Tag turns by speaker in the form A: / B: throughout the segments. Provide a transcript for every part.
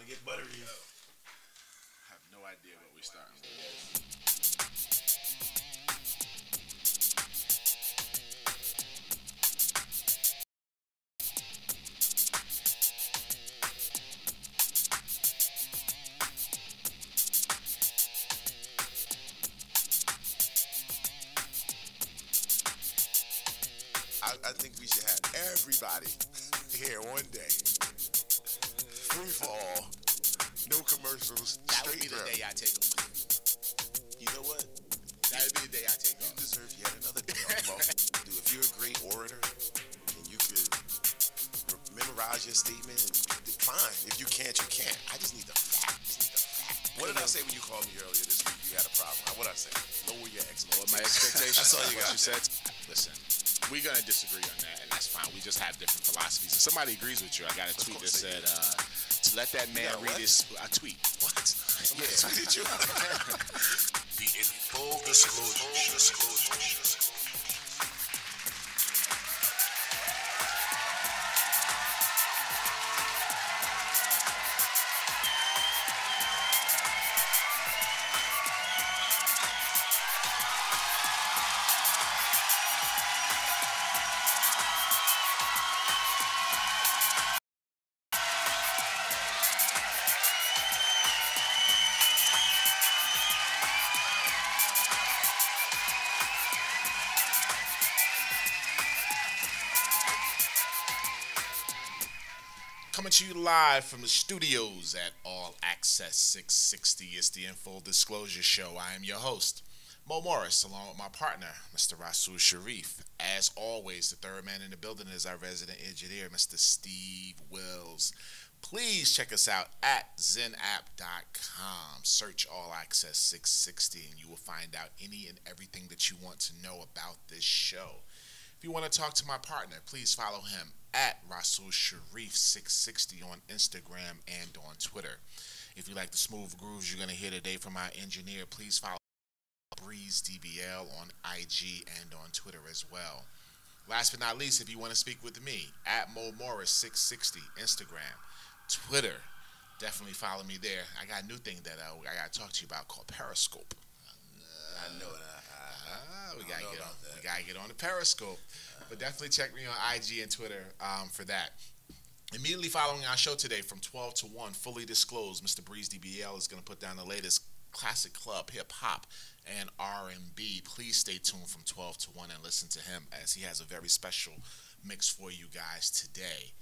A: to get buttery.
B: I have no idea what we're starting with.
C: I think we should have everybody here one day. Free for all. No commercials.
B: That would
C: Straight
B: be the
C: through.
B: day I take off.
C: You know what?
B: That would be the day I take
C: You
B: off.
C: deserve yet another day off, bro. Dude, if you're a great orator and you could memorize your statement, fine. If you can't, you can't. I just need the facts. What did I say when you called me earlier this week? You had a problem. What did I say? Lower your
B: Lower
C: expectations.
B: my expectations.
C: That's all you
B: What
C: got.
B: you said. Listen, we're gonna disagree on that, and that's fine. We just have different philosophies. If somebody agrees with you, I got a tweet that
C: course they
B: said, "To let that man
C: got
B: read
C: what?
B: his." A tweet.
C: What? Somebody tweeted you?
D: The in full disclosure.
B: Coming to you live from the studios at All Access 660. It's the In Full Disclosure Show. I am your host, Mo Morris, along with my partner, Mr. Rasul Sharif. As always, the third man in the building is our resident engineer, Mr. Steve Wills. Please check us out at zenapp.com. Search All Access 660 and you will find out any and everything that you want to know about this show. If you want to talk to my partner, please follow him at Rasul Sharif 660 on Instagram and on Twitter. If you like the smooth grooves you're going to hear today from our engineer, please follow Breeze DBL on IG and on Twitter as well. Last but not least, if you want to speak with me, at Mo Morris 660, Instagram, Twitter, definitely follow me there. I got a new thing that I got to talk to you about called Periscope.
C: I know that.
B: We
C: I
B: gotta
C: don't know
B: get on.
C: about that.
B: We gotta get on the Periscope, but definitely check me on IG and Twitter for that. Immediately following our show today, from 12 to 1, fully disclosed, Mr. Breeze DBL is going to put down the latest classic club, hip hop, and R&B. Please stay tuned from 12 to 1 and listen to him, as he has a very special mix for you guys today.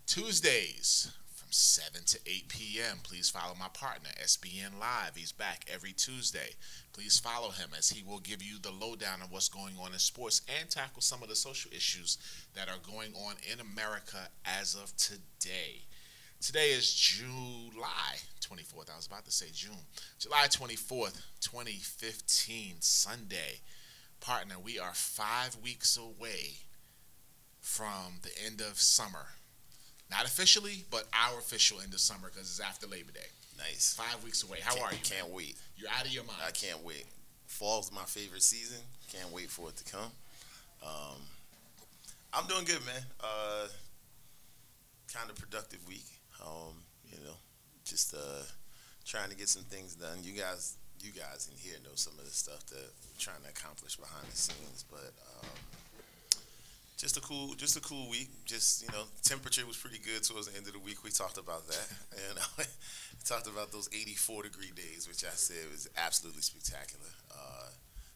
B: Tuesdays from 7 to 8 p.m. Please follow my partner, SBN Live. He's back every Tuesday. Please follow him, as he will give you the lowdown of what's going on in sports and tackle some of the social issues that are going on in America as of today. Today is July 24th. I was about to say June. July 24th, 2015, Sunday. Partner, we are 5 weeks away from the end of summer. Not officially, but our official end of summer, because it's after Labor Day.
C: Nice.
B: 5 weeks away. How are you?
C: Can't
B: man?
C: wait.
B: You're out of your mind.
C: I can't wait. Fall's my favorite season. Can't wait for it to come. I'm doing good, man. Kind of productive week. Just trying to get some things done. You guys in here know some of the stuff that we're trying to accomplish behind the scenes, but just a cool week. Temperature was pretty good towards the end of the week. We talked about that. We talked about those 84-degree days, which I said was absolutely spectacular.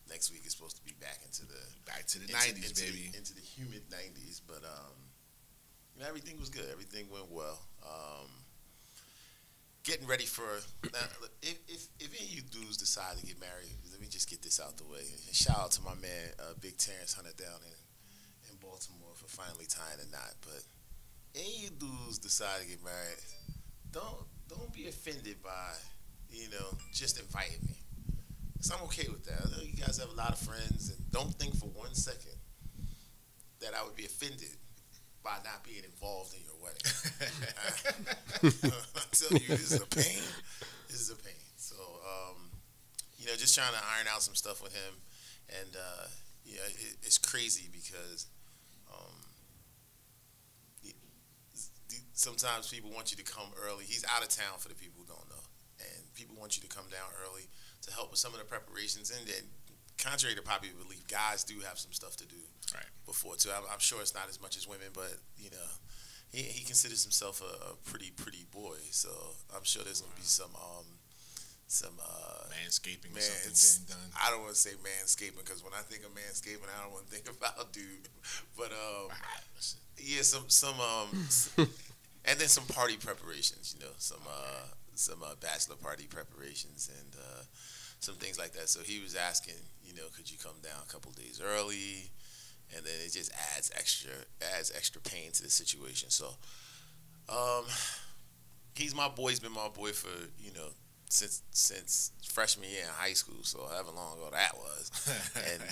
C: Next week is supposed to be back into the
B: 90s, baby.
C: Into the humid 90s, but everything was good. Everything went well. Getting ready for now. If any of you dudes decide to get married, let me just get this out the way. And shout out to my man, Big Terrence Hunter down in Baltimore for finally tying a knot. But any of you dudes decide to get married, don't be offended by just inviting me. Cause I'm okay with that. I know you guys have a lot of friends, and don't think for 1 second that I would be offended by not being involved in your wedding. I tell you, this is a pain. This is a pain. So, just trying to iron out some stuff with him, and it's crazy because sometimes people want you to come early. He's out of town for the people who don't know, and people want you to come down early to help with some of the preparations. And then, contrary to popular belief, guys do have some stuff to do before too. I'm sure it's not as much as women, but you know, he considers himself a pretty boy. So I'm sure there's gonna be some
B: manscaping or something getting done.
C: I don't want to say manscaping because when I think of manscaping, I don't want to think about dude. But yeah, some and then some party preparations. You know, some bachelor party preparations and some things like that. So he was asking, you know, could you come down a couple days early? And then it just adds extra pain to the situation. So he's my boy. He's been my boy for, you know, since freshman year in high school, so however long ago that was. And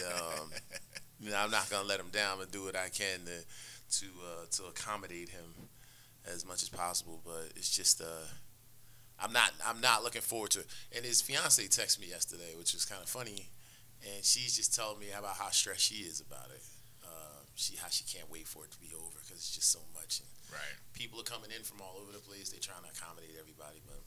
C: you know, I'm not gonna let him down and do what I can to accommodate him as much as possible. But it's just I'm not looking forward to it. And his fiance texted me yesterday, which was kind of funny, and she's just telling me about how stressed she is about it. How she can't wait for it to be over because it's just so much. And people are coming in from all over the place. They're trying to accommodate everybody, but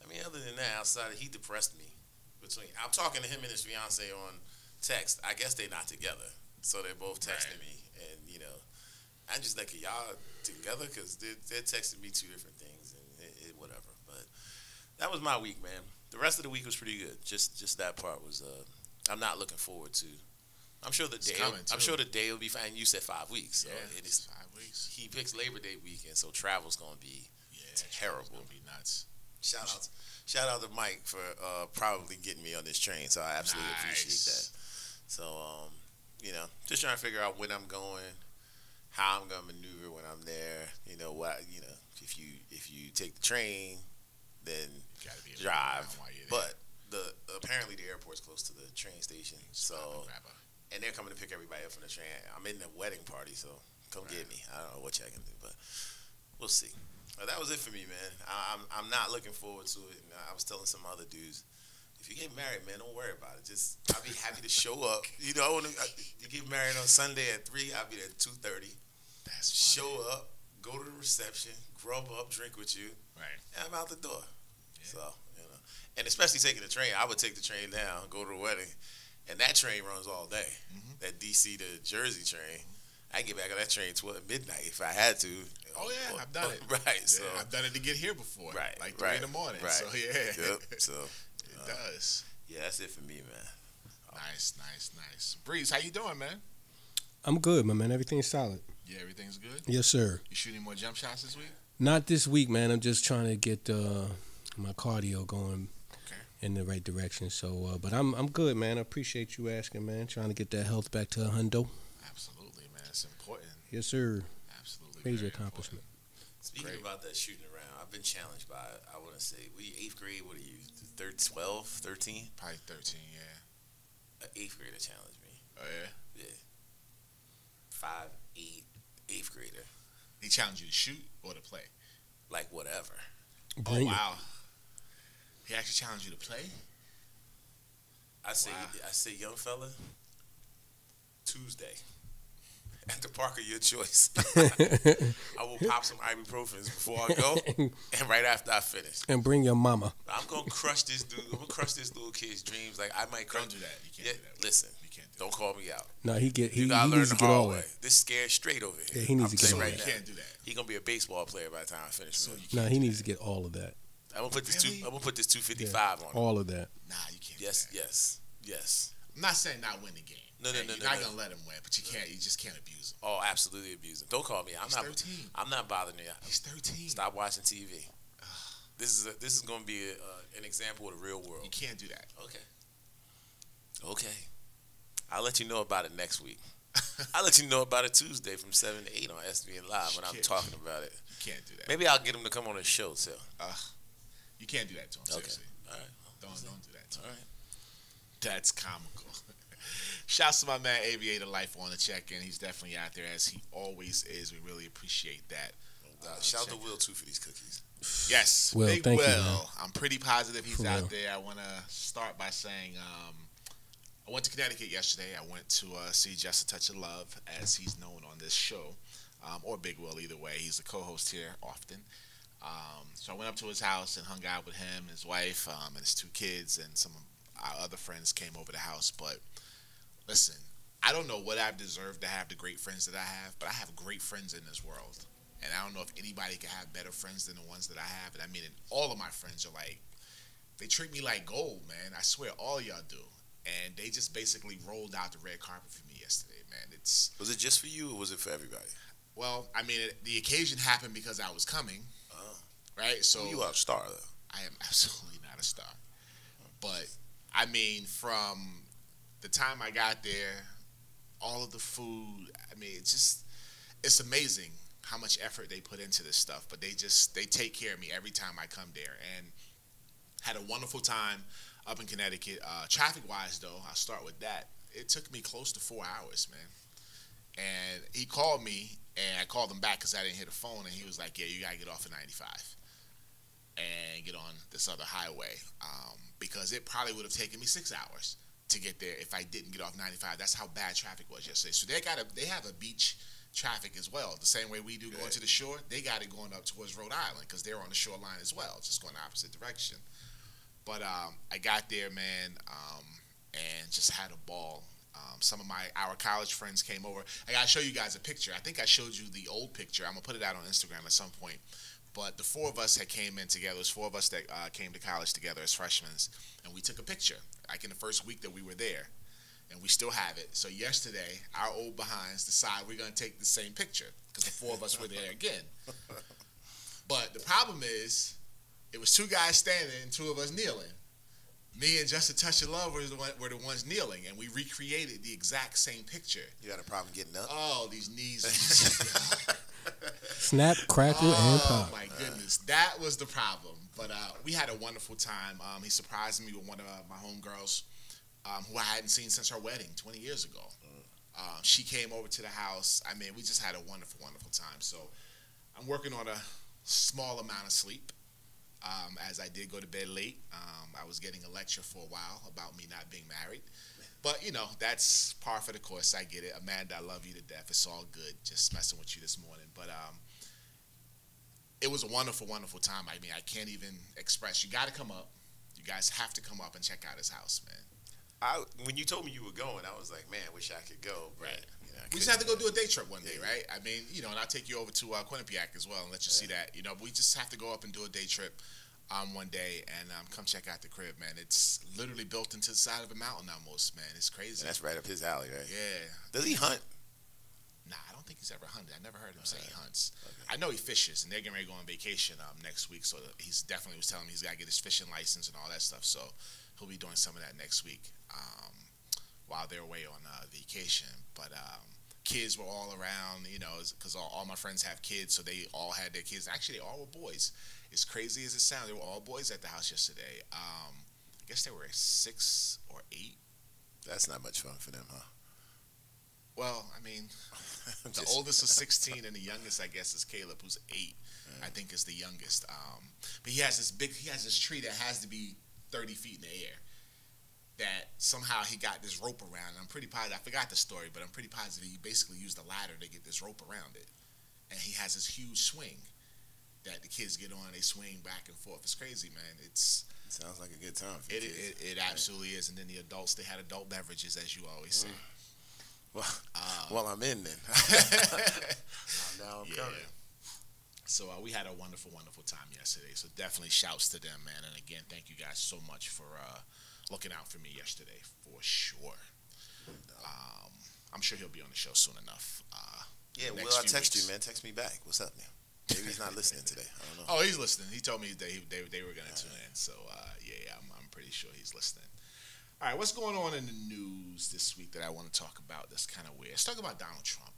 C: I mean, other than that, outside he depressed me. I'm talking to him and his fiance on text. I guess they're not together, so they're both texting me, and you know, I'm just like, y'all together because they're texting me two different things and whatever. But that was my week, man. The rest of the week was pretty good. Just that part was. I'm not looking forward to. I'm sure the day will be fine. You said 5 weeks. So
B: yeah, it's 5 weeks.
C: He picks Labor Day weekend, so travel's gonna be terrible.
B: It's gonna be nuts.
C: Shout out to Mike for probably getting me on this train. So I absolutely appreciate that. So you know, just trying to figure out when I'm going, how I'm gonna maneuver when I'm there. You know what? You know, if you take the train, then
B: you gotta be
C: drive. But apparently the airport's close to the train station, so. And they're coming to pick everybody up from the train. I'm in the wedding party, so come get me. I don't know what y'all can do, but we'll see. That was it for me, man. I'm not looking forward to it. And I was telling some other dudes, if you get married, man, don't worry about it. I'll be happy to show up. You know, you get married on Sunday at 3, I'll be there at 2:30.
B: That's
C: funny. Show up, go to the reception, grub up, drink with you, and I'm out the door. Yeah. So, you know, and especially taking the train, I would take the train down, go to the wedding. And that train runs all day. Mm-hmm. That DC to Jersey train. I can get back on that train till midnight if I had to.
B: Oh yeah, I've done it.
C: Right.
B: Yeah,
C: so
B: I've done it to get here before.
C: Right.
B: Like 3 in the morning.
C: Right.
B: So yeah.
C: Yep. So
B: it does.
C: Yeah, that's it for me, man.
B: Nice. Breeze, how you doing, man?
A: I'm good, my man. Everything's solid.
B: Yeah, everything's good?
A: Yes, sir.
B: You shooting more jump shots this week?
A: Not this week, man. I'm just trying to get my cardio going in the right direction. So, but I'm good, man. I appreciate you asking, man. Trying to get that health back to a hundo.
B: Absolutely, man. It's important.
A: Yes, sir.
B: Absolutely.
A: Major accomplishment.
C: Speaking about that shooting around, I've been challenged by, I want to say, were you 8th grade? What are you, 12, 13?
B: Probably 13, yeah.
C: An 8th grader challenged me.
B: Oh, yeah?
C: Yeah. 5, 8, 8th grader.
B: He challenged you to shoot or to play?
C: Like whatever.
A: Bring
B: oh, wow. He actually challenged you to play?
C: I say, young fella, Tuesday. At the park of your choice. I will pop some ibuprofens before I go and right after I finish.
A: And bring your mama.
C: I'm going to crush this dude. I'm going to crush this little kid's dreams. Like, I might crush.
B: Don't do that. You can't do that.
C: Listen,
B: you can't
C: don't call me out.
A: No, he
C: gotta learn
A: needs
C: the
A: to get
C: hard
A: all
C: way.
A: that.
C: This scared straight over here.
A: Yeah, he needs to get all
C: right
A: that.
B: You can't do that.
C: He's going to be a baseball player by the time I finish.
B: So
A: No, he needs to get all of that.
C: I'm going to put this I'm going to put this 255 on him.
A: All of that.
B: Nah, you can't
C: Yes,
B: do that.
C: yes.
B: I'm not saying not win the game.
C: No.
B: You're not going to let him win, but you just can't abuse him.
C: Oh, absolutely abuse him. Don't call me.
B: He's 13.
C: I'm not bothering you.
B: He's 13.
C: Stop watching TV. This is going to be an example of the real world.
B: You can't do that.
C: Okay. I'll let you know about it next week. I'll let you know about it Tuesday from 7 to 8 on SBN Live when I'm talking about it.
B: You can't do that.
C: Maybe I'll get him to come on the show, too.
B: You can't do that to him, seriously.
C: All right.
B: Don't do that to him.
C: All right.
B: That's comical. Shouts to my man Aviator Life on the check-in. He's definitely out there, as he always is. We really appreciate that.
C: Shout out to Will, too, for these cookies.
B: Yes,
A: Will,
B: Big
A: thank
B: Will.
A: you, man.
B: I'm pretty positive he's
A: For
B: out
A: real.
B: there. I want to start by saying I went to Connecticut yesterday. I went to see Just a Touch of Love, as he's known on this show. or Big Will, either way. He's a co-host here often. So I went up to his house and hung out with him, his wife, and his 2 kids, and some of our other friends came over the house. But listen, I don't know what I've deserved to have the great friends that I have, but I have great friends in this world. And I don't know if anybody can have better friends than the ones that I have. And I mean, all of my friends are like, they treat me like gold, man. I swear, all y'all do. And they just basically rolled out the red carpet for me yesterday, man.
C: Was it just for you, or was it for everybody?
B: Well, I mean, the occasion happened because I was coming, right? So
C: you are a star, though.
B: I am absolutely not a star. But, I mean, from the time I got there, all of the food, I mean, it's amazing how much effort they put into this stuff. But they take care of me every time I come there. And had a wonderful time up in Connecticut. Traffic-wise, though, I'll start with that. It took me close to 4 hours, man. And he called me, and I called him back because I didn't hear the phone, and he was like, yeah, you got to get off at 95 and get on this other highway because it probably would have taken me 6 hours to get there if I didn't get off 95. That's how bad traffic was yesterday. So they have a beach traffic as well. The same way we do going to the shore, they got it going up towards Rhode Island because they're on the shoreline as well, just going the opposite direction. But I got there, man, and just had a ball. Some of our college friends came over. I got to show you guys a picture. I think I showed you the old picture. I'm going to put it out on Instagram at some point. But the 4 of us that came in together, it was 4 of us that came to college together as freshmen, and we took a picture, like in the first week that we were there. And we still have it. So yesterday, our old behinds decided we're going to take the same picture because the 4 of us were there again. But the problem is, it was 2 guys standing and 2 of us kneeling. Me and Just a Touch of Love were the ones kneeling, and we recreated the exact same picture.
C: You had a problem getting up?
B: Oh, these knees.
A: Snap, crackle, and pop.
B: Oh, my goodness. That was the problem. But we had a wonderful time. He surprised me with one of my homegirls who I hadn't seen since her wedding 20 years ago. She came over to the house. I mean, we just had a wonderful, wonderful time. So I'm working on a small amount of sleep. As I did go to bed late, I was getting a lecture for a while about me not being married. But, you know, that's par for the course. I get it. Amanda, I love you to death. It's all good. Just messing with you this morning. But it was a wonderful, wonderful time. I mean, I can't even express. You got to come up. You guys have to come up and check out his house, man.
C: When you told me you were going, I was like, man, I wish I could go. But,
B: right.
C: You know,
B: We just have to go do a day trip one day, right? I mean, you know, and I'll take you over to Quinnipiac as well and let you see that. You know, we just have to go up and do a day trip one day and come check out the crib, man. It's literally built into the side of a mountain almost, man. It's crazy.
C: And that's right up his alley, right?
B: Yeah.
C: Does he hunt?
B: Nah, I don't think he's ever hunted. I never heard him say he hunts. Okay. I know he fishes, and they're getting ready to go on vacation next week, so he's definitely was telling me he's got to get his fishing license and all that stuff, so he'll be doing some of that next week while they're away on vacation. But kids were all around, you know, because all my friends have kids, so they all had their kids. Actually, they all were boys. As crazy as it sounds, they were all boys at the house yesterday. I guess there were 6 or 8.
C: That's not much fun for them, huh?
B: Well, I mean, the oldest is 16, and the youngest, I guess, is Caleb, who's 8. I think is the youngest. But he has this tree that has to be 30 feet in the air. That somehow he got this rope around. I'm pretty positive. I forgot the story, but I'm pretty positive he basically used a ladder to get this rope around it. And he has this huge swing that the kids get on. They swing back and forth. It's crazy, man. It
C: sounds like a good time for
B: kids. It absolutely is. And then the adults, they had adult beverages, as you always say.
C: Well, I'm in then. Now I'm coming.
B: So we had a wonderful, wonderful time yesterday. So definitely shouts to them, man. And again, thank you guys so much for looking out for me yesterday, for sure. I'm sure he'll be on the show soon enough.
C: Yeah, well, I'll text you, man. Text me back. What's up, man? Maybe he's not listening today. I don't know.
B: Oh, he's listening. He told me they were going to tune in. So, yeah, I'm pretty sure he's listening. All right, what's going on in the news this week that I want to talk about that's kind of weird? Let's talk about Donald Trump.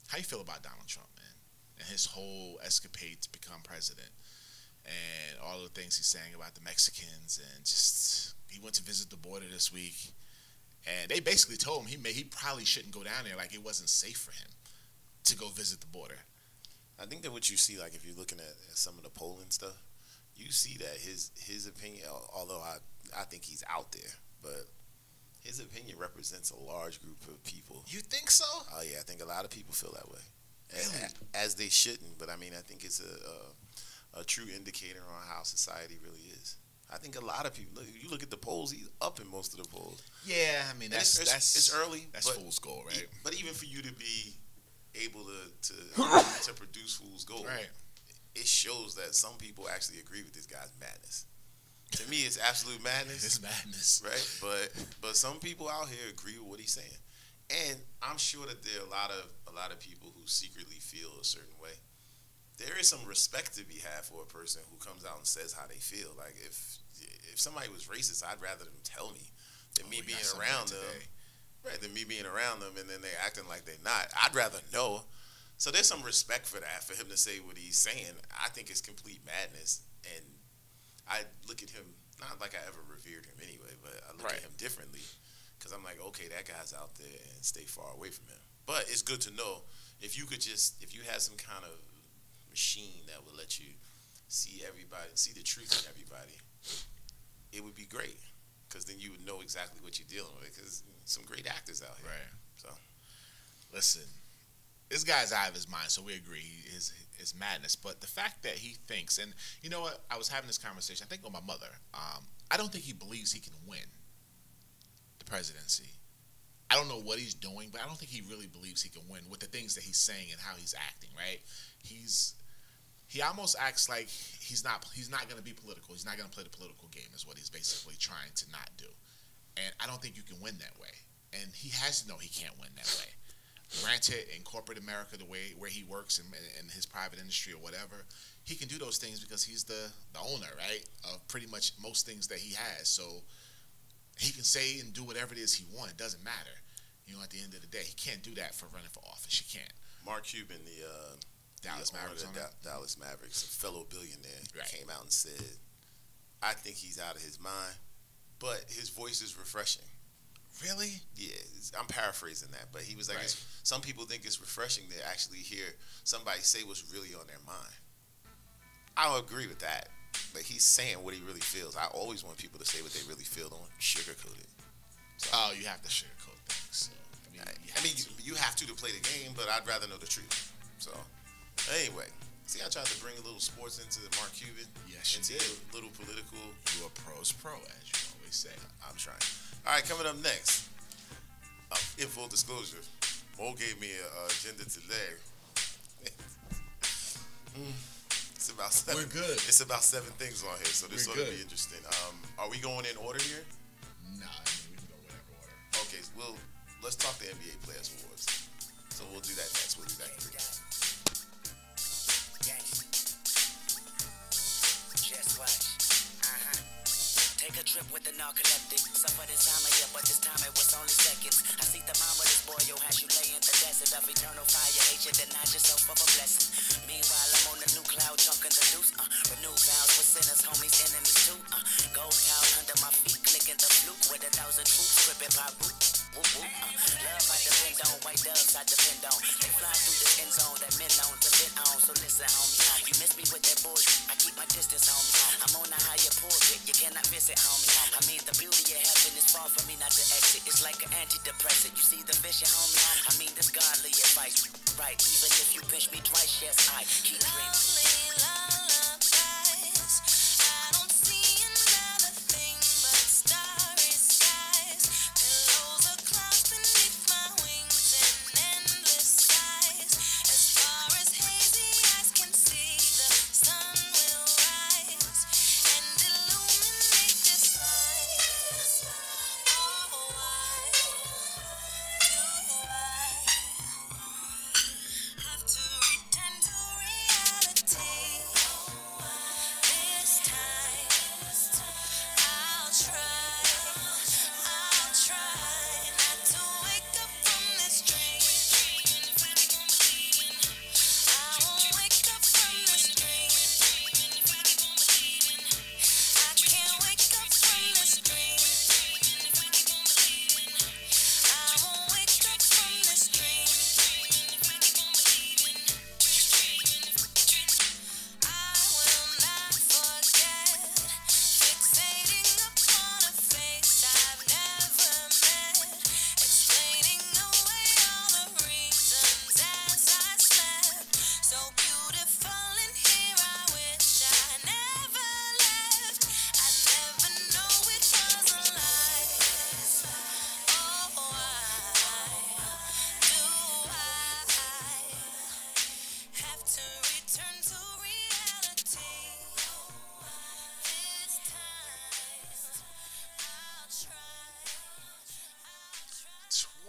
B: How you feel about Donald Trump, man, and his whole escapade to become president and all the things he's saying about the Mexicans, and just he went to visit the border this week, and they basically told him he probably shouldn't go down there, like it wasn't safe for him to go visit the border.
C: I think that what you see, like if you're looking at some of the polling stuff, you see that his opinion, although I think he's out there, but his opinion represents a large group of people.
B: You think so?
C: Oh, yeah, I think a lot of people feel that way. as they shouldn't. But I mean, I think it's a true indicator on how society really is. I think a lot of people. You look at the polls; he's up in most of the polls.
B: Yeah, I mean that's
C: it's early.
B: That's fool's gold, right?
C: But even for you to be able to produce fool's gold,
B: Right.
C: it shows that some people actually agree with this guy's madness. To me, it's absolute madness.
B: It's madness,
C: right? But some people out here agree with what he's saying, and I'm sure that there are a lot of people who secretly feel a certain way. There is some respect to be had for a person who comes out and says how they feel. Like if somebody was racist, I'd rather them tell me than me being around them. Right, than me being around them and then they acting like they're not. I'd rather know. So there's some respect for that, for him to say what he's saying. I think it's complete madness, and I look at him not like I ever revered him anyway, but I look at him differently because I'm like, okay, that guy's out there, and stay far away from him. But it's good to know if you had some kind of machine that would let you see everybody, see the truth in everybody, it would be great, because then you would know exactly what you're dealing with, because some great actors out here.
B: Right.
C: So,
B: listen, this guy's out of his mind, so we agree is madness. But the fact that he thinks, and you know what, I was having this conversation, I think with my mother. I don't think he believes he can win the presidency. I don't know what he's doing, but I don't think he really believes he can win with the things that he's saying and how he's acting. Right? He almost acts like he's not going to be political. He's not going to play the political game, is what he's basically trying to not do. And I don't think you can win that way. And he has to know he can't win that way. Granted, in corporate America, the way where he works in his private industry or whatever, he can do those things because he's the owner, right, of pretty much most things that he has. So he can say and do whatever it is he wants. It doesn't matter. You know, at the end of the day, he can't do that for running for office. You can't.
C: Mark Cuban, the
B: Dallas Mavericks,
C: Dallas Mavericks, a fellow billionaire,
B: right,
C: came out and said, I think he's out of his mind, but his voice is refreshing.
B: Really?
C: Yeah, I'm paraphrasing that, but he was like,
B: right,
C: some people think it's refreshing to actually hear somebody say what's really on their mind. I'll agree with that, but he's saying what he really feels. I always want people to say what they really feel, don't sugarcoat it.
B: So, you have to sugarcoat things. So,
C: you have to play the game, but I'd rather know the truth. So, anyway, see, I tried to bring a little sports into the Mark Cuban.
B: Yes, you did.
C: A little political.
B: You are pro's pro, as you always say.
C: I'm trying. All right, coming up next, in full disclosure, Mo gave me an agenda today. It's about 7.
B: We're good.
C: It's about 7 things on here, so this ought to be interesting. Are we going in order here?
B: Nah, we can go whatever order.
C: Okay, well, let's talk the NBA Players Awards. So we'll do that next. We'll be back in 3 minutes.
E: Just watch. Take a trip with the narcoleptic. Suffered in time here, but this time it was only seconds. I see the mama, this boy, yo, has you lay in the desert of eternal fire. Hate you, deny yourself of a blessing. Meanwhile, I'm on the new cloud, chunking the deuce. Renew vows for sinners, homies, enemies too. Gold towel under my feet, clicking the fluke with 1,000 troops, tripping by root. Whoop, whoop. Love I depend on, white doves I depend on. They fly through this end zone that men known to fit on. So listen, homie, you miss me with that bullshit. I keep my distance, homie. I'm on a higher pulpit, you cannot visit, homie. I mean, the beauty of heaven is far from me not to exit. It's like an antidepressant. You see the vision, homie? I mean, this godly advice, right? Even if you pinch me twice, yes, I keep dreaming.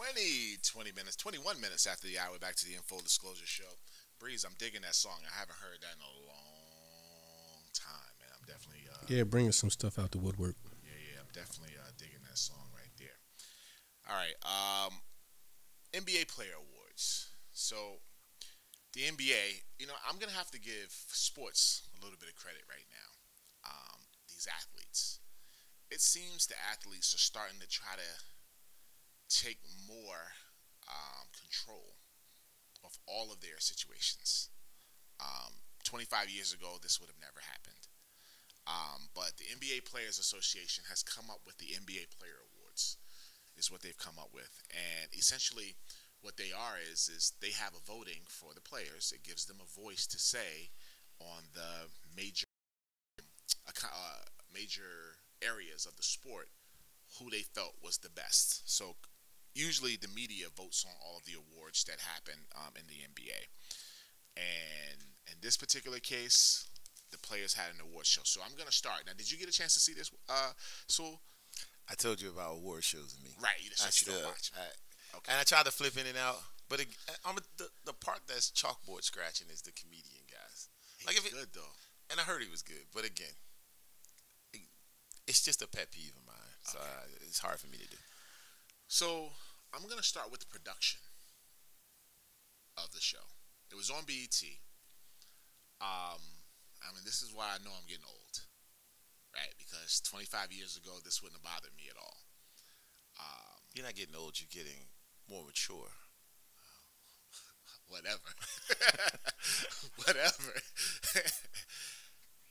B: 20 minutes, 21 minutes after the hour, back to the In Full Disclosure Show. Breeze, I'm digging that song. I haven't heard that in a long time, man. I'm definitely
A: Yeah, bringing some stuff out the woodwork.
B: yeah, I'm definitely digging that song right there. All right, NBA Player Awards. So the NBA, I'm gonna have to give sports a little bit of credit right now. These athletes. It seems the athletes are starting to try to take more control of all of their situations. 25 years ago, this would have never happened. But the NBA Players Association has come up with the NBA Player Awards, is what they've come up with. And essentially, what they are is they have a voting for the players. It gives them a voice to say on the major areas of the sport who they felt was the best. So usually the media votes on all of the awards that happen in the NBA. And in this particular case, the players had an award show. So I'm going to start. Now, did you get a chance to see this, Sewell?
C: I told you about award shows and me.
B: Right. You just don't watch.
C: Okay. And I tried to flip in and out. But the part that's chalkboard scratching is the comedian guys.
B: He's good, though.
C: And I heard he was good. But again, it's just a pet peeve of mine. So it's hard for me to do.
B: So I'm going to start with the production of the show. It was on BET. This is why I know I'm getting old, right? Because 25 years ago, this wouldn't have bothered me at all.
C: You're not getting old. You're getting more mature.
B: Whatever. Whatever.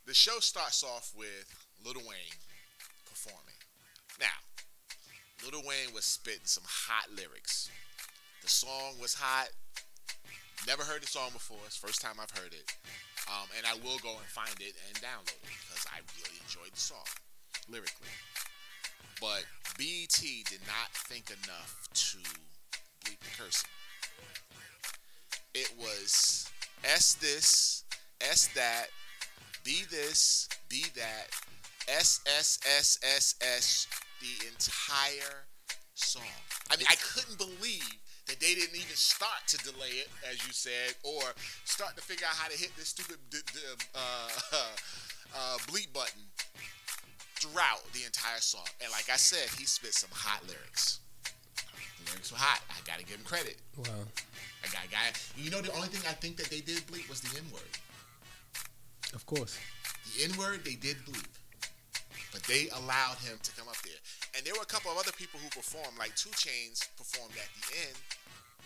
B: The show starts off with Lil Wayne performing. Now, Lil Wayne was spitting some hot lyrics. The song was hot. Never heard the song before. It's the first time I've heard it. And I will go and find it and download it because I really enjoyed the song lyrically. But BET did not think enough to bleep the cursing. It was S this, S that, B this, B that, S, S, S, S, S, the entire song. I mean, I couldn't believe that they didn't even start to delay it, as you said, or start to figure out how to hit this stupid bleep button throughout the entire song. And like I said, he spit some hot lyrics. The lyrics were hot. I gotta give him credit.
A: Wow.
B: The only thing I think that they did bleep was the N-word.
A: Of course.
B: The N-word they did bleep. But they allowed him to come up there. And there were a couple of other people who performed, like 2 Chainz performed at the end,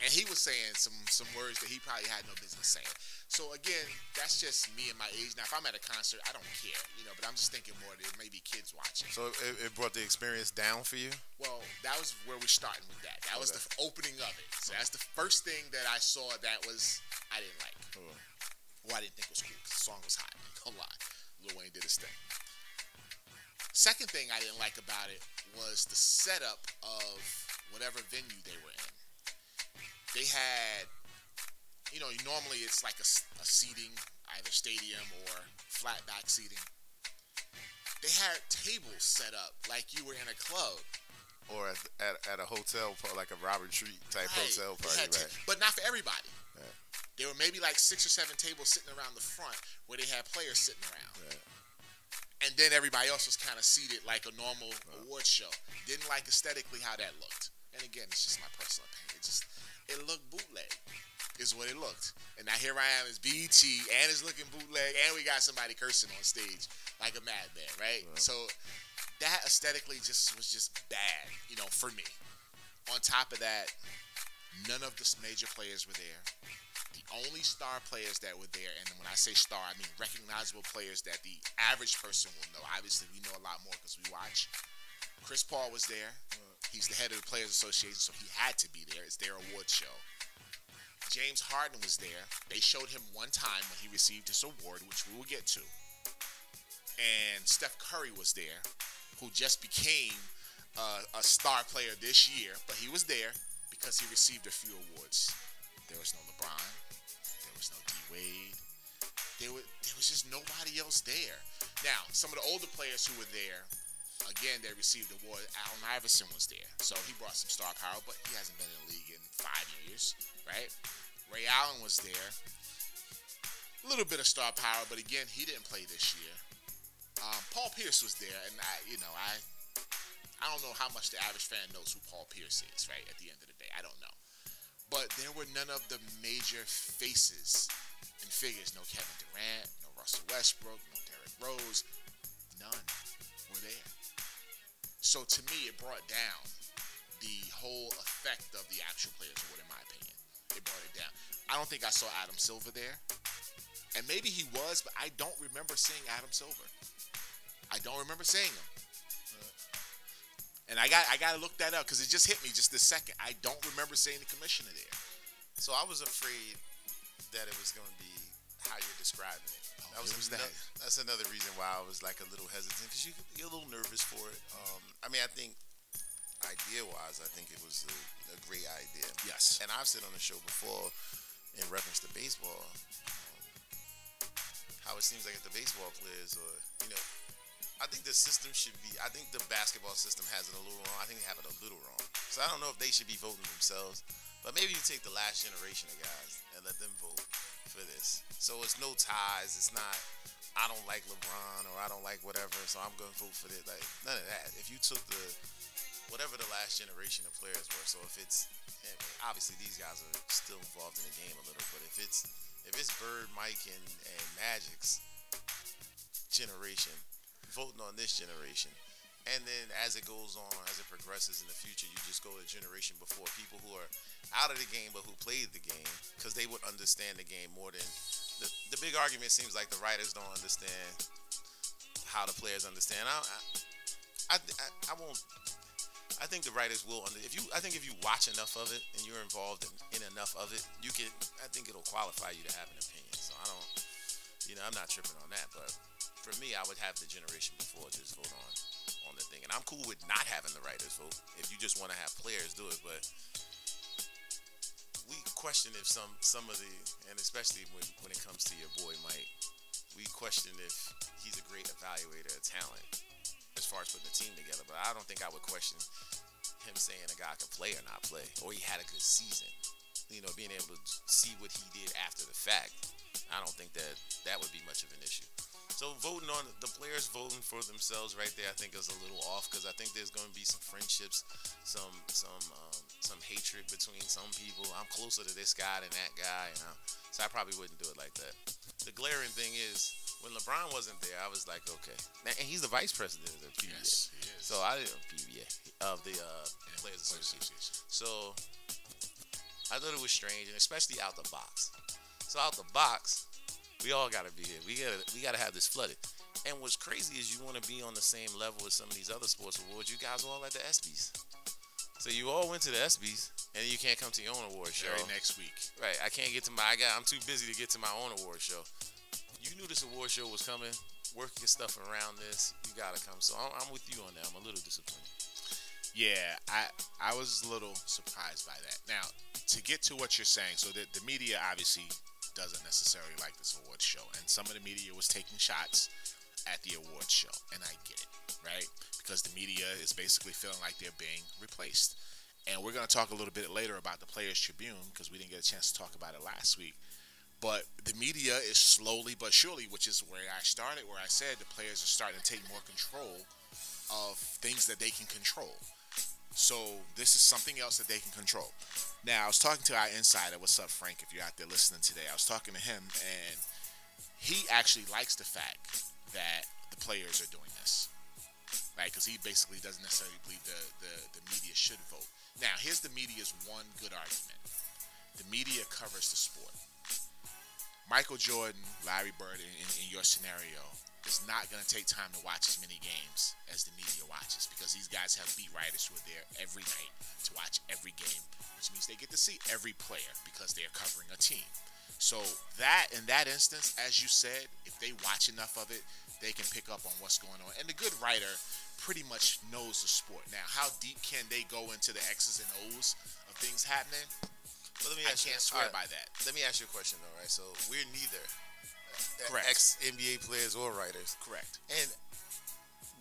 B: and he was saying some words that he probably had no business saying. So again, that's just me and my age. Now, if I'm at a concert, I don't care, but I'm just thinking more there may be kids watching.
C: So it brought the experience down for you?
B: Well, that was where we're starting with that. That was the opening of it. So that's the first thing that I saw that I didn't like. Or I didn't think was cool because the song was hot. Don't lie. Lil Wayne did his thing. Second thing I didn't like about it was the setup of whatever venue they were in. They had, normally it's like a seating, either stadium or flat back seating. They had tables set up like you were in a club.
C: Or at a hotel, like a Robert Treat type hotel party, right?
B: But not for everybody.
C: Right.
B: There were maybe like 6 or 7 tables sitting around the front where they had players sitting around.
C: Right.
B: And then everybody else was kind of seated like a normal award show. Didn't like aesthetically how that looked. And again, it's just my personal opinion. It looked bootleg, is what it looked. And now here I am as BET, and it's looking bootleg, and we got somebody cursing on stage like a madman, right? So that aesthetically was just bad, for me. On top of that, none of the major players were there. The only star players that were there, and when I say star, I mean recognizable players that the average person will know. Obviously, we know a lot more because we watch. Chris Paul was there. He's the head of the Players Association, so he had to be there. It's their award show. James Harden was there. They showed him one time when he received his award, which we will get to. And Steph Curry was there, who just became a star player this year, but he was there because he received a few awards. There was no LeBron. There was no D-Wade. There was just nobody else there. Now, some of the older players who were there, again, they received the award. Allen Iverson was there, so he brought some star power, but he hasn't been in the league in 5 years, right? Ray Allen was there. A little bit of star power, but again, he didn't play this year. Paul Pierce was there, and I don't know how much the average fan knows who Paul Pierce is, right? At the end of the day, I don't know. But there were none of the major faces and figures. No Kevin Durant, no Russell Westbrook, no Derrick Rose. None were there. So to me, it brought down the whole effect of the actual players' award, in my opinion. It brought it down. I don't think I saw Adam Silver there. And maybe he was, but I don't remember seeing Adam Silver. I don't remember seeing him. And I got to look that up because it just hit me just this second. I don't remember seeing the commissioner there.
C: So I was afraid that it was going to be how you're describing it. That's another reason why I was like a little hesitant because you're a little nervous for it. I mean, I think idea-wise, I think it was a great idea.
B: Yes.
C: And I've said on the show before in reference to baseball, how it seems like if the baseball players I think the system should be. I think the basketball system has it a little wrong. I think they have it a little wrong. So I don't know if they should be voting themselves. But maybe you take the last generation of guys and let them vote for this. So it's no ties. It's not, I don't like LeBron or I don't like whatever, so I'm going to vote for this. Like, none of that. If you took whatever the last generation of players were, so if it's, obviously these guys are still involved in the game a little, but if it's Bird, Mike, and Magic's generation, voting on this generation, and then as it goes on, as it progresses in the future, you just go to the generation before, people who are out of the game but who played the game, because they would understand the game more than the big argument seems like the writers don't understand how the players understand. I think the writers will I think if you watch enough of it and you're involved in enough of it, I think it'll qualify you to have an opinion. So I don't, I'm not tripping on that, but for me, I would have the generation before just vote on the thing. And I'm cool with not having the writers vote if you just want to have players do it. But we question if some of the, and especially when it comes to your boy Mike, we question if he's a great evaluator of talent as far as putting the team together. But I don't think I would question him saying a guy could play or not play, or he had a good season. Being able to see what he did after the fact, I don't think that would be much of an issue. So voting on the players voting for themselves right there, I think is a little off because I think there's going to be some friendships, some hatred between some people. I'm closer to this guy than that guy, so I probably wouldn't do it like that. The glaring thing is when LeBron wasn't there, I was like, okay, and he's the vice president of the PBA.
B: Yes, he is.
C: So I didn't PBA of the Players Association. So I thought it was strange, and especially out the box. So out the box, we all gotta be here. We gotta have this flooded. And what's crazy is you want to be on the same level as some of these other sports awards. You guys are all at the ESPYs, so you all went to the ESPYs, and you can't come to your own award show.
B: Very next week.
C: Right. I can't get to I'm too busy to get to my own award show. You knew this award show was coming. Work your stuff around this. You gotta come. So I'm with you on that. I'm a little disappointed.
B: Yeah, I was a little surprised by that. Now, to get to what you're saying, so the media obviously doesn't necessarily like this awards show, and some of the media was taking shots at the awards show, and I get it, right? Because the media is basically feeling like they're being replaced. And we're going to talk a little bit later about the Players Tribune because we didn't get a chance to talk about it last week. But the media is slowly but surely, which is where I started, where I said the players are starting to take more control of things that they can control. So this is something else that they can control. Now, I was talking to our insider. What's up, Frank, if you're out there listening today? I was talking to him, and he actually likes the fact that the players are doing this, right? Because he basically doesn't necessarily believe the media should vote. Now, here's the media's one good argument. The media covers the sport. Michael Jordan, Larry Bird, in your scenario, is not going to take time to watch as many games as the media watches because these guys have beat writers who are there every night to watch every game, which means they get to see every player because they are covering a team. So that, in that instance, as you said, if they watch enough of it, they can pick up on what's going on. And the good writer pretty much knows the sport. Now, how deep can they go into the X's and O's of things happening?
C: Well,
B: I can't swear by that.
C: Let me ask you a question, though, right? So we're neither
B: Correct.
C: ex-NBA players or writers.
B: Correct.
C: And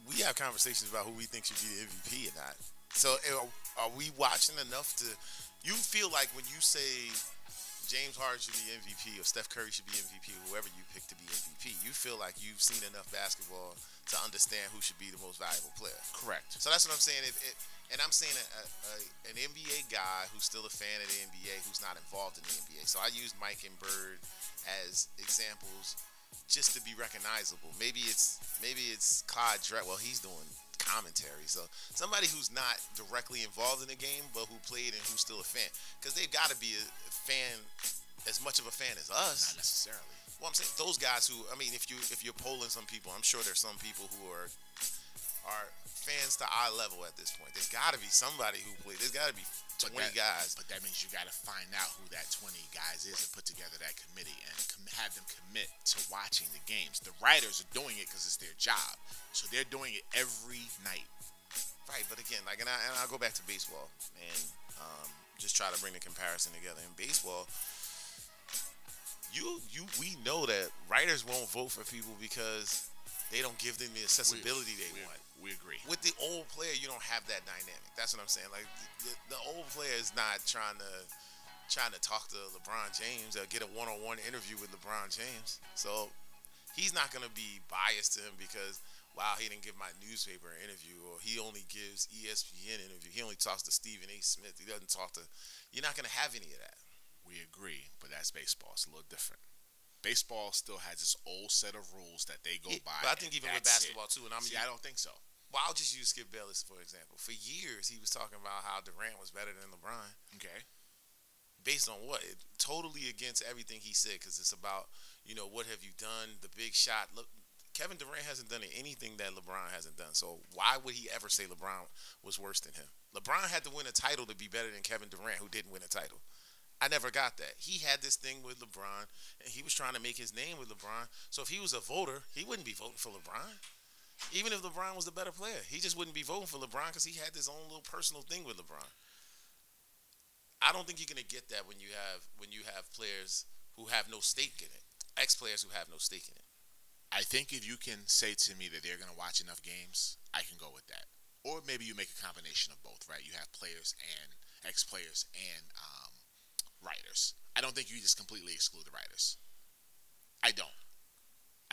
C: we have conversations about who we think should be the MVP or not. So are we watching enough to? You feel like when you say James Harden should be MVP or Steph Curry should be MVP or whoever you pick to be MVP, you feel like you've seen enough basketball to understand who should be the most valuable player.
B: Correct.
C: So that's what I'm saying. And I'm saying an NBA guy who's still a fan of the NBA who's not involved in the NBA. So I used Mike and Bird as examples just to be recognizable. Maybe it's Clyde Drexler. Well, he's doing commentary. So somebody who's not directly involved in the game, but who played and who's still a fan, because they've got to be a fan, as much of a fan as us.
B: Not necessarily.
C: Well, I'm saying those guys who, I mean, if you're polling some people, I'm sure there's some people who are fans to eye level at this point. There's got to be somebody who played. There's got to be 20 guys.
B: But that means you got to find out who that 20 guys is and put together that committee and have them commit to watching the games. The writers are doing it because it's their job, so they're doing it every night.
C: Right, but again, like, and I'll go back to baseball and just try to bring the comparison together. In baseball, we know that writers won't vote for people because they don't give them the accessibility they want.
B: We agree.
C: With the old player, you don't have that dynamic. That's what I'm saying. Like the old player is not trying to talk to LeBron James or get a one-on-one interview with LeBron James. So he's not going to be biased to him because, wow, he didn't give my newspaper an interview, or he only gives ESPN an interview. He only talks to Stephen A. Smith. He doesn't talk to. You're not going to have any of that.
B: We agree, but that's baseball. It's a little different. Baseball still has its old set of rules that they go by.
C: But I think even with basketball too, and I mean,
B: I don't think so.
C: Well, I'll just use Skip Bayless for example. For years, he was talking about how Durant was better than LeBron.
B: Okay.
C: Based on what? Totally against everything he said, because it's about, what have you done? The big shot. Look, Kevin Durant hasn't done anything that LeBron hasn't done. So why would he ever say LeBron was worse than him? LeBron had to win a title to be better than Kevin Durant, who didn't win a title. I never got that. He had this thing with LeBron, and he was trying to make his name with LeBron. So if he was a voter, he wouldn't be voting for LeBron. Even if LeBron was the better player, he just wouldn't be voting for LeBron because he had his own little personal thing with LeBron. I don't think you're gonna get that when you have players who have no stake in it, ex-players who have no stake in it.
B: I think if you can say to me that they're gonna watch enough games, I can go with that. Or maybe you make a combination of both, right? You have players and ex-players and writers. I don't think you just completely exclude the writers. I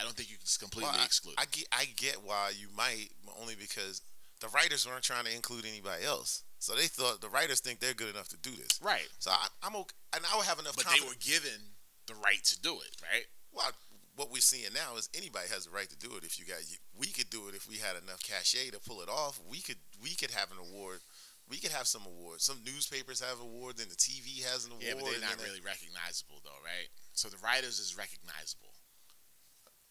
B: don't think you can just completely exclude them.
C: I get why you might, only because the writers weren't trying to include anybody else. So they thought the writers think they're good enough to do this.
B: Right.
C: So I'm okay, and I would have enough.
B: But they were given the right to do it, right?
C: Well, what we're seeing now is anybody has the right to do it. We could do it if we had enough cachet to pull it off. We could have an award. We could have some awards. Some newspapers have awards, and the TV has an award.
B: Yeah, but they're not really recognizable, though, right? So the writers is recognizable.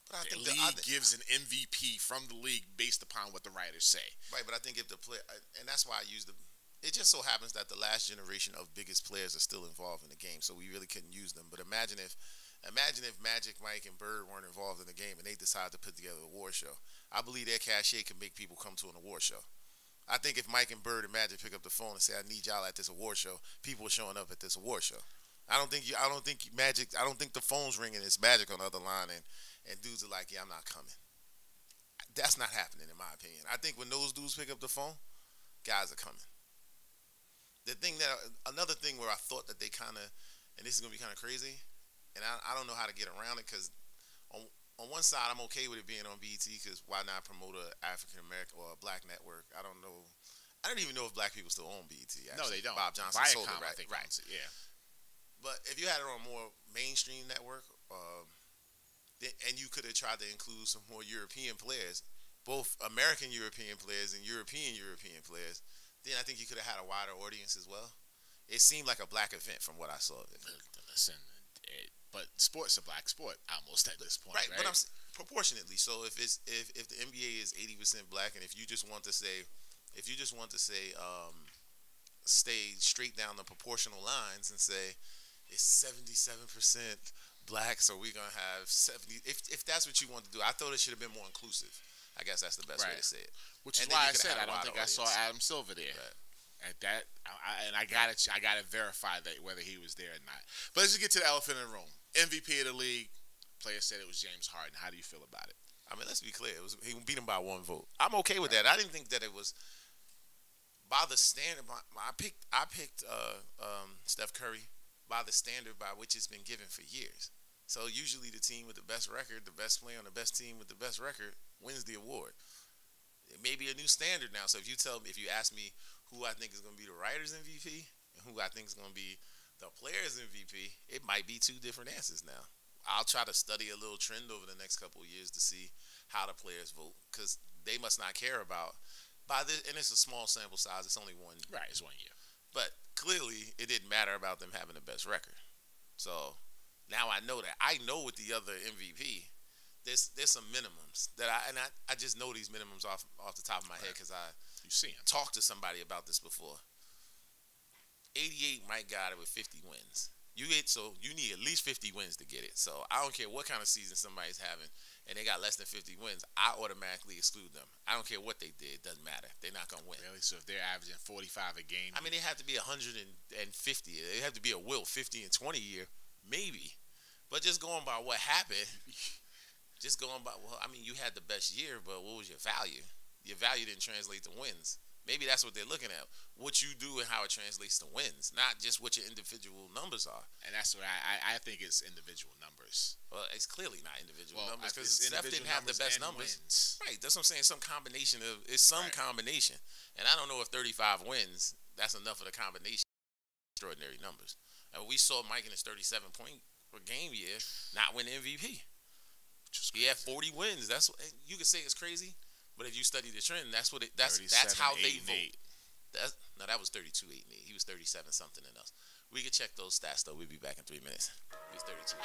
B: But I think the league gives an MVP from the league based upon what the writers say.
C: Right, but I think if the player, and that's why I use the. It just so happens that the last generation of biggest players are still involved in the game, so we really couldn't use them. But imagine if Magic, Mike, and Bird weren't involved in the game, and they decided to put together an award show. I believe their cachet can make people come to an award show. I think if Mike and Bird and Magic pick up the phone and say, "I need y'all at this award show," people are showing up at this award show. I don't think the phone's ringing. It's Magic on the other line, and dudes are like, "Yeah, I'm not coming." That's not happening, in my opinion. I think when those dudes pick up the phone, guys are coming. Another thing where I thought that they kind of, and this is gonna be kind of crazy, and I don't know how to get around it, because on one side, I'm okay with it being on BET, because why not promote a African American or a black network? I don't know. I don't even know if black people still own BET. Actually.
B: No, they don't.
C: Bob Johnson sold it,
B: I think,
C: right?
B: Yeah.
C: But if you had it on a more mainstream network, and you could have tried to include some more European players, both American European players and European players, then I think you could have had a wider audience as well. It seemed like a black event from what I saw of it.
B: Listen. But sport's a black sport almost at this point, right?
C: But I'm proportionately. So if the NBA is 80% black, and if you just want to say, stay straight down the proportional lines and say it's 77% black, so we're gonna have 70. If that's what you want to do, I thought it should have been more inclusive. I guess that's the best way to say it.
B: Which is why I said I don't think I saw Adam Silver there. Right. At that, I gotta verify that whether he was there or not. But let's just get to the elephant in the room. MVP of the league. Players said it was James Harden. How do you feel about it?
C: I mean, let's be clear. He beat him by 1 vote. I'm okay with that. I didn't think that it was by the standard. I picked Steph Curry by the standard by which it's been given for years. So usually the team with the best record, the best player on the best team with the best record wins the award. It may be a new standard now. So if you ask me who I think is going to be the writers MVP and who I think is going to be the players MVP, it might be 2 different answers now. I'll try to study a little trend over the next couple of years to see how the players vote, because they must not care about and it's a small sample size. It's only one.
B: Right, it's 1 year.
C: But clearly it didn't matter about them having the best record. So now I know that. I know with the other MVP, there's some minimums that I just know these minimums off the top of my head, because
B: You see him.
C: talked to somebody about this before. 88 Mike got it with 50 wins. You need at least 50 wins to get it. So I don't care what kind of season somebody's having, and they got less than 50 wins, I automatically exclude them. I don't care what they did. It doesn't matter. They're not going to win.
B: Really? So if they're averaging 45 a game,
C: I mean, they have to be 150. They have to be a 50 and 20 year, maybe. But just going by what happened, you had the best year, but what was your value? Your value didn't translate to wins. Maybe that's what they're looking at. What you do and how it translates to wins, not just what your individual numbers are.
B: and that's what I think it's individual numbers.
C: Well, it's clearly not individual numbers,
B: it's
C: because Steph didn't have the best
B: and
C: numbers.
B: wins.
C: Right, that's what I'm saying. Some combination. And I don't know if 35 wins, that's enough of the combination. Extraordinary numbers. And we saw Mike in his 37 point per game year not win MVP. He had 40 wins. That's what, you could say it's crazy, but if you study the trend, that's how they vote. That was 32, 8, and 8. He was 37 something and else. We could check those stats though. We'll be back in 3 minutes. He was 32.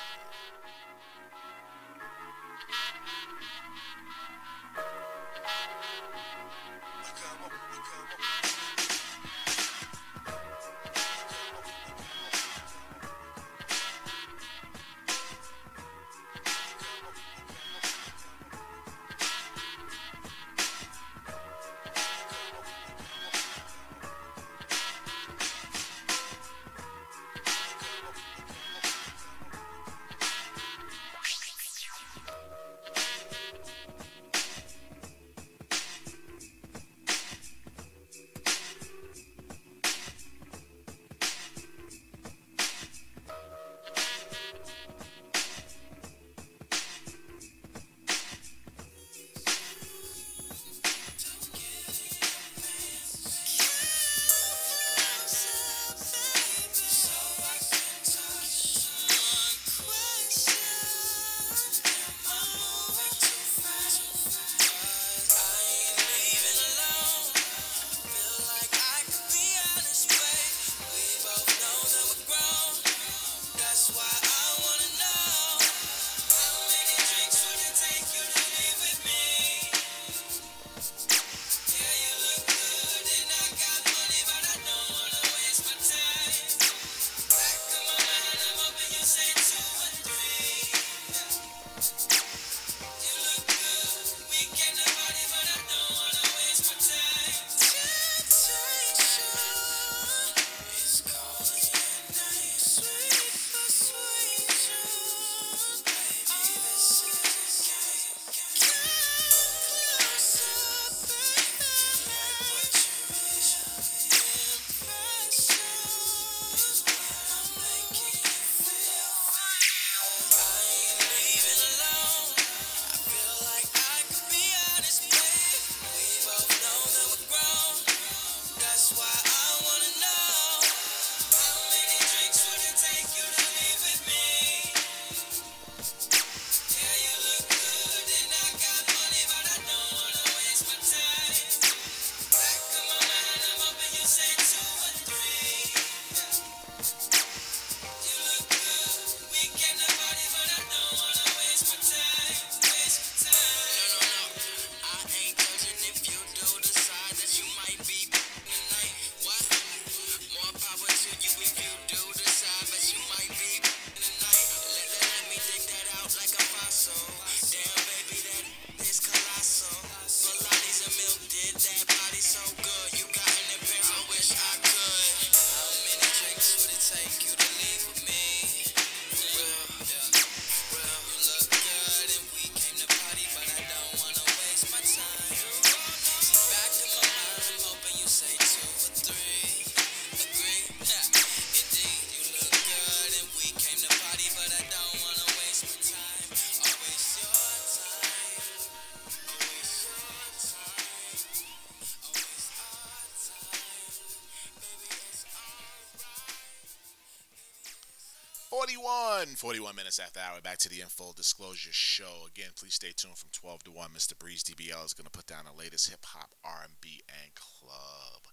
B: 41 minutes after the hour. Back to the In Full Disclosure show. Again, please stay tuned from 12 to 1. Mr. Breeze DBL is going to put down the latest hip-hop, R&B, and club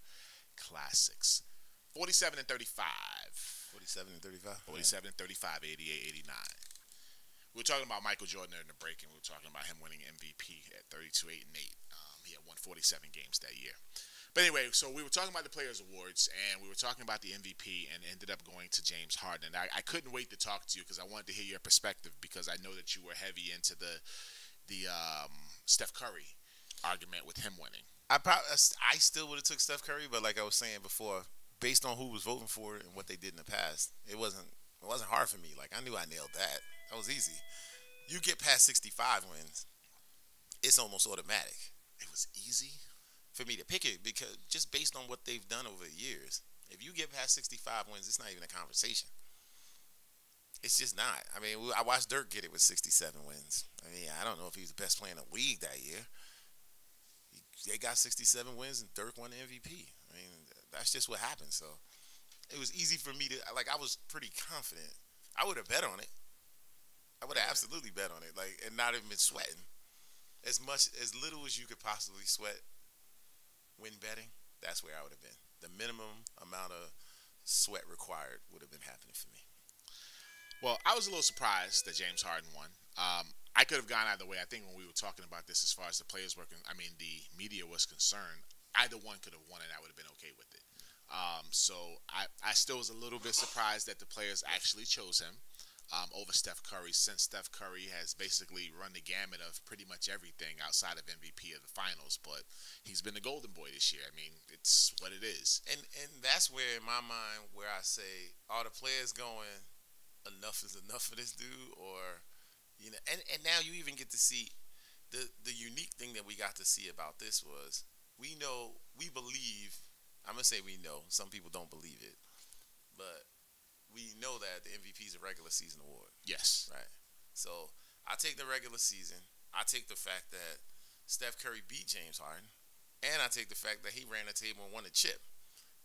B: classics. 47 and 35.
C: 47 and 35?
B: 47 and 35, 88, 89. We were talking about Michael Jordan in the break, and we were talking about him winning MVP at 32, 8, and 8. He had won 47 games that year. But anyway, so we were talking about the Players Awards, and we were talking about the MVP, and ended up going to James Harden. And I couldn't wait to talk to you because I wanted to hear your perspective, because I know that you were heavy into the Steph Curry argument with him winning.
C: I still would have took Steph Curry, but like I was saying before, based on who was voting for it and what they did in the past, it wasn't hard for me. Like, I knew I nailed that. That was easy. You get past 65 wins, it's almost automatic.
B: It was easy
C: for me to pick it, because just based on what they've done over the years, if you get past 65 wins, it's not even a conversation. It's just not. I mean, I watched Dirk get it with 67 wins. I mean, I don't know if he was the best player in the league that year. They got 67 wins, and Dirk won the MVP. I mean, that's just what happened. So it was easy for me to, like, I was pretty confident. I would have bet on it. I would have absolutely bet on it, like, and not even been sweating. As little as you could possibly sweat when betting, that's where I would have been. The minimum amount of sweat required would have been happening for me.
B: Well, I was a little surprised that James Harden won. I could have gone either way. I think when we were talking about this, as far as the players were, the media was concerned, either one could have won, and I would have been okay with it. So I still was a little bit surprised that the players actually chose him over Steph Curry, since Steph Curry has basically run the gamut of pretty much everything outside of MVP of the finals. But he's been the golden boy this year. I mean, it's what it is.
C: And that's where, in my mind, where I say, are the players going, enough is enough for this dude? Or, you know, and now you even get to see the unique thing that we got to see about this was, we believe, I'm going to say we know, some people don't believe it, but we know that the MVP is a regular season award.
B: Yes.
C: Right. So I take the regular season. I take the fact that Steph Curry beat James Harden. And I take the fact that he ran the table and won a chip.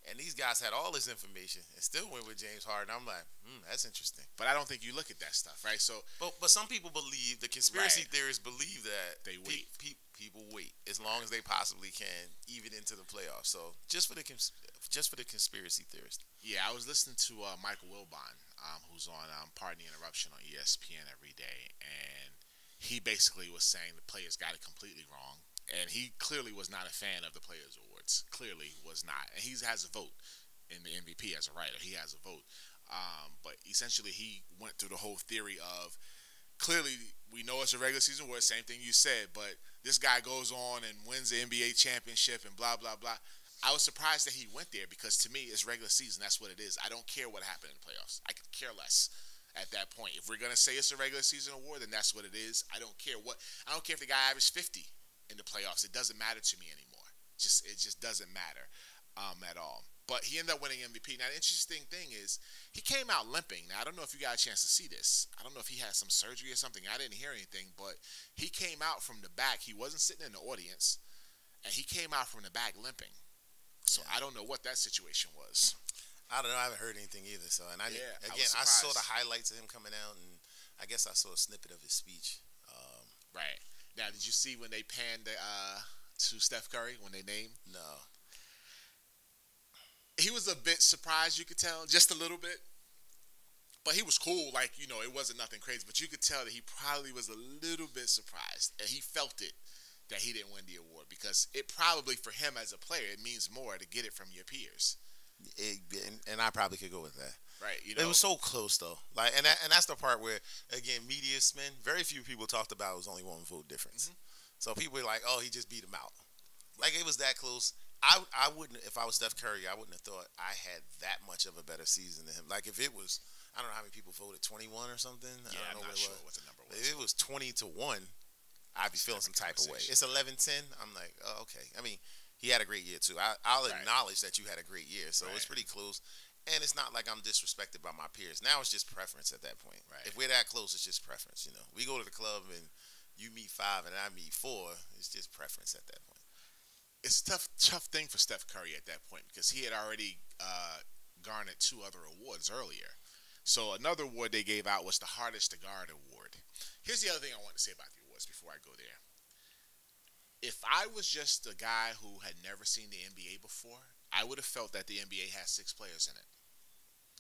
C: And these guys had all this information and still went with James Harden. I'm like, that's interesting.
B: But I don't think you look at that stuff, right? So,
C: but some people believe, the conspiracy theorists believe that
B: they wait.
C: People wait as long as they possibly can, even into the playoffs. So just for the conspiracy theorists.
B: Yeah, I was listening to Michael Wilbon, who's on Pardon the Interruption on ESPN every day, and he basically was saying the players got it completely wrong. And he clearly was not a fan of the Players Awards. Clearly was not. And he has a vote in the MVP as a writer. He has a vote. But essentially he went through the whole theory of, clearly we know it's a regular season award, same thing you said, but this guy goes on and wins the NBA championship and blah, blah, blah. I was surprised that he went there, because to me it's regular season. That's what it is. I don't care what happened in the playoffs. I could care less at that point. If we're going to say it's a regular season award, then that's what it is. I don't care if the guy averaged 50 in the playoffs. It doesn't matter to me anymore. It just doesn't matter at all. But he ended up winning MVP. Now, the interesting thing is, he came out limping. Now, I don't know if you got a chance to see this. I don't know if he had some surgery or something. I didn't hear anything, but he came out from the back. He wasn't sitting in the audience, and he came out from the back limping. So I don't know what that situation was.
C: I don't know. I haven't heard anything either. So, and I saw the highlights of him coming out, and I guess I saw a snippet of his speech.
B: Right. Now, did you see when they panned to Steph Curry when they named?
C: No.
B: He was a bit surprised, you could tell, just a little bit. But he was cool. Like, you know, it wasn't nothing crazy. But you could tell that he probably was a little bit surprised. And he felt it that he didn't win the award. Because it probably, for him as a player, it means more to get it from your peers.
C: And I probably could go with that.
B: Right. You know?
C: It was so close, though. Like, and that's the part where, again, media spin, very few people talked about it was only one vote difference. Mm-hmm. So people were like, oh, he just beat him out. Like, it was that close. I wouldn't, if I was Steph Curry, I wouldn't have thought I had that much of a better season than him. Like, if it was, I don't know how many people voted, 21 or something?
B: Yeah,
C: I don't know
B: I'm not sure what the number was.
C: If it was 20-1, I'd be feeling some type of way. It's 11-10. I'm like, oh, okay. I mean, he had a great year, too. I'll acknowledge that you had a great year. So it's pretty close. And it's not like I'm disrespected by my peers. Now it's just preference at that point.
B: Right.
C: If we're that close, it's just preference. You know, we go to the club and you meet 5 and I meet 4. It's just preference at that point.
B: It's a tough thing for Steph Curry at that point, because he had already garnered 2 other awards earlier. So another award they gave out was the Hardest to Guard award. Here's the other thing I want to say about the awards before I go there. If I was just a guy who had never seen the NBA before, I would have felt that the NBA has 6 players in it.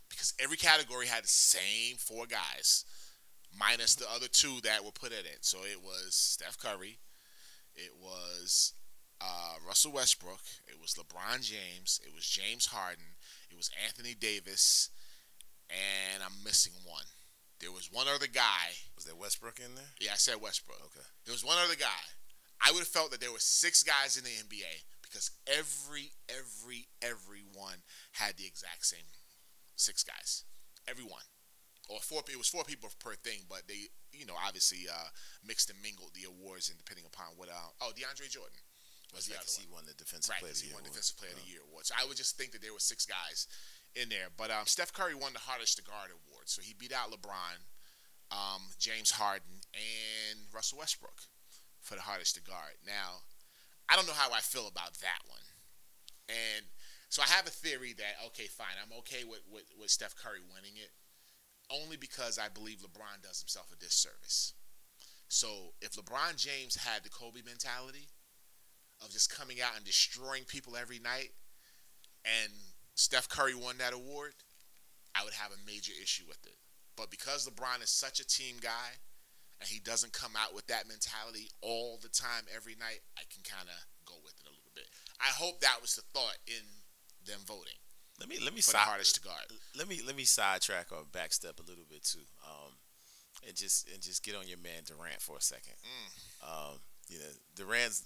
B: Because every category had the same 4 guys, minus the other 2 that were put in it. So it was Steph Curry, it was Russell Westbrook, it was LeBron James, it was James Harden, it was Anthony Davis, and I'm missing one. There was one other guy.
C: Was there Westbrook in there?
B: Yeah, I said Westbrook.
C: Okay.
B: There was one other guy. I would have felt that there were 6 guys in the NBA because everyone had the exact same 6 guys. Everyone. Or 4. It was 4 people per thing, but they, obviously mixed and mingled the awards and depending upon what. DeAndre Jordan was the other one.
C: He won the Defensive Player of the Year.
B: He won Defensive Player of the Year award. So I would just think that there were 6 guys in there. But Steph Curry won the Hardest to Guard award. So he beat out LeBron, James Harden, and Russell Westbrook for the Hardest to Guard. Now, I don't know how I feel about that one. And so I have a theory that, okay, fine, I'm okay with Steph Curry winning it, only because I believe LeBron does himself a disservice. So if LeBron James had the Kobe mentality of just coming out and destroying people every night, and Steph Curry won that award, I would have a major issue with it. But because LeBron is such a team guy, and he doesn't come out with that mentality all the time, every night, I can kind of go with it a little bit. I hope that was the thought in them voting.
C: Let me
B: for the Hardest to Guard.
C: Let me sidetrack or backstep a little bit too, and just get on your man Durant for a second. Durant's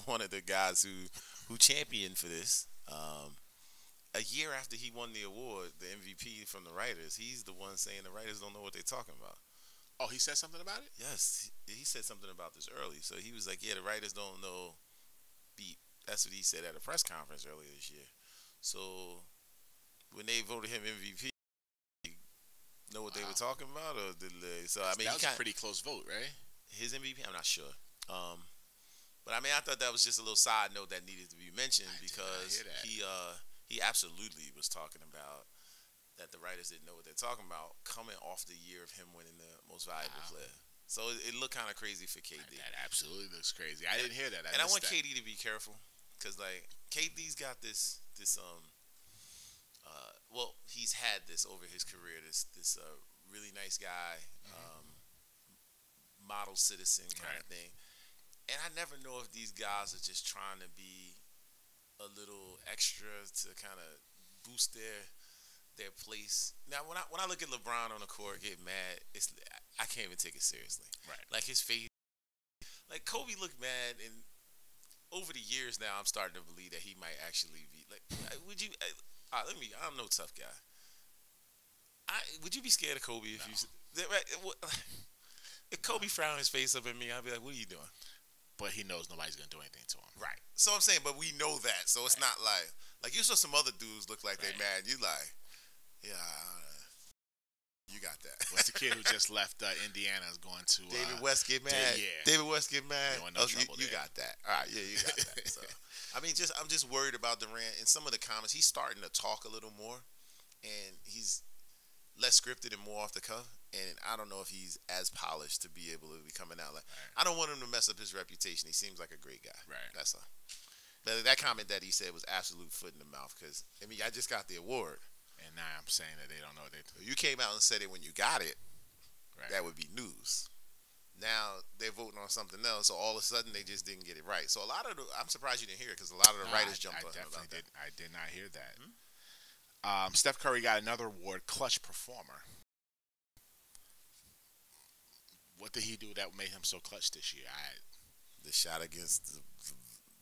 C: one of the guys who championed for this. A year after he won the award, the MVP from the writers, he's the one saying the writers don't know what they're talking about.
B: Oh, he said something about it?
C: Yes, he said something about this early. So he was like, yeah, the writers don't know beat. That's what he said at a press conference earlier this year. So when they voted him MVP, know what they were talking about, or did they? So I mean,
B: that was a pretty close vote, right?
C: His MVP, I'm not sure. But I mean, I thought that was just a little side note that needed to be mentioned because he absolutely was talking about that the writers didn't know what they're talking about coming off the year of him winning the most valuable player. So it looked kind of crazy for KD.
B: That absolutely looks crazy. I didn't hear that.
C: I want KD to be careful because like KD's got this well, he's had this over his career. This really nice guy, model citizen kind of thing. And I never know if these guys are just trying to be a little extra to kind of boost their place. Now, when I look at LeBron on the court get mad, I can't even take it seriously.
B: Right.
C: Like his face, like Kobe looked mad, and over the years now, I'm starting to believe that he might actually be like. Would you? I'm no tough guy. Would you be scared of Kobe if if Kobe frowned his face up at me? I'd be like, "What are you doing?"
B: But he knows nobody's gonna do anything to him.
C: Right. So I'm saying, but we know that. So it's not like you saw some other dudes look like they mad. You like, yeah, you got that.
B: What's the kid who just left Indiana is going to
C: David West get mad?
B: Yeah.
C: David West get mad?
B: You
C: got that. All right, yeah, you got that. So, I mean, I'm just worried about Durant. In some of the comments, he's starting to talk a little more, and he's less scripted and more off the cuff. And I don't know if he's as polished to be able to be coming out. Like, I don't want him to mess up his reputation. He seems like a great guy.
B: Right.
C: That's all. But that comment that he said was absolute foot in the mouth because, I mean, I just got the award.
B: And now I'm saying that they don't know what they're doing.
C: You came out and said it when you got it.
B: Right.
C: That would be news. Now they're voting on something else, so all of a sudden they just didn't get it right. So I'm surprised you didn't hear it because a lot of the writers jumped on him about that.
B: I did not hear that. Steph Curry got another award, Clutch Performer. What did he do that made him so clutch this year?
C: The shot against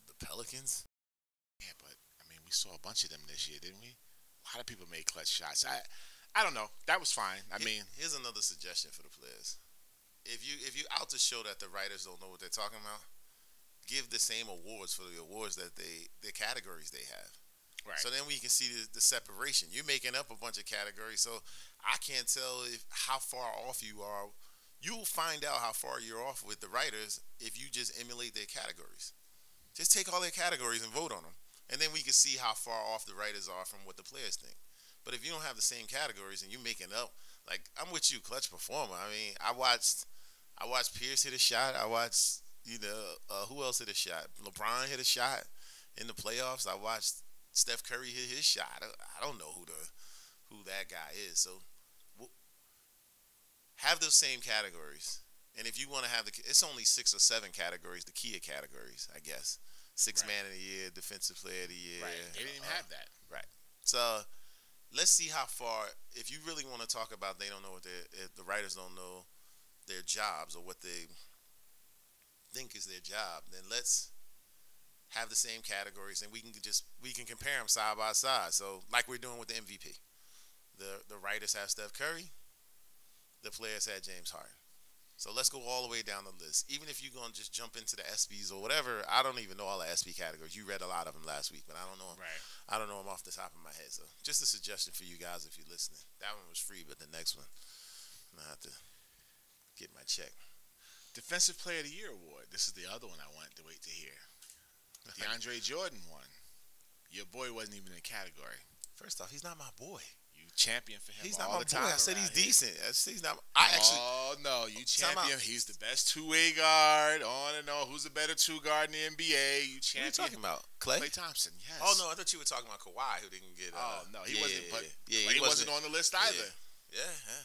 C: the Pelicans?
B: Yeah, but, I mean, we saw a bunch of them this year, didn't we? A lot of people made clutch shots. I don't know. That was fine.
C: Here's another suggestion for the players. If you out to show that the writers don't know what they're talking about, give the same awards for the awards that the categories they have.
B: Right.
C: So then we can see the separation. You're making up a bunch of categories, so I can't tell how far off you are. You'll find out how far you're off with the writers if you just emulate their categories. Just take all their categories and vote on them. And then we can see how far off the writers are from what the players think. But if you don't have the same categories and you making up, like I'm with you, clutch performer. I mean, I watched Pierce hit a shot. I watched who else hit a shot? LeBron hit a shot in the playoffs. I watched Steph Curry hit his shot. I don't know who that guy is. So have those same categories. And if you want to have it's only 6 or 7 categories, the Kia categories, I guess. Six man of the year, defensive player of the year.
B: Right. They didn't even have that.
C: Right. So let's see how far. If you really want to talk about, they don't know what if the writers don't know their jobs or what they think is their job, then let's have the same categories and we can compare them side by side. So like we're doing with the MVP, the writers have Steph Curry, the players had James Harden. So let's go all the way down the list. Even if you're gonna just jump into the SBs or whatever, I don't even know all the SB categories. You read a lot of them last week, but I don't know them.
B: Right.
C: I don't know them off the top of my head. So just a suggestion for you guys if you're listening. That one was free, but the next one, I have to get my check.
B: Defensive Player of the Year award. This is the other one I wanted to wait to hear. DeAndre Jordan won. Your boy wasn't even in the category.
C: First off, he's not my boy.
B: You champion for him.
C: He's
B: all
C: not my
B: the time.
C: boy. I said he's
B: here.
C: decent. He's not. I actually.
B: Oh no, you
C: Time
B: champion.
C: out.
B: He's the best two-way guard. On and on. Who's the better two guard in the NBA? You
C: What are
B: champion.
C: you talking about? Clay?
B: Klay Thompson. Yes.
C: Oh no, I thought you were talking about Kawhi, who didn't get.
B: Oh no, he wasn't. But
C: yeah,
B: he wasn't on the list either.
C: Yeah.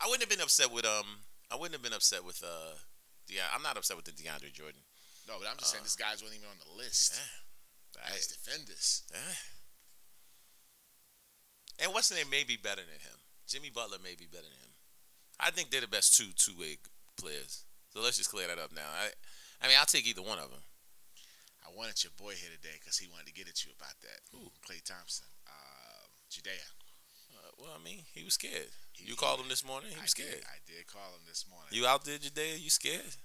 C: I wouldn't have been upset with I wouldn't have been upset with I'm not upset with the DeAndre Jordan.
B: No, but I'm just saying this guy's wasn't even on the list. As defenders.
C: And what's the name may be better than him. Jimmy Butler may be better than him. I think they're the best two-way players. So let's just clear that up now. I mean, I'll take either one of them.
B: I wanted your boy here today because he wanted to get at you about that.
C: Who?
B: Klay Thompson. Judea.
C: Well, I mean, he was scared. You called him this morning. He was scared.
B: I did call him this morning.
C: You out there, Judea? You scared?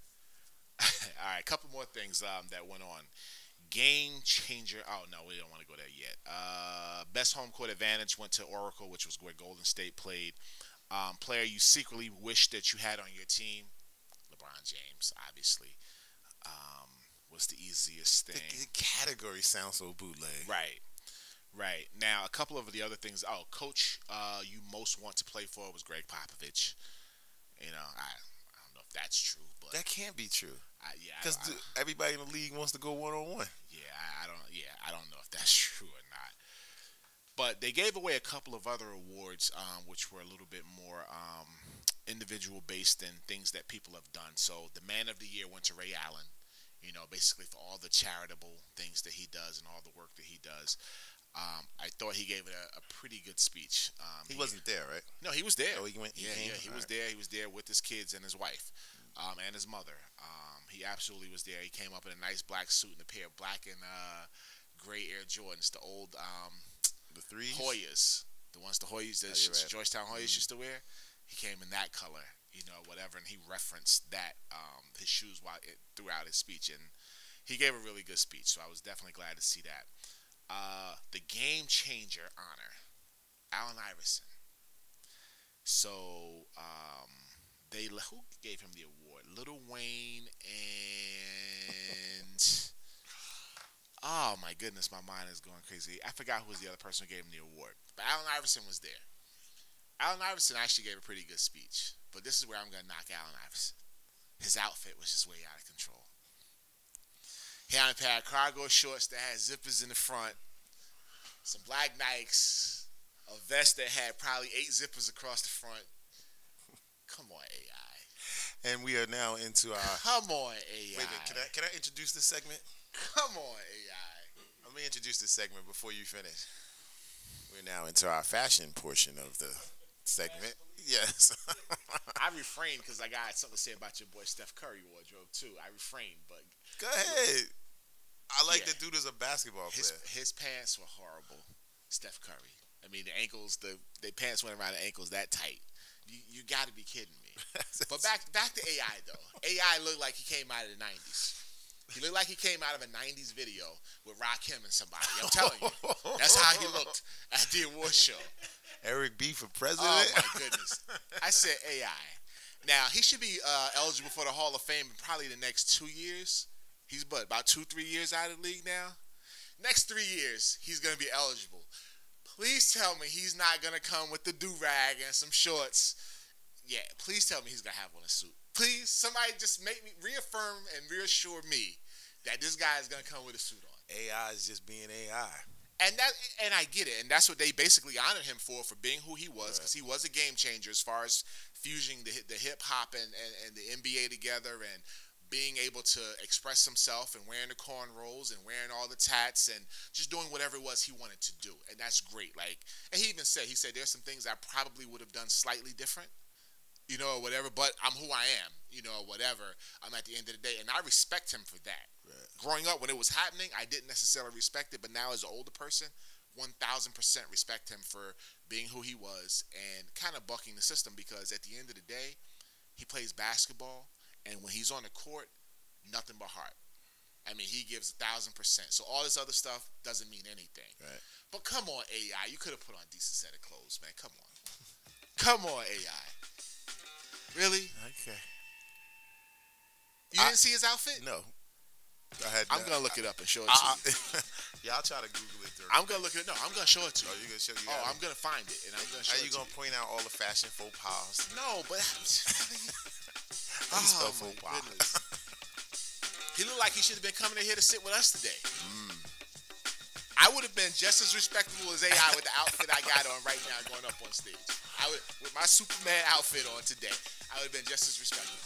B: All right, a couple more things that went on. Game changer. Oh no, we don't want to go there yet. Best home court advantage went to Oracle, which was where Golden State played. Player you secretly wish that you had on your team, LeBron James, obviously, was the easiest thing.
C: The category sounds so bootleg.
B: Right. Now, a couple of the other things. Oh, coach you most want to play for was Greg Popovich. You know, I don't know if that's true, but
C: That can't be true.
B: because
C: Everybody in the league wants to go one-on-one.
B: I don't know if that's true or not. But they gave away a couple of other awards, which were a little bit more individual based than things that people have done. So the Man of the Year went to Ray Allen. You know, basically for all the charitable things that he does and all the work that he does. I thought he gave it a pretty good speech.
C: He wasn't there, right?
B: No, he was there.
C: Oh, he went.
B: He was there. He was there with his kids and his wife, and his mother. He absolutely was there. He came up in a nice black suit and a pair of black and gray Air Jordans, the old
C: The threes.
B: Hoyas, the Hoyas that
C: you're right.
B: Georgetown Hoyas used to wear. He came in that color, you know, whatever, and he referenced that his shoes throughout his speech, and he gave a really good speech. So I was definitely glad to see that. The game changer honor, Allen Iverson. So who gave him the award? Lil Wayne and oh my goodness, my mind is going crazy. I forgot who was the other person who gave him the award, but Allen Iverson was there. Allen Iverson actually gave a pretty good speech, but this is where I'm gonna knock Allen Iverson. His outfit was just way out of control. He had a pair of cargo shorts that had zippers in the front, some black Nikes, a vest that had probably 8 zippers across the front. Come on, AI.
C: And we are now into our.
B: Come on, AI.
C: Wait, can I introduce this segment?
B: Come on, AI.
C: Let me introduce this segment before you finish. We're now into our fashion portion of the segment. Yes.
B: I refrained because I got something to say about your boy Steph Curry wardrobe too. I refrained, but
C: Go ahead. I like
B: Yeah.
C: the dude as a basketball player.
B: his pants were horrible. Steph Curry. I mean, the ankles, the pants went around the ankles that tight. You got to be kidding me. But back to AI though. AI looked like he came out of the 90s. He looked like he came out of a 90s video with Rakim and somebody. I'm telling you. That's how he looked at the award show.
C: Eric B for president.
B: Oh, my goodness. I said AI. Now, he should be eligible for the Hall of Fame in probably the next 2 years. He's about 2-3 years out of the league now. Next 3 years, he's going to be eligible. Please tell me he's not gonna come with the do-rag and some shorts. Yeah, please tell me he's gonna have on a suit. Please, somebody just make me reaffirm and reassure me that this guy is gonna come with a suit on.
C: AI is just being AI.
B: And I get it, and that's what they basically honored him for being who he was, because he was a game changer as far as fusing the hip hop and the NBA together, and being able to express himself and wearing the cornrows and wearing all the tats and just doing whatever it was he wanted to do, and that's great. Like, and he said there's some things I probably would have done slightly different, you know, or whatever, but I'm who I am, you know, whatever. I'm at the end of the day, and I respect him for that. Right. Growing up, when it was happening, I didn't necessarily respect it, but now as an older person, 1,000% respect him for being who he was and kind of bucking the system, because at the end of the day, he plays basketball, and when he's on the court, nothing but heart. I mean, he gives 1,000%. So all this other stuff doesn't mean anything. Right. But come on, AI. You could have put on a decent set of clothes, man. Come on. Come on, AI. Really?
C: Okay.
B: You didn't see his outfit?
C: No.
B: I'm going to look it up and show it to you.
C: Yeah, I'll try to Google it.
B: I'm going to look it up. No, I'm going to show it to you.
C: Oh, you're going to show it?
B: I'm going to find it, and I'm going to show it to you.
C: How you going to point out all the fashion faux pas?
B: No, but...
C: Oh, my goodness.
B: He looked like he should have been coming in here to sit with us today. I would have been just as respectable as AI with the outfit I got on right now going up on stage. With my Superman outfit on today, I would have been just as respectable.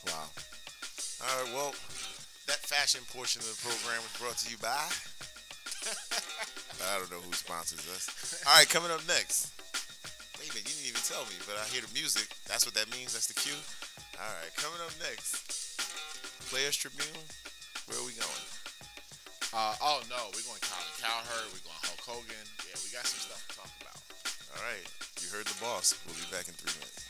C: Wow. All right, well, that fashion portion of the program was brought to you by... I don't know who sponsors us. All right, coming up next. Wait a minute, you didn't even tell me, but I hear the music. That's what that means? That's the cue? All right, coming up next. Players Tribune. Where are we going?
B: We're going Colin Cowherd. We're going Hulk Hogan. Yeah, we got some stuff to talk about.
C: All right, you heard the boss. We'll be back in 3 minutes.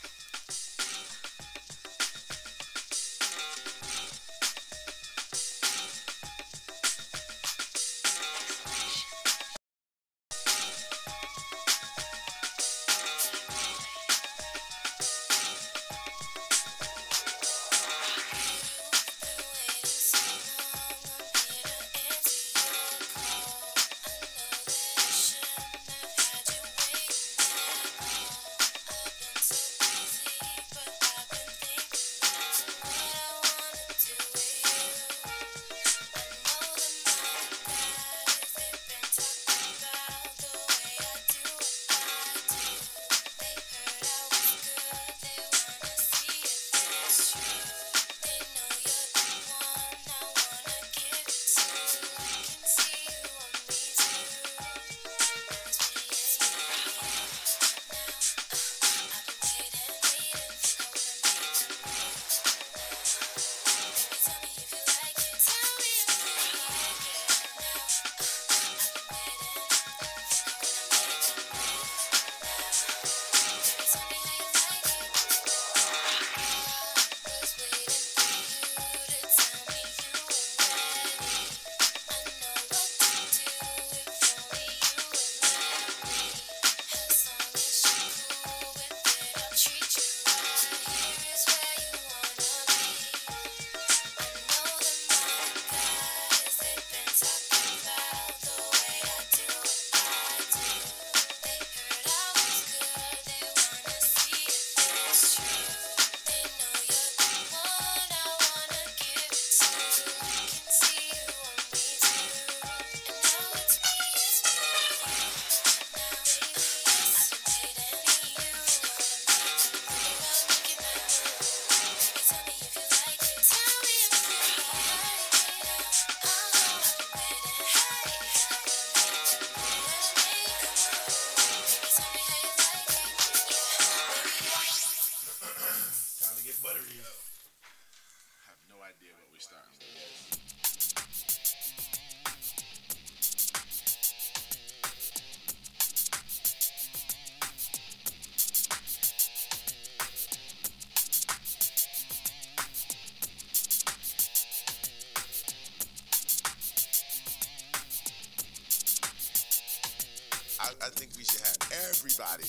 C: I think we should have everybody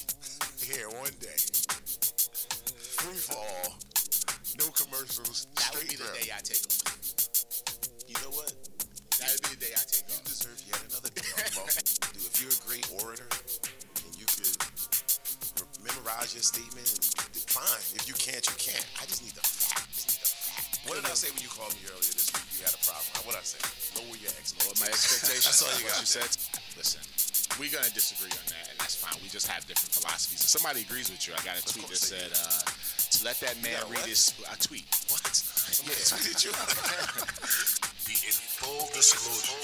C: here one day. Free for all. No commercials.
B: That would
C: Straight
B: be the
C: rep.
B: day I take off.
C: You know what?
B: That would be the day I take
C: You
B: off.
C: deserve yet another day Dude, if you're a great orator and you could memorize your statement, fine. If you can't, you can't. I just need the facts. What did I say when you called me earlier this week? You had a problem. What did I say? Lower your expectations.
B: My expectations.
C: That's all you got.
B: You said. Listen, we're gonna disagree on that, and that's fine. We just have different philosophies. If somebody agrees with you, I got a tweet that said, "To let that man read his." A tweet.
C: What? Somebody tweeted you?
D: The in full disclosure.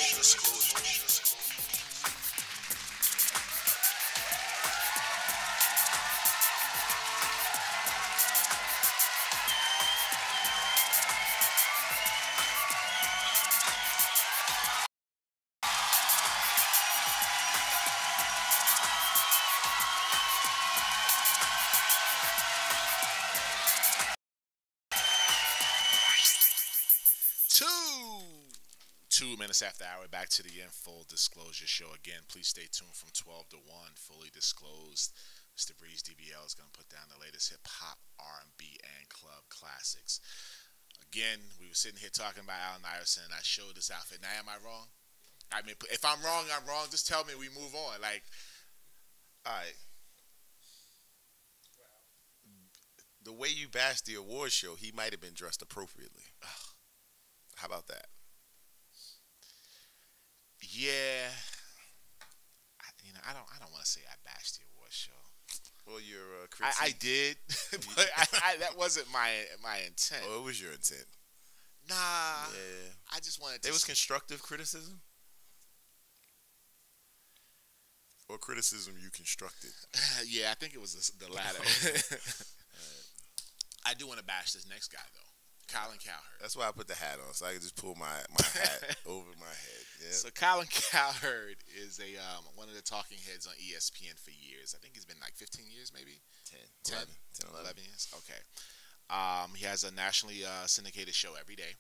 B: Two minutes after hour, back to the In Full Disclosure show. Again, please stay tuned from 12 to 1, fully disclosed. Mr. Breeze DBL is going to put down the latest hip-hop, R&B, and club classics. Again, we were sitting here talking about Allen Iverson, and I showed this outfit. Now, am I wrong? I mean, if I'm wrong, I'm wrong. Just tell me, we move on. Like,
C: All right. The way you bashed the award show, he might have been dressed appropriately. How about that?
B: yeah. I don't want to say I bashed the award show.
C: Well, your
B: I did, but that wasn't my intent.
C: Oh, it was your intent.
B: Nah.
C: Yeah.
B: I just wanted to.
C: It was constructive criticism? Or criticism you constructed?
B: Yeah, I think it was the latter. I do want to bash this next guy, though. Colin Cowherd.
C: That's why I put the hat on, so I can just pull my hat over my head. Yeah.
B: So Colin Cowherd is one of the talking heads on ESPN for years. I think he's been like 15 years, maybe?
C: 10,
B: 11 years? Okay. He has a nationally syndicated show every day,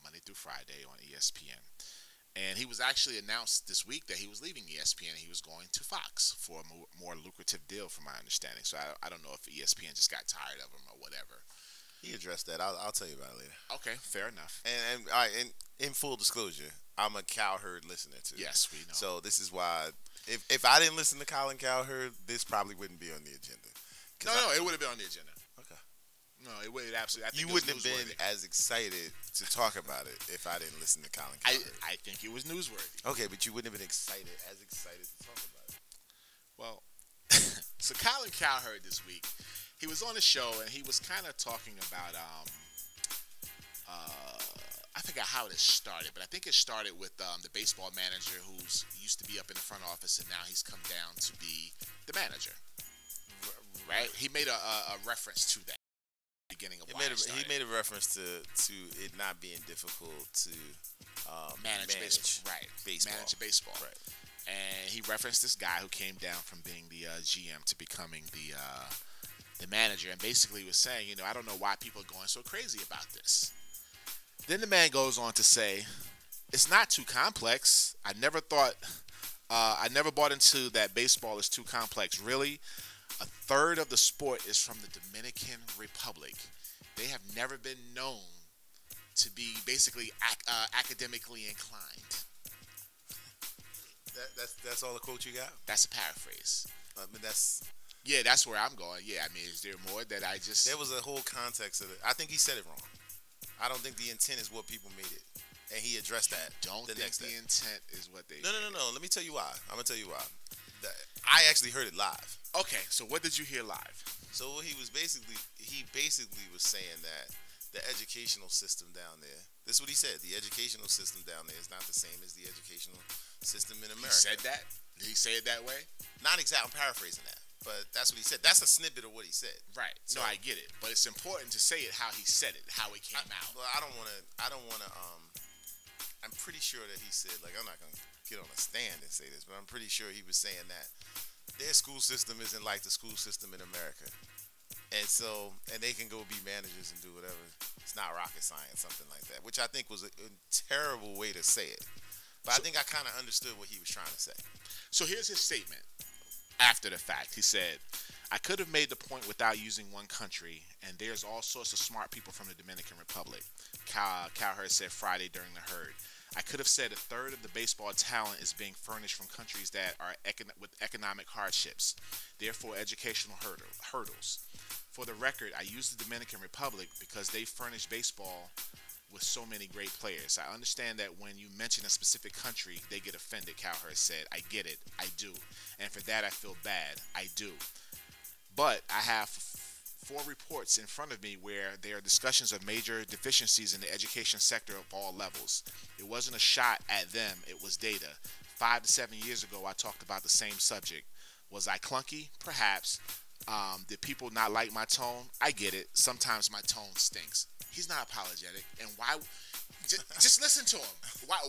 B: Monday through Friday on ESPN. And he was actually announced this week that he was leaving ESPN. He was going to Fox for a more lucrative deal, from my understanding. So I don't know if ESPN just got tired of him or whatever.
C: He addressed that. I'll tell you about it later.
B: Okay, fair enough.
C: And all right, in full disclosure, I'm a Cowherd listener too.
B: Yes, we know.
C: So this is why, if I didn't listen to Colin Cowherd, this probably wouldn't be on the agenda.
B: No, it would have been on the agenda.
C: Okay.
B: No, it would absolutely. I think
C: You wouldn't have been as excited to talk about it if I didn't listen to Colin Cowherd.
B: I think it was newsworthy.
C: Okay, but you wouldn't have been excited to talk about it.
B: Well, so Colin Cowherd this week, he was on a show and he was kind of talking about I forgot how it started, but I think it started with the baseball manager who's used to be up in the front office and now he's come down to be the manager. Right? He made a reference to that. Beginning of
C: He made a reference to it not being difficult to
B: manage baseball. Right. Manage baseball.
C: Right.
B: And he referenced this guy who came down from being the GM to becoming the manager, and basically was saying, I don't know why people are going so crazy about this. Then the man goes on to say, it's not too complex. I never bought into that baseball is too complex. Really, a third of the sport is from the Dominican Republic. They have never been known to be basically academically inclined.
C: That's all the quote you got?
B: That's a paraphrase.
C: I mean, that's
B: where I'm going. Yeah, I mean, is there more that I just...
C: There was a whole context of it. I think he said it wrong. I don't think the intent is what people made it. And he addressed that.
B: Don't think the intent is what they...
C: No. Let me tell you why. I'm going to tell you why. I actually heard it live.
B: Okay, so what did you hear live?
C: So he basically was saying that the educational system down there, this is what he said, the educational system down there is not the same as the educational system in America.
B: He said that? Did he say it that way?
C: Not exactly. I'm paraphrasing that. But that's what he said. That's a snippet of what he said.
B: Right. So, no, I get it. But it's important to say it how he said it, how it came out.
C: Well, I don't want to, I'm pretty sure that he said, like, I'm not going to get on a stand and say this, but I'm pretty sure he was saying that their school system isn't like the school system in America. And they can go be managers and do whatever. It's not rocket science, something like that, which I think was a terrible way to say it. But I think I kind of understood what he was trying to say.
B: So here's his statement after the fact. He said, I could have made the point without using one country, and there's all sorts of smart people from the Dominican Republic. Cowherd said Friday during the herd. I could have said a third of the baseball talent is being furnished from countries that are with economic hardships, therefore educational hurdles. For the record, I use the Dominican Republic because they furnish baseball with so many great players. I understand that when you mention a specific country, they get offended, Cowherd said. I get it. I do. And for that, I feel bad. I do. But I have 4 reports in front of me where there are discussions of major deficiencies in the education sector of all levels. It wasn't a shot at them. It was data. 5 to 7 years ago, I talked about the same subject. Was I clunky? Perhaps. Did people not like my tone? I get it. Sometimes my tone stinks. He's not apologetic. And why? Just listen to him.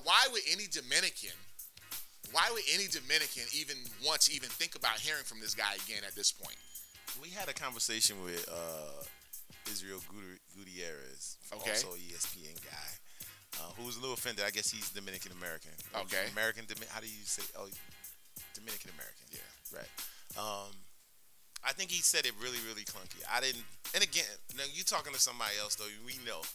B: Why would any Dominican even want to even think about hearing from this guy again at this point?
C: We had a conversation with Israel Gutierrez, also ESPN guy, who was a little offended. I guess he's Dominican American.
B: Okay.
C: How do you say? Oh, Dominican American. Yeah. Right. I think he said it really, really clunky. I didn't. And again, now you talking to somebody else though. We know,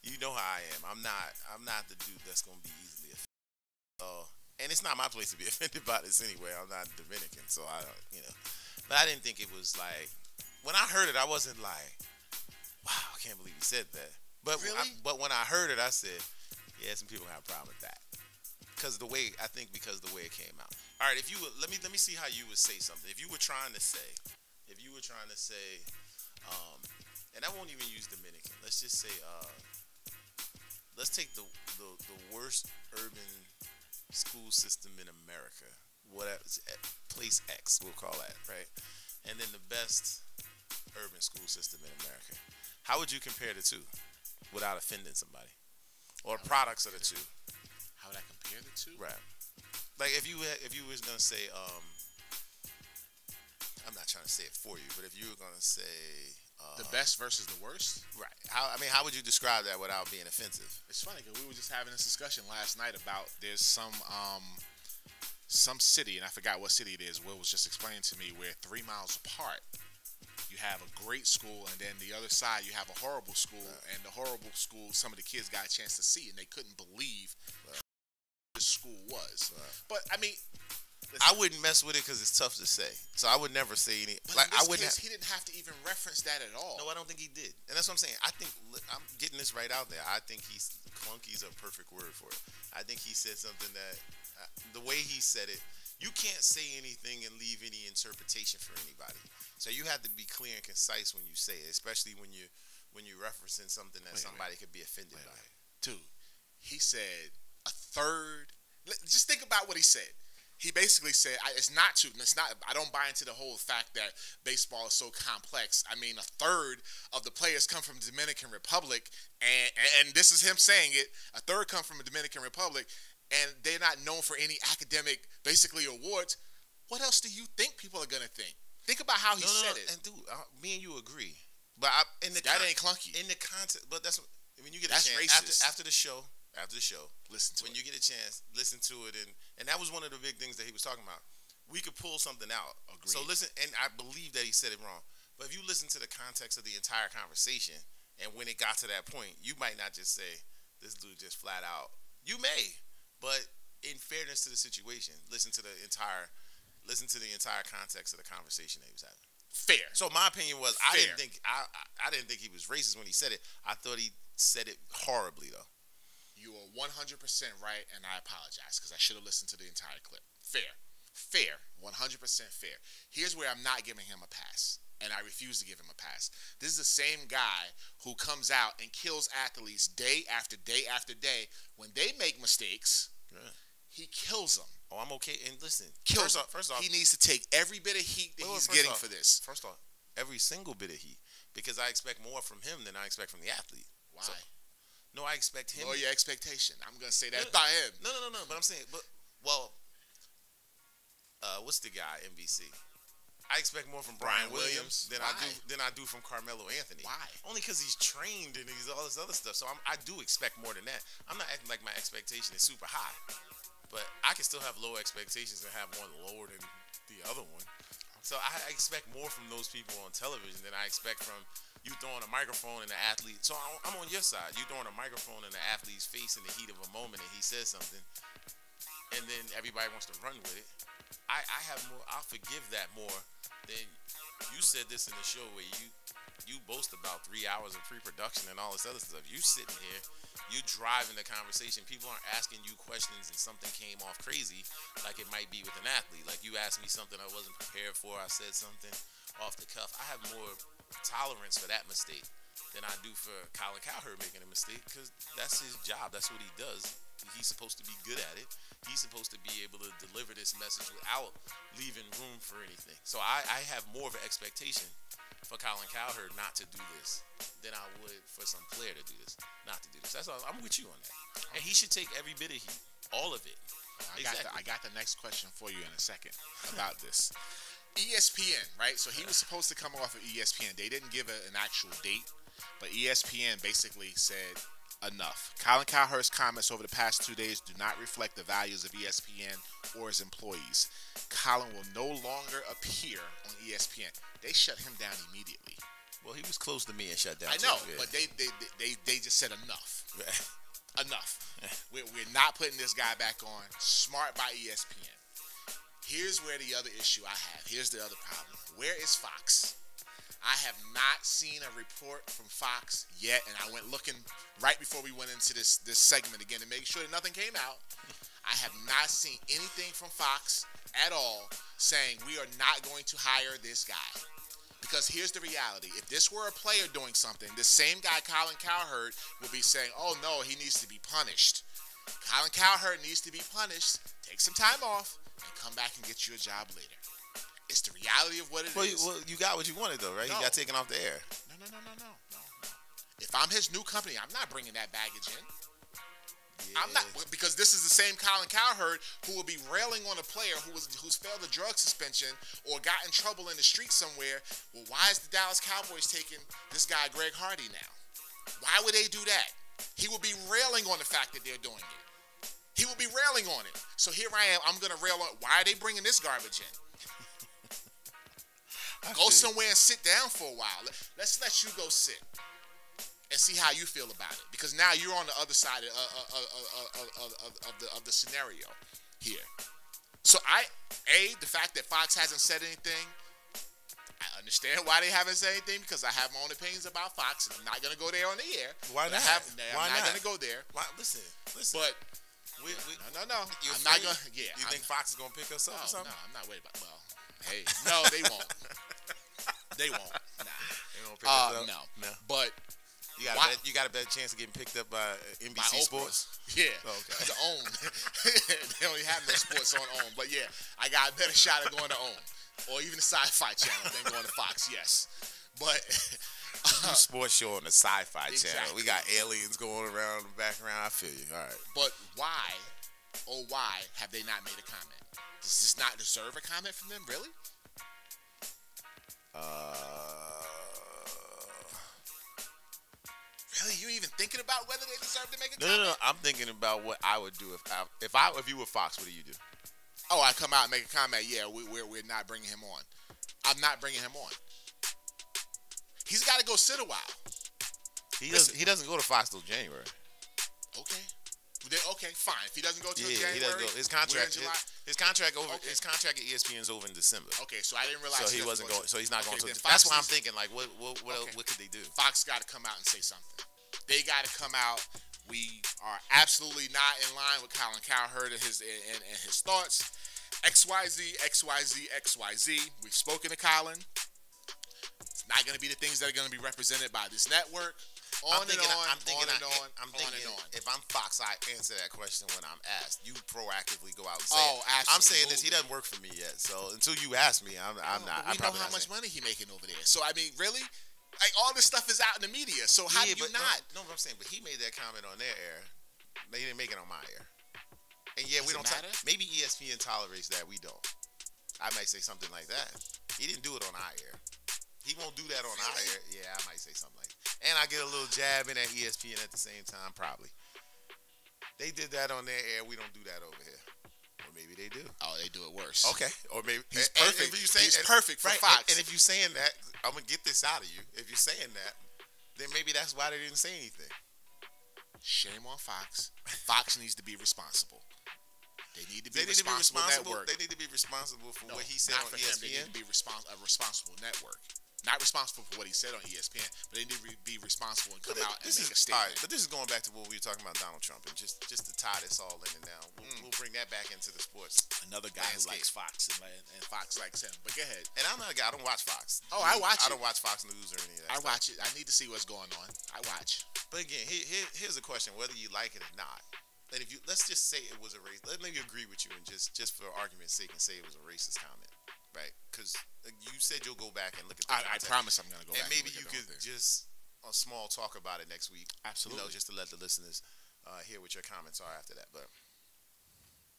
C: you know how I am. I'm not the dude that's gonna be easily offended. And it's not my place to be offended by this anyway. I'm not Dominican, so I don't, But I didn't think it was like, when I heard it, I wasn't like, wow, I can't believe he said that. But
B: really?
C: But when I heard it, I said, yeah, some people have a problem with that. Because the way it came out. All right, if you would, let me see how you would say something. If you were trying to say, and I won't even use Dominican. Let's just say, let's take the worst urban school system in America, whatever, place X, we'll call that, right? And then the best urban school system in America. How would you compare the two without offending somebody? Or products of the two?
B: How would I compare the two?
C: Right. Like if you was gonna say, I'm not trying to say it for you, but if you were gonna say
B: the best versus the worst,
C: right? How would you describe that without being offensive?
B: It's funny because we were just having this discussion last night about there's some city, and I forgot what city it is. Will was just explaining to me where 3 miles apart you have a great school, and then the other side you have a horrible school, and the horrible school some of the kids got a chance to see, and they couldn't believe how the school was. But I mean,
C: I wouldn't mess with it because it's tough to say. So I would never say any.
B: But
C: like
B: in this
C: I wouldn't.
B: Case, he didn't have to even reference that at all.
C: No, I don't think he did, and that's what I'm saying. I think I'm getting this right out there. I think clunky's a perfect word for it. I think he said something that the way he said it, you can't say anything and leave any interpretation for anybody. So you have to be clear and concise when you say it, especially when you're referencing something that somebody could be offended by.
B: Dude, he said a third. Just think about what he said. He basically said, it's not. I don't buy into the whole fact that baseball is so complex. I mean, a third of the players come from the Dominican Republic, and this is him saying it. A third come from the Dominican Republic, and they're not known for any academic, basically, awards. What else do you think people are gonna think? Think about how he said it.
C: And dude, me and you agree, but
B: that ain't clunky.
C: In the context, but that's when you get
B: that's
C: a chance
B: racist.
C: after the show.
B: Listen to it.
C: When you get a chance, listen to it, and that was one of the big things that he was talking about. We could pull something out.
B: Agreed.
C: So listen, and I believe that he said it wrong. But if you listen to the context of the entire conversation, and when it got to that point, you might not just say, this dude just flat out. You may, but in fairness to the situation, listen to the entire context of the conversation that he was having.
B: Fair.
C: So my opinion was,
B: Fair.
C: I didn't think he was racist when he said it. I thought he said it horribly though.
B: You are 100% right, and I apologize because I should have listened to the entire clip. Fair, 100% fair. Here's where I'm not giving him a pass, and I refuse to give him a pass. This is the same guy who comes out and kills athletes day after day after day. When they make mistakes, he kills them.
C: Oh, I'm okay. And listen,
B: First
C: off,
B: he needs to take every bit of heat that he's getting for this.
C: First off, every single bit of heat, because I expect more from him than I expect from the athlete.
B: Why?
C: So, no, I expect him.
B: Lower your expectation. I'm gonna say that by him.
C: No. But I'm saying, what's the guy NBC? I expect more from Brian Williams than I do from Carmelo Anthony.
B: Why?
C: Only because he's trained and he's all this other stuff. So I do expect more than that. I'm not acting like my expectation is super high, but I can still have low expectations and have one lower than the other one. So I expect more from those people on television than I expect from you throwing a microphone in the athlete. So I'm on your side. You throwing a microphone in the athlete's face in the heat of a moment, and he says something, and then everybody wants to run with it. I have more. I'll forgive that more than you said this in the show where you boast about 3 hours of pre-production and all this other stuff. You sitting here, you driving the conversation. People aren't asking you questions and something came off crazy like it might be with an athlete. Like you asked me something I wasn't prepared for. I said something off the cuff. I have more tolerance for that mistake than I do for Colin Cowherd making a mistake because that's his job. That's what he does. He's supposed to be good at it. He's supposed to be able to deliver this message without leaving room for anything. So I have more of an expectation for Colin Cowherd not to do this than I would for some player to do this, not to do this. That's all. I'm with you on that. And he should take every bit of heat, all of it.
B: I got the next question for you in a second about this. ESPN, right? So he was supposed to come off of ESPN. They didn't give an actual date, but ESPN basically said enough. Colin Cowherd's comments over the past 2 days do not reflect the values of ESPN or his employees. Colin will no longer appear on ESPN. They shut him down immediately.
C: Well, he was close to me and shut down.
B: I know,
C: too, yeah.
B: but they just said enough. Enough. We're not putting this guy back on. Smart by ESPN. Here's where the other issue I have. Here's the other problem. Where is Fox? I have not seen a report from Fox yet, and I went looking right before we went into this segment again to make sure that nothing came out. I have not seen anything from Fox at all saying we are not going to hire this guy. Because here's the reality. If this were a player doing something, the same guy, Colin Cowherd, would be saying, oh, no, he needs to be punished. Colin Cowherd needs to be punished. Take some time off and come back and get you a job later. It's the reality of what it is.
C: Well, you got what you wanted, though, right?
B: No.
C: You got taken off the air.
B: No. If I'm his new company, I'm not bringing that baggage in.
C: Yeah.
B: I'm not, because this is the same Colin Cowherd who will be railing on a player who's failed a drug suspension or got in trouble in the street somewhere. Well, why is the Dallas Cowboys taking this guy Greg Hardy now? Why would they do that? He will be railing on the fact that they're doing it. He will be railing on it. So here I am. I'm going to rail on. Why are they bringing this garbage in? Go somewhere and sit down for a while. Let's let you go sit and see how you feel about it, because now you're on the other side of the scenario here. So the fact that Fox hasn't said anything, I understand why they haven't said anything, because I have my own opinions about Fox, and I'm not gonna go there on the air.
C: Why not?
B: I'm not gonna go there.
C: Why? Listen.
B: But no. I'm not gonna. Yeah.
C: You think Fox is gonna pick us up or something?
B: No, I'm not worried about. Well, hey, no, they won't. They won't. Nah.
C: They won't pick us up.
B: No. But
C: you got a better chance of getting picked up by NBC Sports.
B: Yeah.
C: Oh, okay.
B: The OWN. They don't have no sports on OWN, but yeah, I got a better shot at going to OWN or even the Sci-Fi Channel than going to Fox. Yes, but
C: sports show on the Sci-Fi
B: Exactly.
C: Channel. We got aliens going around in the background. I feel you. All right.
B: But why have they not made a comment? Does this not deserve a comment from them? Really? Really? You even thinking about whether they deserve to make a comment?
C: No. I'm thinking about what I would do if you were Fox. What do you do?
B: Oh, I come out and make a comment. Yeah, we're not bringing him on. I'm not bringing him on. He's got to go sit a while.
C: He doesn't go to Fox till January.
B: Okay. Okay, fine. If he doesn't go till
C: He
B: January,
C: doesn't go. His contract.
B: we're in July.
C: His contract over.
B: Okay.
C: His contract at ESPN is over in December.
B: Okay, so I didn't realize.
C: So he wasn't going. So he's not going to.
B: then
C: That's
B: Fox
C: why I'm
B: needs-
C: thinking. Like, what could they do?
B: Fox got to come out and say something. They got to come out. We are absolutely not in line with Colin Cowherd and his thoughts. XYZ. We've spoken to Colin. It's not going to be the things that are going to be represented by this network. I'm thinking,
C: if I'm Fox, I answer that question when I'm asked. You proactively go out and say,
B: Oh,
C: it. I'm saying this. He
B: absolutely.
C: doesn't work for me yet. So until you ask me, I'm not.
B: We know how much money he making over there. So I mean, really, like all this stuff is out in the media. So how do you not?
C: No, but I'm saying, but he made that comment on their air. They didn't make it on my air. And yeah, we
B: Does
C: don't.
B: it matter?
C: Maybe ESPN tolerates that. We don't. I might say something like that. He didn't do it on our air. He won't do that on our air. Yeah, I might say something like that. And I get a little jab in at ESPN at the same time, probably. They did that on their air. We don't do that over here. Or maybe they do.
B: Oh, they do it worse.
C: Okay. Or maybe
B: He's
C: and
B: perfect.
C: if you say,
B: He's perfect for Fox.
C: And if you're saying that, I'm gonna get this out of you. If you're saying that, then maybe that's why they didn't say anything.
B: Shame on Fox. Fox needs to be responsible. They need to be responsible network.
C: They need to be responsible for what he said
B: not
C: on
B: for
C: ESPN.
B: Him. They need to be a responsible network. Not responsible for what he said on ESPN, but they need to be responsible and come out and make a statement.
C: All right, but this is going back to what we were talking about Donald Trump, and just to tie this all in and now, we'll bring that back into the sports.
B: Another guy who likes Fox and Fox likes him. But go ahead.
C: And I'm not a guy. I don't watch Fox.
B: Oh, I watch it.
C: I don't watch Fox News or any of that.
B: I watch it. I need to see what's going on. I watch.
C: But again, here's the question: whether you like it or not. And if you let's just say it was a race. Let me agree with you, and just for argument's sake, and say it was a racist comment, right? Because you said you'll go back and look at.
B: I promise I'm going to go back.
C: And maybe you could just a small talk about it next week.
B: Absolutely.
C: Just to let the listeners hear what your comments are after that. But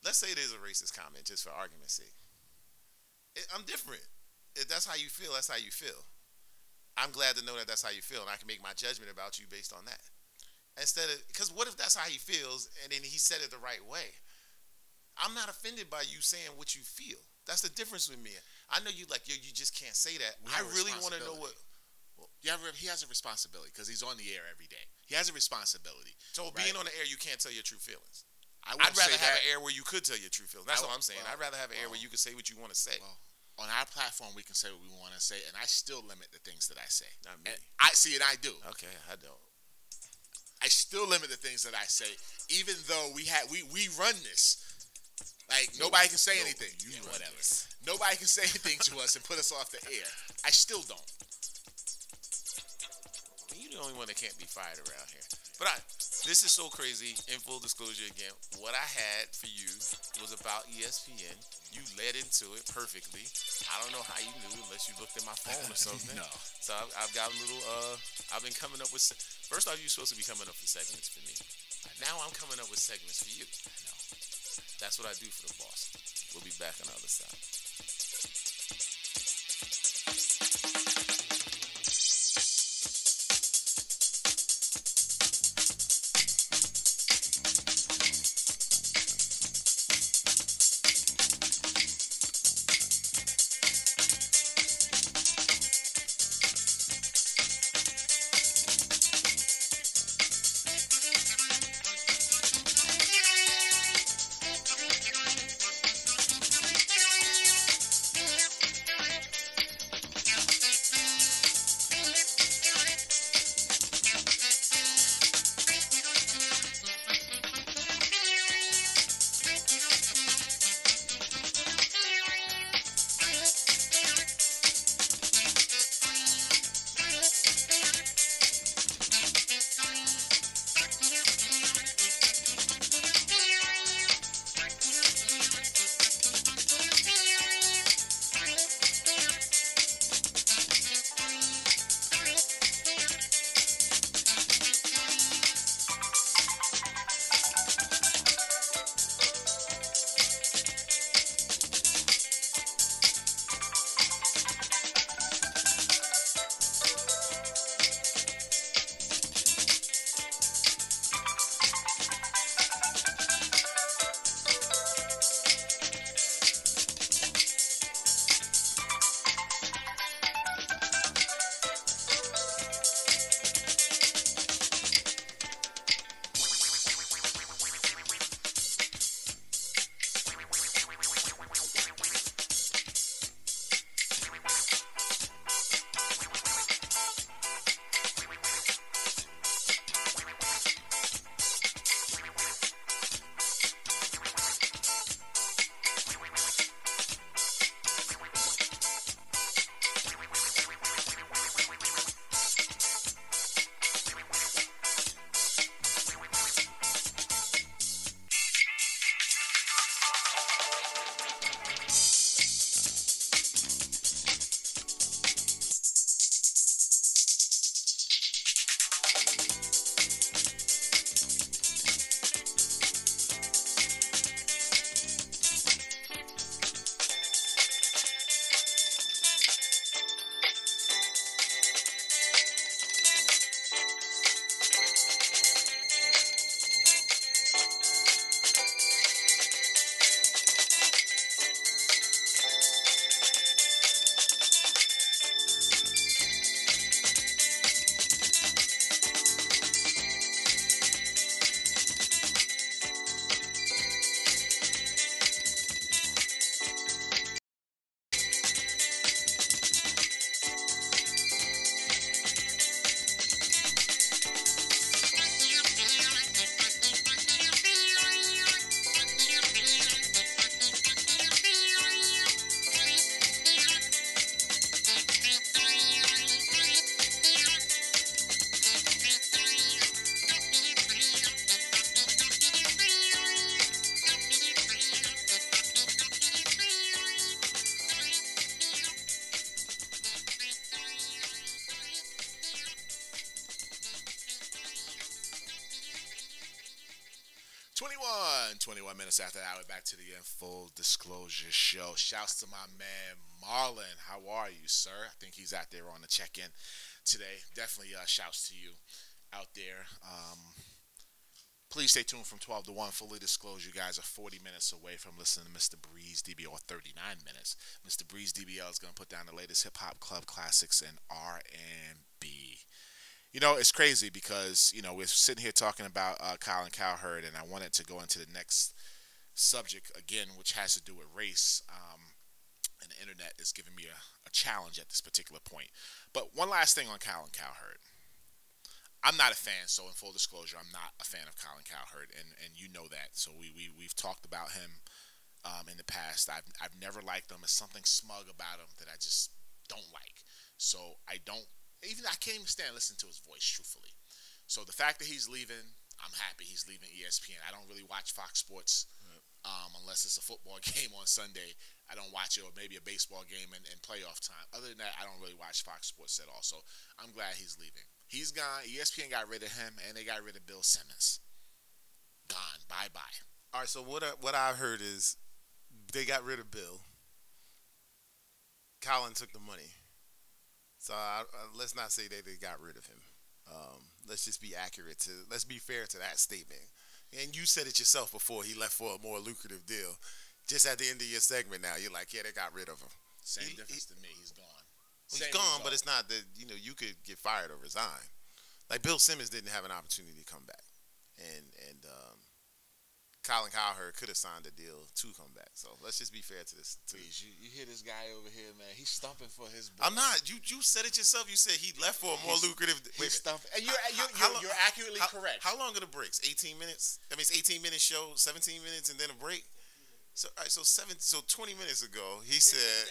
C: let's say it is a racist comment, just for argument's sake. I'm different. If that's how you feel, that's how you feel. I'm glad to know that that's how you feel, and I can make my judgment about you based on that. Instead of, because what if that's how he feels, and then he said it the right way? I'm not offended by you saying what you feel. That's the difference with me. I know you you just can't say that. I really want to know what.
B: He has a responsibility because he's on the air every day. He has a responsibility.
C: So being on the air, you can't tell your true feelings.
B: I'd
C: rather have an air where you could tell your true feelings. That's all I'm saying. I'd rather have an air where you could say what you want to say.
B: Well, on our platform, we can say what we want to say, and I still limit the things that I say.
C: Not me.
B: And I see it. I do.
C: Okay, I don't.
B: I still limit the things that I say, even though we run this. Like nobody can say anything. Whatever. Nobody can say anything to us and put us off the air. I still don't.
C: You're the only one that can't be fired around here. But this is so crazy. In full disclosure again, what I had for you was about ESPN. You led into it perfectly. I don't know how you knew unless you looked at my phone or something.
B: No.
C: So I've got a little, I've been coming up with, first off, you're supposed to be coming up with segments for me. Now I'm coming up with segments for you. No. That's what I do for the boss. We'll be back on the other side.
B: 21 minutes after the hour, back to the Full Disclosure Show. Shouts to my man Marlon. How are you, sir? I think he's out there on the check-in today. Definitely shouts to you out there. Please stay tuned from 12 to 1. Fully Disclosure, you guys are 40 minutes away from listening to Mr. Breeze DBL, or 39 minutes. Mr. Breeze DBL is going to put down the latest hip-hop club classics and R&B. You know, it's crazy because, you know, we're sitting here talking about Colin Cowherd, and I wanted to go into the next subject again, which has to do with race. And the internet is giving me a challenge at this particular point. But one last thing on Colin Cowherd. I'm not a fan, so in full disclosure, I'm not a fan of Colin Cowherd, and you know that. So we've talked about him in the past. I've never liked him. There's something smug about him that I just don't like. So I can't even stand listening to his voice, truthfully. So the fact that he's leaving, I'm happy he's leaving ESPN. I don't really watch Fox Sports unless it's a football game on Sunday. I don't watch it, or maybe a baseball game in playoff time. Other than that, I don't really watch Fox Sports at all. So I'm glad he's leaving. He's gone. ESPN got rid of him, and they got rid of Bill Simmons. Gone. Bye-bye.
C: All right, so what I heard is they got rid of Bill. Colin took the money. So let's not say that they got rid of him. Let's just be accurate let's be fair to that statement. And you said it yourself before he left for a more lucrative deal. Just at the end of your segment now, you're like, yeah, they got rid of him.
B: Same difference to me. He's gone.
C: He's gone, but it's not that, you know, you could get fired or resign. Like Bill Simmons didn't have an opportunity to come back. And Colin Cowherd could have signed a deal to come back. So let's just be fair to this.
B: Please, you hear this guy over here, man. He's stumping for his boy.
C: I'm not. You said it yourself. You said he left for a more lucrative.
B: He's stumping. And you're accurately correct.
C: How long are the breaks? 18 minutes? I mean, it's 18-minute show, 17 minutes, and then a break? So, all right, so 20 minutes ago, he said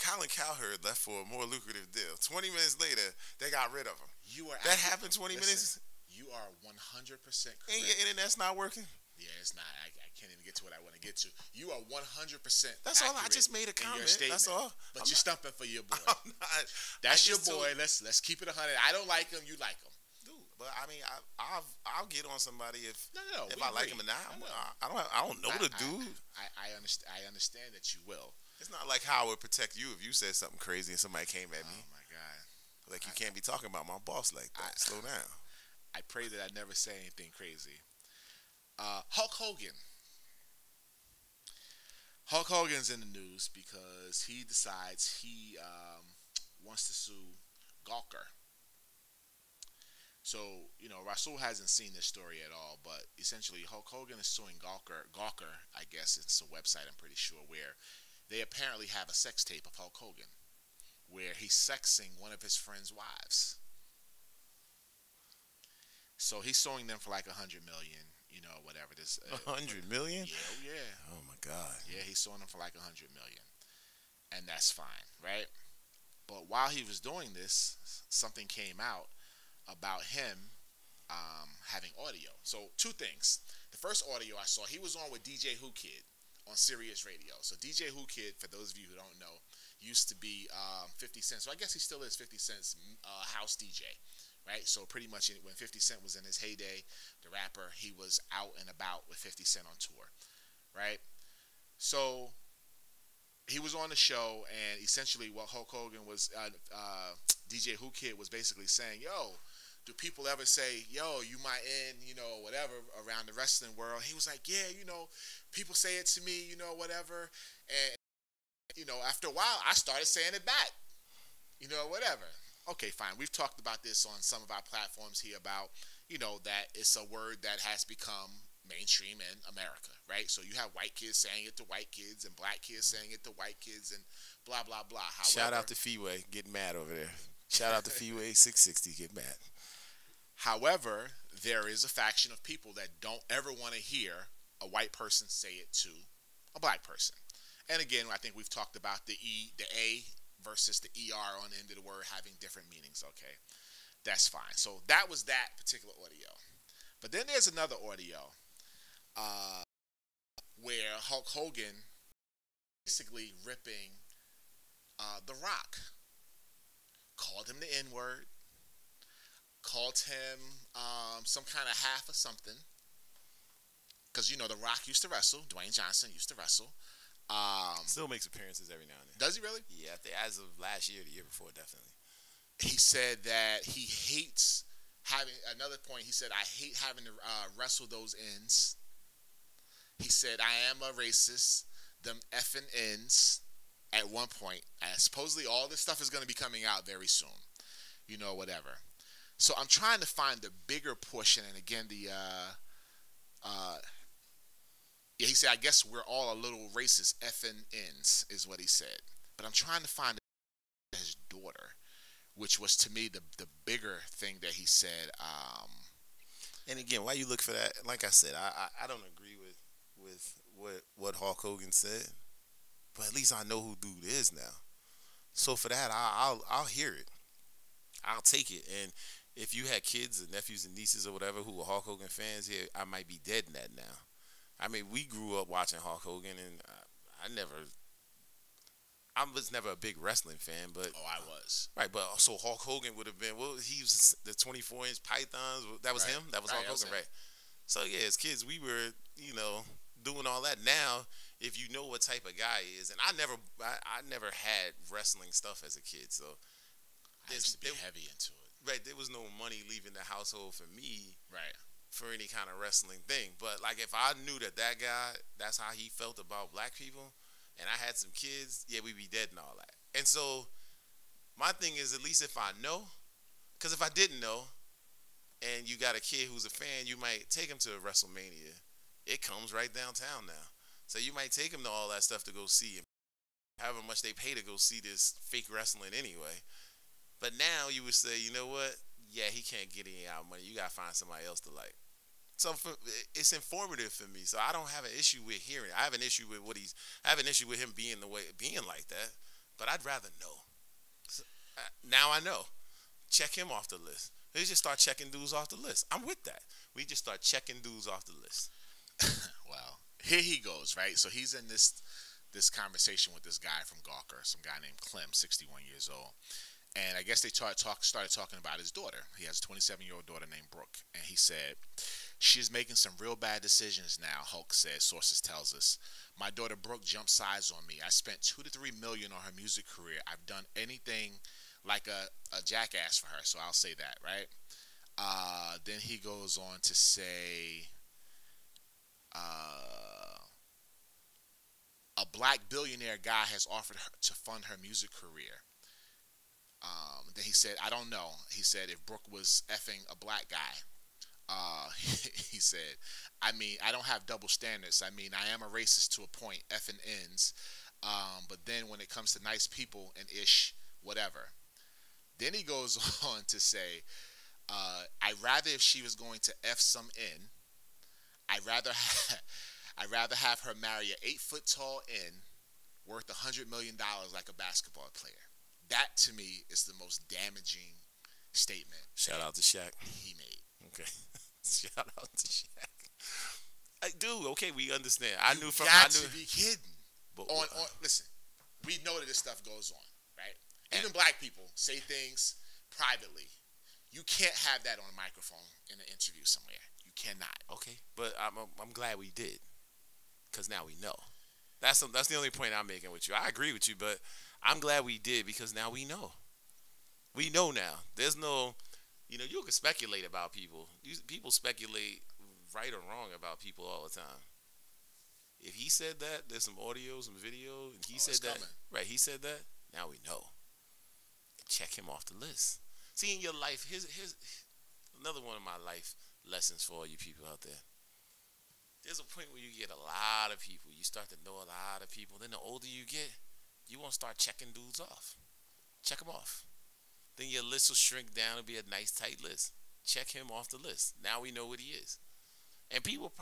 C: Colin Cowherd left for a more lucrative deal. 20 minutes later, they got rid of him. That happened 20 minutes?
B: You are 100% correct.
C: And your internet's not working?
B: Yeah, it's not. I can't even get to what I want to get to. You are 100%.
C: That's all. I just made a comment. That's all.
B: But you're stumping for your boy.
C: I'm not.
B: That's your boy. Let's keep it 100. I don't like him. You like him.
C: Dude, but I mean, I'll get on somebody if I like him or not. I don't know the dude.
B: I understand that you will.
C: It's not like how I would protect you if you said something crazy and somebody came at me.
B: Oh my God.
C: Like you can't be talking about my boss like that. Slow down.
B: I pray that I never say anything crazy. Hulk Hogan. Hulk Hogan's in the news because he decides he wants to sue Gawker. So, you know, Rasul hasn't seen this story at all, but essentially Hulk Hogan is suing Gawker, I guess it's a website, I'm pretty sure, where they apparently have a sex tape of Hulk Hogan where he's sexing one of his friend's wives. So he's suing them for like $100 million. You know, whatever this.
C: $100 million?
B: Yeah.
C: Oh my God.
B: Yeah, he's suing them for like $100 million, and that's fine, right? But while he was doing this, something came out about him having audio. So two things. The first audio I saw, he was on with DJ Who Kid on Sirius Radio. So DJ Who Kid, for those of you who don't know, used to be 50 Cent. So I guess he still is 50 Cent's house DJ. Right, so pretty much when 50 Cent was in his heyday, the rapper, he was out and about with 50 Cent on tour, right? So he was on the show, and essentially what Hulk Hogan was, DJ Who Kid was basically saying, yo, do people ever say, yo, you might end, you know, whatever, around the wrestling world? He was like, yeah, you know, people say it to me, you know, whatever. And, you know, after a while, I started saying it back, you know, whatever. Okay, fine. We've talked about this on some of our platforms here about, you know, that it's a word that has become mainstream in America, right? So you have white kids saying it to white kids and black kids saying it to white kids and blah, blah, blah. However,
C: shout out to Feeway, getting mad over there. Shout out to Feeway 660, get mad.
B: However, there is a faction of people that don't ever want to hear a white person say it to a black person. And again, I think we've talked about the A versus the ER on the end of the word having different meanings, okay? That's fine. So that was that particular audio. But then there's another audio where Hulk Hogan basically ripping The Rock. Called him the N-word. Called him some kind of half or something. because you know The Rock used to wrestle. Dwayne Johnson used to wrestle.
C: Still makes appearances every now and then.
B: Does he really?
C: Yeah, I think as of last year, the year before, definitely.
B: He said that he hates having. Another point, he said, "I hate having to wrestle those ends." He said, "I am a racist. Them effing ends." At one point, supposedly all this stuff is going to be coming out very soon. You know, whatever. So I'm trying to find the bigger portion, and again, yeah, he said, "I guess we're all a little racist. Effing ends," is what he said. But I'm trying to find his daughter, which was to me the bigger thing that he said.
C: And again, why you look for that? Like I said, I don't agree with what Hulk Hogan said, but at least I know who dude is now. So for that, I'll hear it. I'll take it. And if you had kids or nephews and nieces or whatever who were Hulk Hogan fans, yeah, I might be dead in that now. I mean, we grew up watching Hulk Hogan, and I was never a big wrestling fan, but
B: I was.
C: Right, but so Hulk Hogan would have been, he was the 24-inch pythons. That was him. That was Hulk Hogan, right? So yeah, as kids, we were, doing all that. Now, if you know what type of guy he is, and I never had wrestling stuff as a kid, so
B: I used to be heavy into it.
C: Right, there was no money leaving the household for me.
B: Right.
C: For any kind of wrestling thing, but like if I knew that guy, that's how he felt about black people, and I had some kids, yeah, we'd be dead and all that. And so my thing is, at least if I know, because if I didn't know, and you got a kid who's a fan, you might take him to WrestleMania. It comes right downtown now, so you might take him to all that stuff to go see him, however much they pay to go see this fake wrestling anyway. But now you would say, you know what? Yeah, he can't get any out money. You gotta find somebody else to like. So it's informative for me. So I don't have an issue with hearing. I have an issue with I have an issue with him being like that. But I'd rather know. So, now I know. Check him off the list. We just start checking dudes off the list. I'm with that. We just start checking dudes off the list.
B: Well, here he goes, right? So he's in this conversation with this guy from Gawker, some guy named Clem, 61 years old. And I guess they started talking about his daughter. He has a 27-year-old daughter named Brooke. And he said, "She's making some real bad decisions now," Hulk said, sources tells us. "My daughter Brooke jumped sides on me. I spent $2 to $3 million on her music career. I've done anything like a jackass for her," so I'll say that, right? Then he goes on to say, a black billionaire guy has offered her to fund her music career. Then he said, "I don't know." He said, "If Brooke was effing a black guy." He said, "I mean, I don't have double standards. I mean, I am a racist to a point, effing ends. But then when it comes to nice people and ish, whatever." Then he goes on to say, "I'd rather if she was going to F some in, I'd rather have her marry an 8-foot-tall in worth $100 million like a basketball player." That, to me, is the most damaging statement.
C: Shout out to Shaq.
B: He made.
C: Okay. Shout out to Shaq. Dude, okay, we understand. I knew
B: to be kidding. But listen, we know that this stuff goes on, right? Even black people say things privately. You can't have that on a microphone in an interview somewhere. You cannot.
C: Okay, but I'm glad we did, because now we know. That's the only point I'm making with you. I agree with you, but I'm glad we did, because now we know. We know now. There's no, you can speculate about people. People speculate right or wrong about people all the time. If he said that, there's some audio, some video, and he said that.
B: Coming.
C: Right, he said that. Now we know. Check him off the list. See, in your life, here's another one of my life lessons for all you people out there. There's a point where you get a lot of people. You start to know a lot of people. Then the older you get, you want to start checking dudes off. Check them off. Then your list will shrink down and be a nice, tight list. Check him off the list. Now we know what he is. And people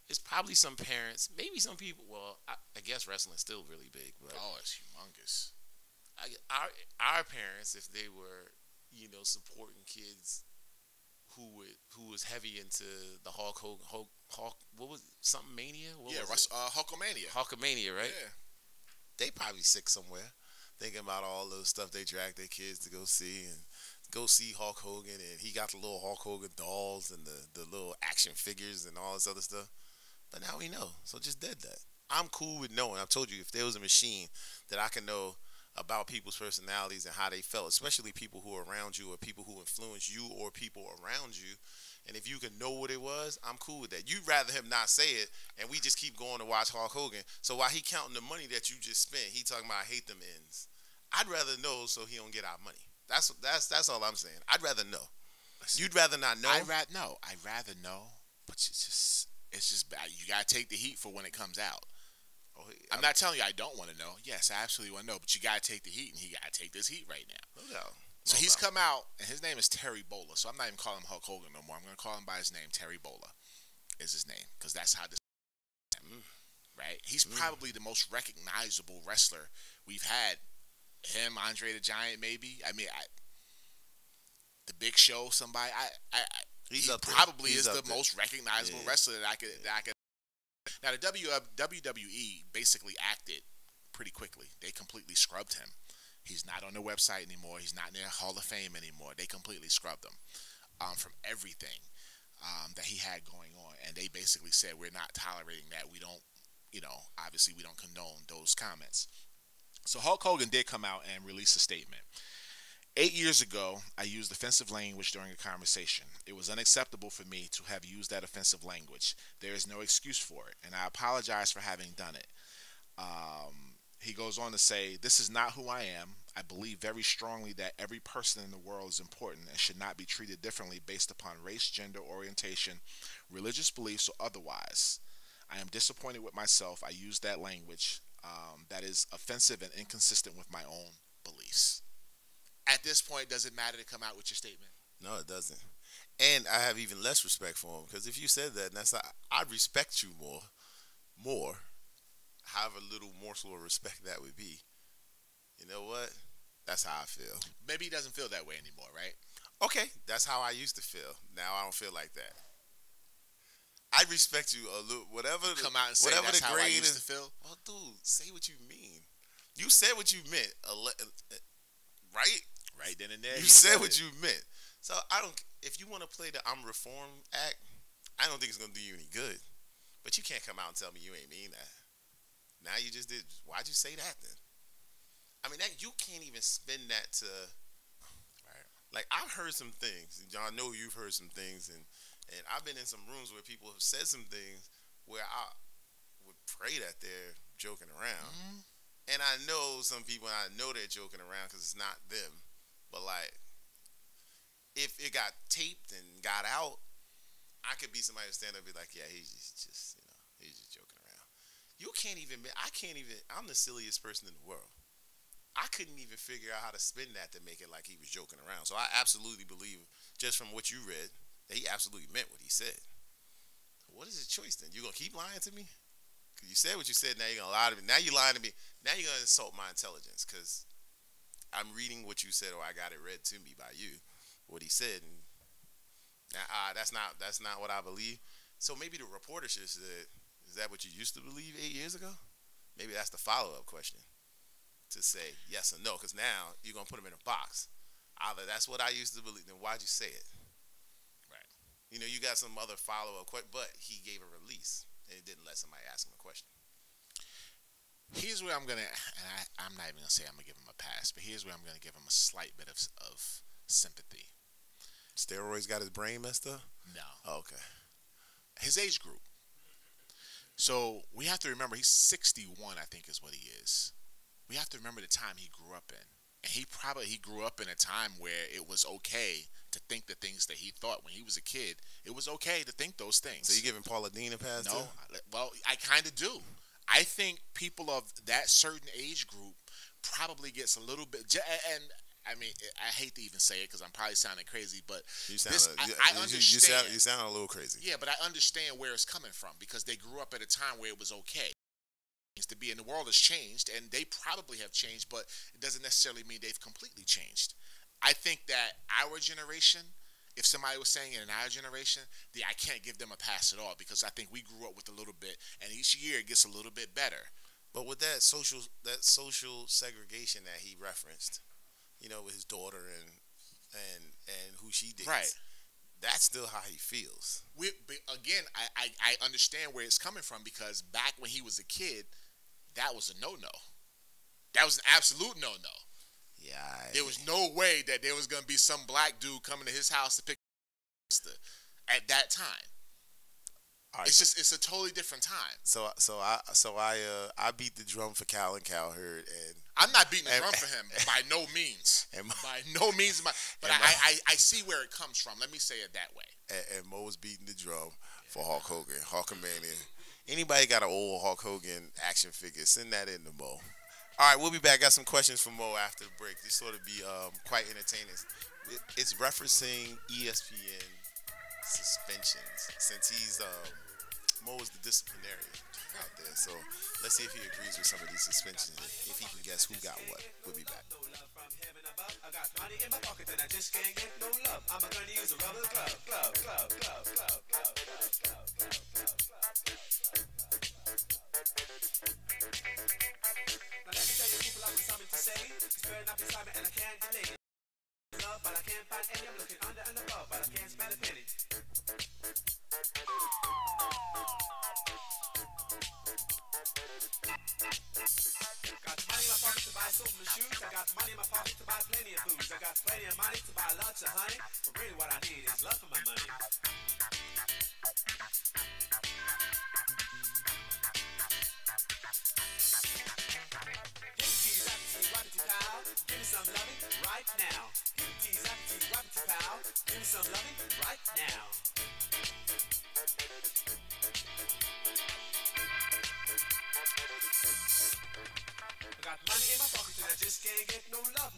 C: it's probably some parents, maybe some people, well, I guess wrestling's still really big. But
B: it's humongous.
C: Our parents, if they were, supporting kids who was heavy into the Hulk, what was it? Something Mania?
B: Hulkamania.
C: Hulkamania, right?
B: Yeah.
C: They probably sick somewhere, thinking about all the stuff they dragged their kids to go see, and go see Hulk Hogan, and he got the little Hulk Hogan dolls and the little action figures and all this other stuff. But now we know. So just did that. I'm cool with knowing. I've told you, if there was a machine that I can know about people's personalities and how they felt, especially people who are around you or people who influence you or people around you, and if you can know what it was, I'm cool with that. You'd rather him not say it, and we just keep going to watch Hulk Hogan. So while he counting the money that you just spent, he talking about, I hate them ends. I'd rather know so he don't get our money. That's all I'm saying. I'd rather know. You'd rather not know?
B: I'd rather know, but it's just bad. You gotta take the heat for when it comes out.
C: Oh,
B: I'm not telling you I don't want to know. Yes, I absolutely want to know, but you gotta take the heat, and he gotta take this heat right now.
C: No doubt.
B: So
C: No
B: he's
C: doubt.
B: come out, and his name is Terry Bolla. So I'm not even calling him Hulk Hogan no more. I'm gonna call him by his name. Terry Bolla is his name, because that's how this. Right? He's probably the most recognizable wrestler we've had. Him, Andre the Giant, maybe. I mean, the Big Show, somebody.
C: He's
B: he
C: up there.
B: probably
C: He's
B: is
C: up
B: the
C: there.
B: most recognizable wrestler that I could. Now the WWE basically acted pretty quickly. They completely scrubbed him. He's not on their website anymore. He's not in their Hall of Fame anymore. They completely scrubbed him from everything that he had going on, and they basically said, we're not tolerating that. We don't, obviously we don't condone those comments. So Hulk Hogan did come out and release a statement. 8 years ago, I used offensive language during a conversation. It was unacceptable for me to have used that offensive language. There is no excuse for it, and I apologize for having done it. He goes on to say, this is not who I am. I believe very strongly that every person in the world is important and should not be treated differently based upon race, gender, orientation, religious beliefs, or otherwise. I am disappointed with myself. I used that language that is offensive and inconsistent with my own beliefs. At this point, does it matter to come out with your statement?
C: No, it doesn't. And I have even less respect for him, because if you said that, and that's not, I'd respect you more, however little morsel of respect that would be. You know what? That's how I feel.
B: Maybe he doesn't feel that way anymore, right?
C: Okay, that's how I used to feel. Now I don't feel like that. I respect you a little, whatever.
B: Come out and say
C: whatever
B: that's
C: the
B: how I
C: grade
B: used
C: is.
B: to feel.
C: Well, dude, say what you mean. You said what you meant, right?
B: Right then and there.
C: You said what you meant. So I don't. If you want to play the I'm reform act, I don't think it's gonna do you any good. But you can't come out and tell me you ain't mean that. Now you just did. Why'd you say that then? I mean, that you can't even spin that to. Right. Like, I've heard some things. John, I know you've heard some things, and I've been in some rooms where people have said some things where I would pray that they're joking around. Mm-hmm. And I know some people, and I know they're joking around because it's not them. But, like, if it got taped and got out, I could be somebody to stand up and be like, yeah, he's just he's just joking around. You can't even, I'm the silliest person in the world. I couldn't even figure out how to spin that to make it like he was joking around. So I absolutely believe, just from what you read, that he absolutely meant what he said. What is his choice then? You gonna keep lying to me? Because you said what you said, now you're gonna lie to me. Now you're lying to me. Now you're gonna insult my intelligence because I'm reading what you said, or I got it read to me by you, what he said, and that's not what I believe. So maybe the reporter should have said, is that what you used to believe 8 years ago? Maybe that's the follow-up question to say yes or no, because now you're going to put him in a box. Either that's what I used to believe, then why'd you say it?
B: Right.
C: You got some other follow-up question, but he gave a release, and it didn't let somebody ask him a question.
B: Here's where I'm going to, and I'm not even going to say I'm going to give him a pass, but here's where I'm going to give him a slight bit of sympathy.
C: Steroids got his brain messed up?
B: No.
C: Oh, okay.
B: His age group. So we have to remember he's 61, I think is what he is. We have to remember the time he grew up in. And he grew up in a time where it was okay to think the things that he thought when he was a kid. It was okay to think those things.
C: So you giving Paula Deen a pass?
B: No.
C: Too?
B: Well, I kind of do. I think people of that certain age group probably gets a little bit, and I mean, I hate to even say it because I'm probably sounding crazy, but I understand.
C: You sound a little crazy.
B: Yeah, but I understand where it's coming from because they grew up at a time where it was okay to be, and the world has changed, and they probably have changed, but it doesn't necessarily mean they've completely changed. I think that our generation, if somebody was saying it in our generation, I can't give them a pass at all because I think we grew up with a little bit, and each year it gets a little bit better.
C: But with that social segregation that he referenced, with his daughter and who she dates,
B: right?
C: that's still how he feels.
B: Again, I understand where it's coming from because back when he was a kid, that was a no-no. That was an absolute no-no.
C: Yeah.
B: There was no way that there was going to be some black dude coming to his house to pick at that time. Right, it's a totally different time.
C: I beat the drum for Cal and Cal Hurd, and
B: I'm not beating the drum for him by no means. By no means, but I see where it comes from. Let me say it that way.
C: And Mo was beating the drum for Hulk Hogan, Hulkamania. Anybody got an old Hulk Hogan action figure? Send that in to Mo. All right, we'll be back. Got some questions for Mo after the break. These sort of be quite entertaining. It's referencing ESPN suspensions since he's Mo is the disciplinarian out there. So let's see if he agrees with some of these suspensions. If he can guess who got what. We'll be back.
F: I got money in my pocket and I just can't get no love. I'm gonna use a rubber glove. Now let me tell you people, I've got something to say. It's burning up inside me and I can't delay it. Love, but I can't find any. I'm looking under and above, but I can't spell a penny. Got money in my pocket to buy silver shoes. I got money in my pocket to buy plenty of booze. I got plenty of money to buy lots of honey. But really what I need is love for my money. Give me some loving right now. Give me some loving right now. I got money in my pocket and I just can't get no love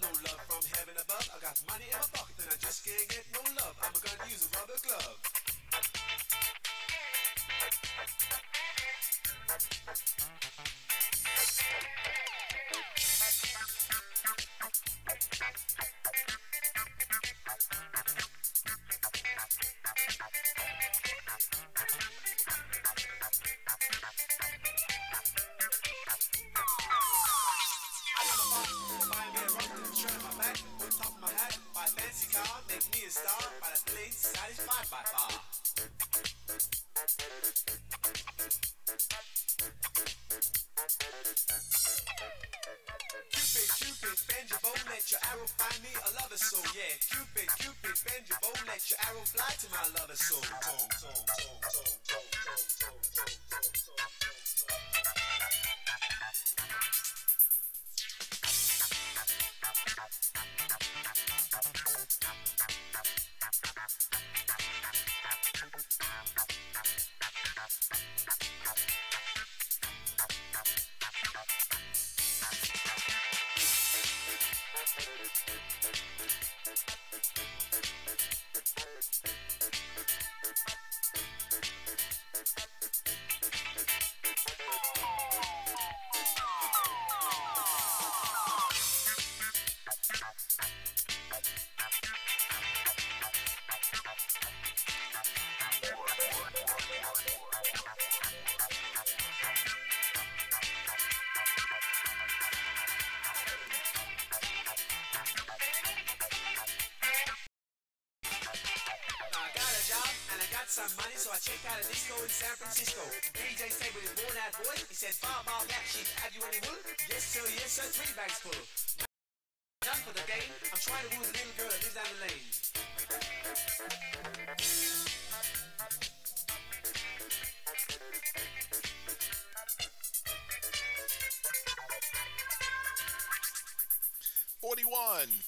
F: from heaven above. I got money in my pocket and I just can't get no love. I'm gonna use a rubber glove. Some money, so I checked out a disco in San Francisco. DJ said with his worn out voice, he said, Bob, black sheep, have you any wool? Yes, sir, 3 bags full. Done for the game, I'm trying to woo the little girl that lives down the lane.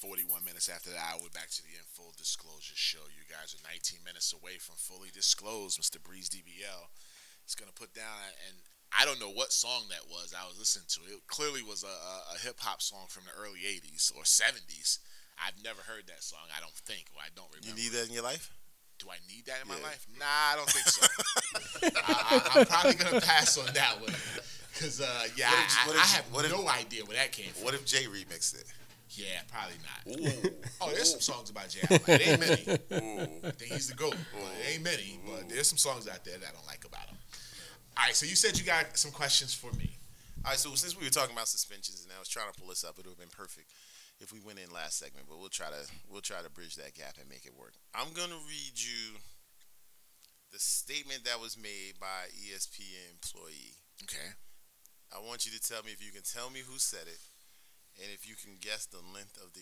B: 41 minutes after the hour, we're back to the In Full Disclosure show. You guys are 19 minutes away from Fully Disclosed. Mr. Breeze DBL is going to put down, and I don't know what song that was I was listening to. It clearly was a hip-hop song from the early 80s or 70s. I've never heard that song, I don't think, or I don't remember.
C: You need that in your life?
B: Do I need that in my life? Nah, I don't think so. I'm probably going to pass on that one. Because, I have no idea where that came from.
C: What if Jay remixed it?
B: Yeah, probably not. Oh, there's some songs about Jay I like. It ain't many. I think he's the GOAT. But it ain't many. But there's some songs out there that I don't like about him. All right, so you said you got some questions for me.
C: All right, so since we were talking about suspensions and I was trying to pull this up, it would have been perfect if we went in last segment, but we'll try to bridge that gap and make it work. I'm gonna read you the statement that was made by ESPN employee.
B: Okay.
C: I want you to tell me if you can tell me who said it, and if you can guess the length of the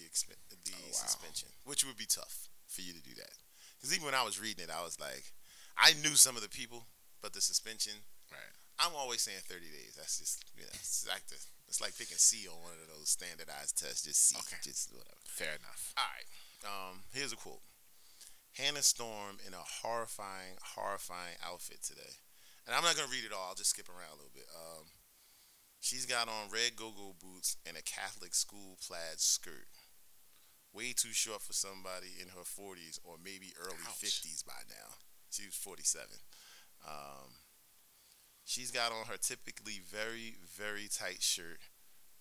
C: suspension, which would be tough for you to do that. Because even when I was reading it, I was like, I knew some of the people, but the suspension.
B: Right.
C: I'm always saying 30 days. That's just, it's like picking C on one of those standardized tests. Just C.
B: Okay.
C: Just whatever.
B: Fair enough.
C: All right. Here's a quote. Hannah Storm in a horrifying outfit today. And I'm not going to read it all. I'll just skip around a little bit. She's got on red go-go boots and a Catholic school plaid skirt. Way too short for somebody in her 40s or maybe early 50s by now. She was 47. She's got on her typically very, very tight shirt.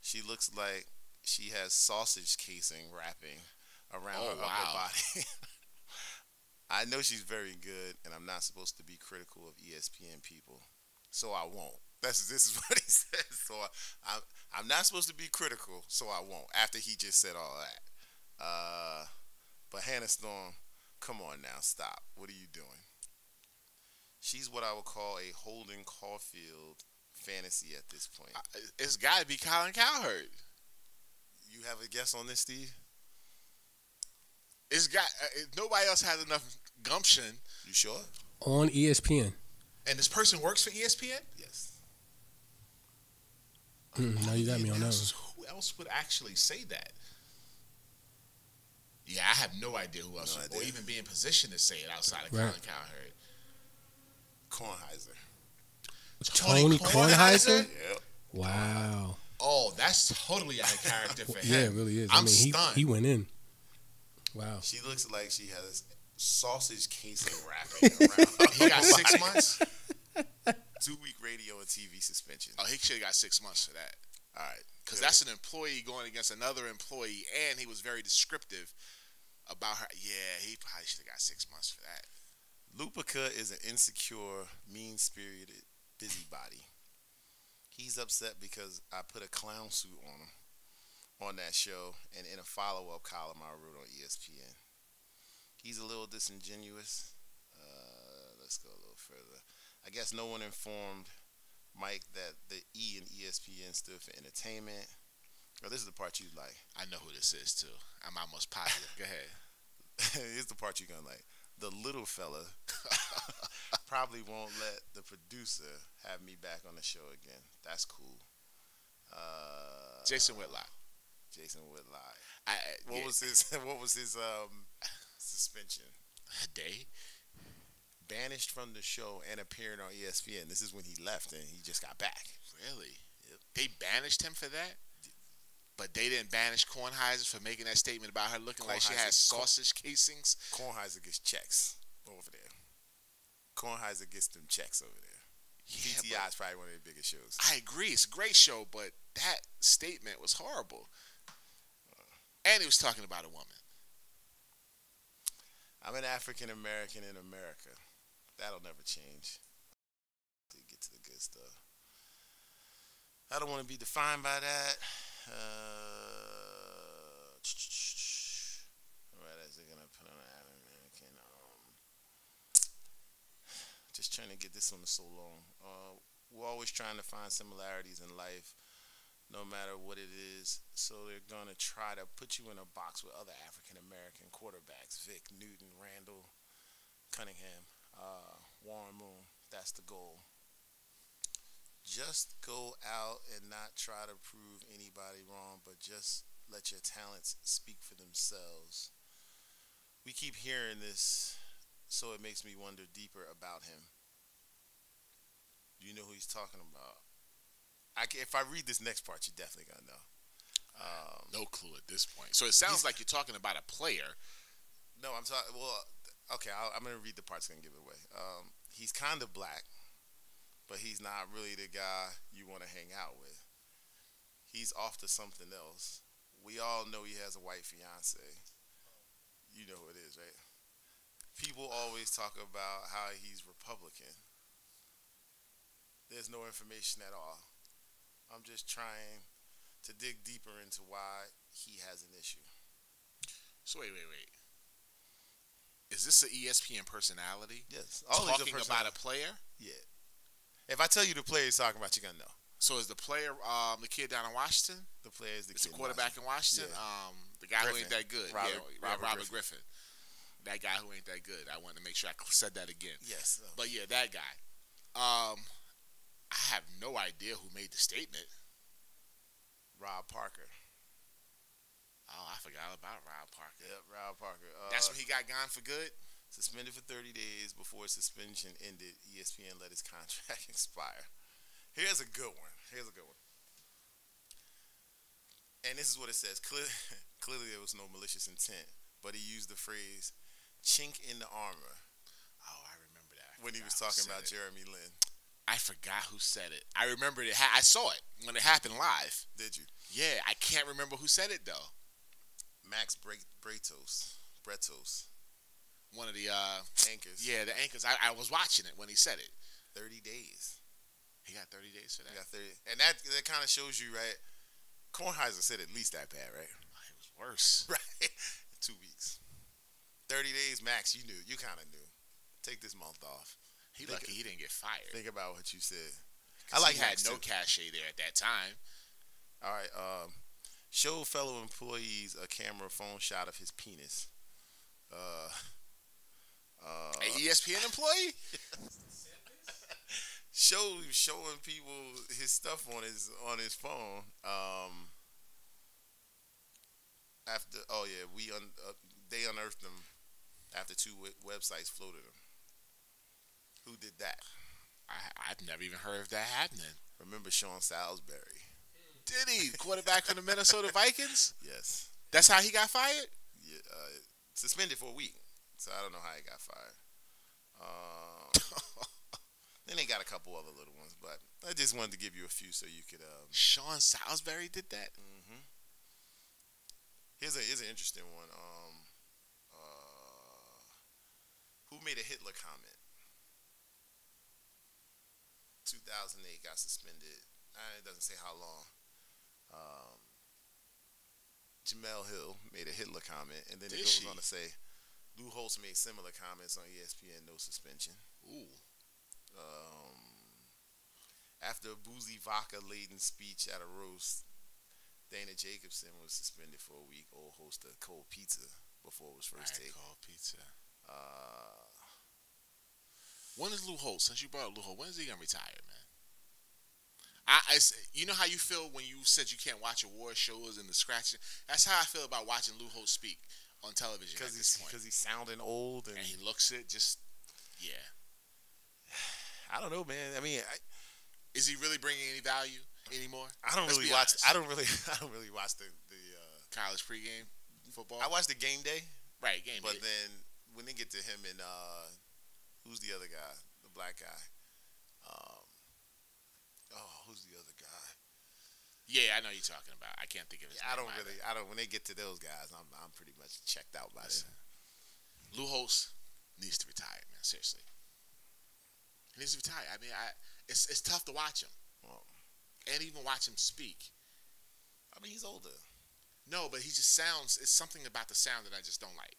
C: She looks like she has sausage casing wrapping around her upper body. I know she's very good, and I'm not supposed to be critical of ESPN people, so I won't. This is what he says. So I'm not supposed to be critical, so I won't. After he just said all that, but Hannah Storm, come on now, stop. What are you doing? She's what I would call a Holden Caulfield fantasy at this point.
B: It's got to be Colin Cowherd.
C: You have a guess on this, Steve?
B: It's got nobody else has enough gumption.
C: You sure?
A: On ESPN.
B: And this person works for ESPN?
C: Yes.
A: No, you got me on that one.
B: Who else would actually say that? Yeah, I have no idea who else would, or even be in position to say it outside of Colin Cowherd.
C: Kornheiser.
A: Tony Kornheiser?
C: Yep.
A: Wow.
B: Oh, that's totally out of character for him.
A: Yeah, it really is.
B: I'm stunned.
A: He went in. Wow.
C: She looks like she has sausage casing wrapping around.
B: He got 6 months?
C: 2-week radio and TV suspension.
B: Oh, he should have got 6 months for that.
C: All right.
B: Because that's an employee going against another employee, and he was very descriptive about her. Yeah, he probably should have got 6 months for that.
C: Lupica is an insecure, mean-spirited busybody. He's upset because I put a clown suit on him on that show, and in a follow-up column I wrote on ESPN. He's a little disingenuous. Let's go a little further. I guess no one informed Mike that the E in ESPN stood for entertainment. Oh, this is the part you like.
B: I know who this is, too. I'm almost positive. Go ahead.
C: Here's the part you're going to like. The little fella probably won't let the producer have me back on the show again. That's cool.
B: Jason Whitlock.
C: Jason Whitlock.
B: What
C: was his suspension?
B: A day.
C: Banished from the show and appearing on ESPN. This is when he left and he just got back.
B: Really?
C: Yep.
B: They banished him for that? But they didn't banish Kornheiser for making that statement about her looking like she has sausage casings?
C: Kornheiser gets checks over there. Kornheiser gets them checks over there.
B: Yeah,
C: PTI is probably one of their biggest shows.
B: I agree. It's a great show, but that statement was horrible. And he was talking about a woman.
C: I'm an African American in America. That'll never change. To get to the good stuff. I don't want to be defined by that. Right as they're gonna put on an African American. Just trying to get this one so long. We're always trying to find similarities in life, no matter what it is. So they're gonna try to put you in a box with other African American quarterbacks: Vic, Newton, Randall, Cunningham, Warren Moon. That's the goal. Just go out and not try to prove anybody wrong, but just let your talents speak for themselves. We keep hearing this, so it makes me wonder deeper about him. Do you know who he's talking about? If I read this next part, you're definitely going to know.
B: No clue at this point. So it sounds like you're talking about a player.
C: No, I'm talking, well, okay, I'm going to read the parts going to give it away. He's kind of black, but he's not really the guy you want to hang out with. He's off to something else. We all know he has a white fiance. You know who it is, right? People always talk about how he's Republican. There's no information at all. I'm just trying to dig deeper into why he has an issue.
B: So wait. Is this an ESPN personality?
C: Yes.
B: Talking about a player?
C: Yeah. If I tell you the player he's talking about, you're going to know.
B: So is the player the kid down in Washington?
C: The player is the
B: It's
C: kid
B: the quarterback in Washington?
C: Yeah.
B: The guy who
C: Griffin.
B: ain't that good.
C: Robert
B: Griffin. That guy who ain't that good. I wanted to make sure I said that again.
C: Yes.
B: But yeah, that guy. I have no idea who made the statement.
C: Rob Parker.
B: Oh, I forgot about Rob Parker.
C: Yep, Rob Parker.
B: That's when he got gone for good?
C: Suspended for 30 days before his suspension ended. ESPN let his contract expire. Here's a good one. And this is what it says. Clearly there was no malicious intent, but he used the phrase chink in the armor.
B: Oh, I remember that.
C: When he was talking about Jeremy Lin.
B: I forgot who said it. I remembered it. I saw it when it happened live.
C: Did you?
B: Yeah, I can't remember who said it, though.
C: Max Bretos.
B: One of the
C: anchors.
B: Yeah, the anchors. I was watching it when he said it.
C: 30 days.
B: He got 30 days for that?
C: He got 30. And that kind of shows you, right? Kornheiser said at least that bad, right?
B: It was worse.
C: Right. 2 weeks. 30 days max, you knew. You kind of knew. Take this month off.
B: Lucky he didn't get fired.
C: Think about what you said.
B: I like had no cachet there at that time.
C: All right. Show fellow employees a camera phone shot of his penis.
B: An ESPN employee?
C: Showing people his stuff on his phone. They unearthed them after 2 websites floated them. Who did that?
B: I've never even heard of that happening.
C: Remember Sean Salisbury?
B: Did he? Quarterback for the Minnesota Vikings?
C: Yes.
B: That's how he got fired?
C: Yeah, suspended for a week. So I don't know how he got fired. Then they got a couple other little ones, but I just wanted to give you a few so you could.
B: Sean Salisbury did that?
C: Mm-hmm. Here's an interesting one. Who made a Hitler comment? 2008 got suspended. It doesn't say how long. Jamel Hill made a Hitler comment, and then it goes on to say Lou Holtz made similar comments on ESPN, no suspension.
B: Ooh.
C: After a boozy vodka-laden speech at a roast, Dana Jacobson was suspended for a week. Old host of Cold Pizza before it was first take.
B: Cold Pizza. When is Lou Holtz? Since you brought up Lou Holtz, when is he gonna retire, man? You know how you feel when you said you can't watch award shows and the scratching. That's how I feel about watching Lou Holtz speak on television.
C: Because he's sounding old and
B: he looks it. Yeah.
C: I don't know, man. I mean,
B: is he really bringing any value anymore?
C: I don't really watch the
B: college pregame football.
C: I watch the game day.
B: Right, game day.
C: But then when they get to him and who's the other guy? The black guy. Who's the other guy?
B: Yeah, I know you're talking about. I can't think of his name.
C: I don't. When they get to those guys, I'm pretty much checked out by them.
B: Lou Holtz needs to retire, man. Seriously, he needs to retire. I mean, it's tough to watch him, and even watch him speak.
C: I mean, he's older.
B: No, but he just sounds. It's something about the sound that I just don't like.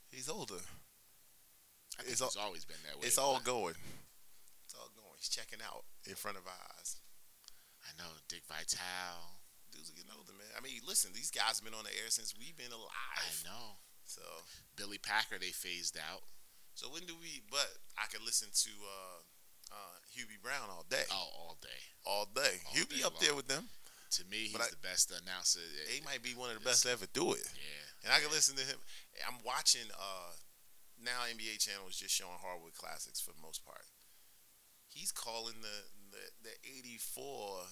C: He's older.
B: I think he's always been that way.
C: It's all going. It's all going. He's checking out in front of our eyes.
B: I know, Dick Vitale.
C: Dudes are getting older, man. I mean, listen, these guys have been on the air since we've been alive.
B: I know.
C: So
B: Billy Packer, they phased out.
C: So when do we? But I could listen to Hubie Brown all day.
B: Oh, all day.
C: All day. Hubie up there with them.
B: To me, he's the best announcer.
C: He might be one of the best to ever do it.
B: Yeah.
C: And I can listen to him. I'm watching. Now NBA Channel is just showing Hardwood Classics for the most part. He's calling the 84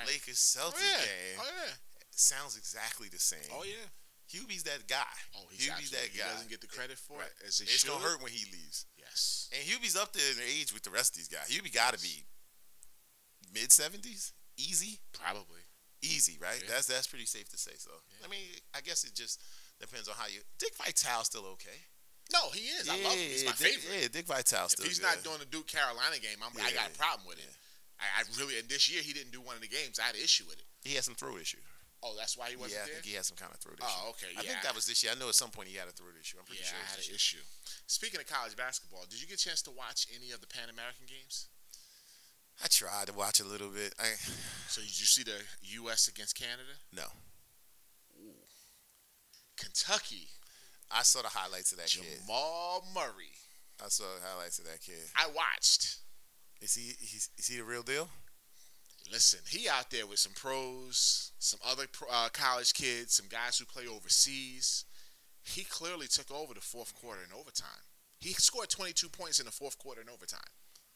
C: Lakers Celtics game.
B: Oh yeah.
C: Sounds exactly the same.
B: Oh yeah.
C: Hubie's that guy.
B: Oh, Hubie's that guy. He doesn't get the credit for it. As
C: it's gonna hurt when he leaves.
B: Yes.
C: And Hubie's up there in age with the rest of these guys. Hubie got to be mid-70s, easy.
B: Probably.
C: Easy, right?
B: Yeah.
C: That's pretty safe to say. So
B: yeah.
C: I mean, I guess it just depends on how you. Dick Vitale's still okay.
B: No, he is. I love him. He's my favorite.
C: Yeah, Dick Vitale still.
B: If he's
C: good.
B: not doing the Duke Carolina game, I got a problem with it. I really, and this year he didn't do one of the games. I had an issue with it.
C: He had some throw issue.
B: Oh, that's why he wasn't
C: Yeah, I
B: there?
C: think he had some kind of throat issue.
B: Oh, okay.
C: I think that was this year. I know at some point he had a throat issue. I'm pretty
B: Yeah,
C: sure.
B: I had an issue. Speaking of college basketball, did you get a chance to watch any of the Pan American games?
C: I tried to watch a little bit.
B: So did you see the U.S. against Canada?
C: No.
B: Ooh. Kentucky.
C: I saw the highlights of that kid.
B: Jamal Murray.
C: I saw the highlights of that kid.
B: I watched.
C: Is he the real deal?
B: Listen, he out there with some pros, some other college kids, some guys who play overseas. He clearly took over the fourth quarter in overtime. He scored 22 points in the fourth quarter in overtime.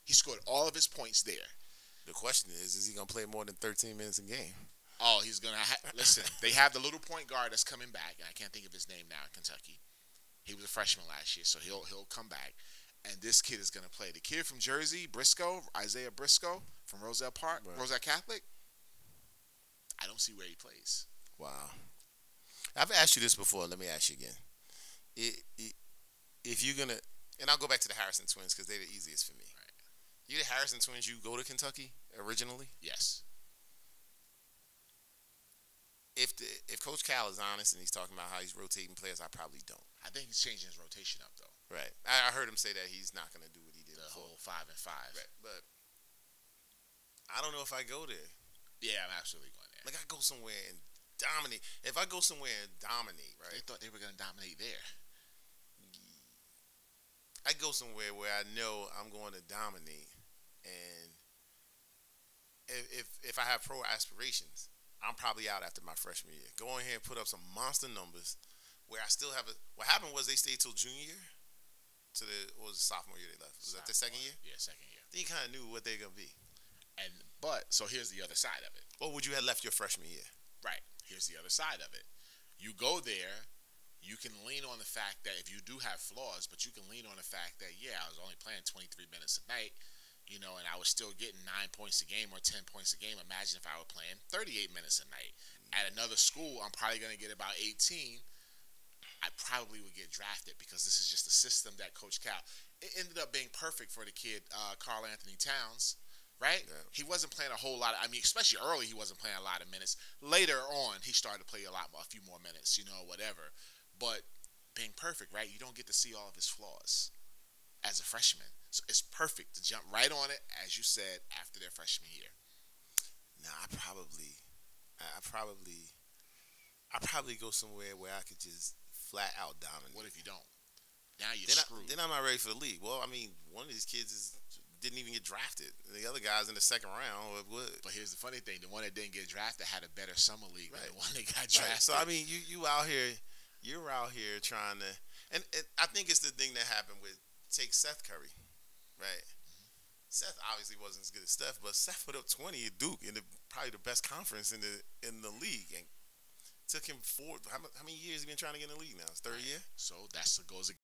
B: He scored all of his points there.
C: The question is he going to play more than 13 minutes a game?
B: Oh, he's going to listen, they have the little point guard that's coming back, and I can't think of his name now in Kentucky. He was a freshman last year, so he'll come back. And this kid is going to play. The kid from Jersey, Briscoe, Isaiah Briscoe from Roselle Park,
C: right.
B: Roselle Catholic, I don't see where he plays.
C: Wow. I've asked you this before. Let me ask you again. If you're going to, and I'll go back to the Harrison twins because they're the easiest for me.
B: Right.
C: You the Harrison twins, you go to Kentucky originally?
B: Yes.
C: If Coach Cal is honest and he's talking about how he's rotating players, I probably don't.
B: I think he's changing his rotation up, though.
C: Right. I heard him say that he's not going to do what he did
B: The
C: before.
B: whole 5 and 5.
C: Right. But I don't know if I go there.
B: Yeah, I'm absolutely going there.
C: Like, I go somewhere and dominate. If I go somewhere and dominate, right?
B: They thought they were going to dominate there.
C: I go somewhere where I know I'm going to dominate. And if I have pro aspirations, I'm probably out after my freshman year. Go in here and put up some monster numbers where I still have what happened was they stayed till junior year. What was the sophomore year they left? Was that the second year?
B: Yeah, second year.
C: Then you kind of knew what they're going to be.
B: So here's the other side of it.
C: What would you have left your freshman year?
B: Right. Here's the other side of it. You go there, you can lean on the fact that if you do have flaws, but you can lean on the fact that, yeah, I was only playing 23 minutes a night, and I was still getting 9 points a game or 10 points a game. Imagine if I were playing 38 minutes a night. At another school, I'm probably going to get about 18. I probably would get drafted because this is just a system that Coach Cal. It ended up being perfect for the kid, Karl Anthony Towns, right? Yeah. He wasn't playing a whole lot. Especially early, he wasn't playing a lot of minutes. Later on, he started to play a few more minutes, whatever. But being perfect, right? You don't get to see all of his flaws as a freshman. So it's perfect to jump right on it, as you said, after their freshman year.
C: Nah, I probably go somewhere where I could just flat out dominate.
B: What if you don't? Now you're screwed.
C: Then I'm not ready for the league. Well, one of these kids didn't even get drafted. The other guy's in the second round.
B: But here's the funny thing: the one that didn't get drafted had a better summer league than the one that got drafted.
C: Right. So you out here, you're out here trying to, and I think it's the thing that happened with Seth Curry, right? Seth obviously wasn't as good as Steph, but Seth put up 20 at Duke in probably the best conference in the league, and took him how many years he been trying to get in the league now? His third year.
B: So that's what goes again.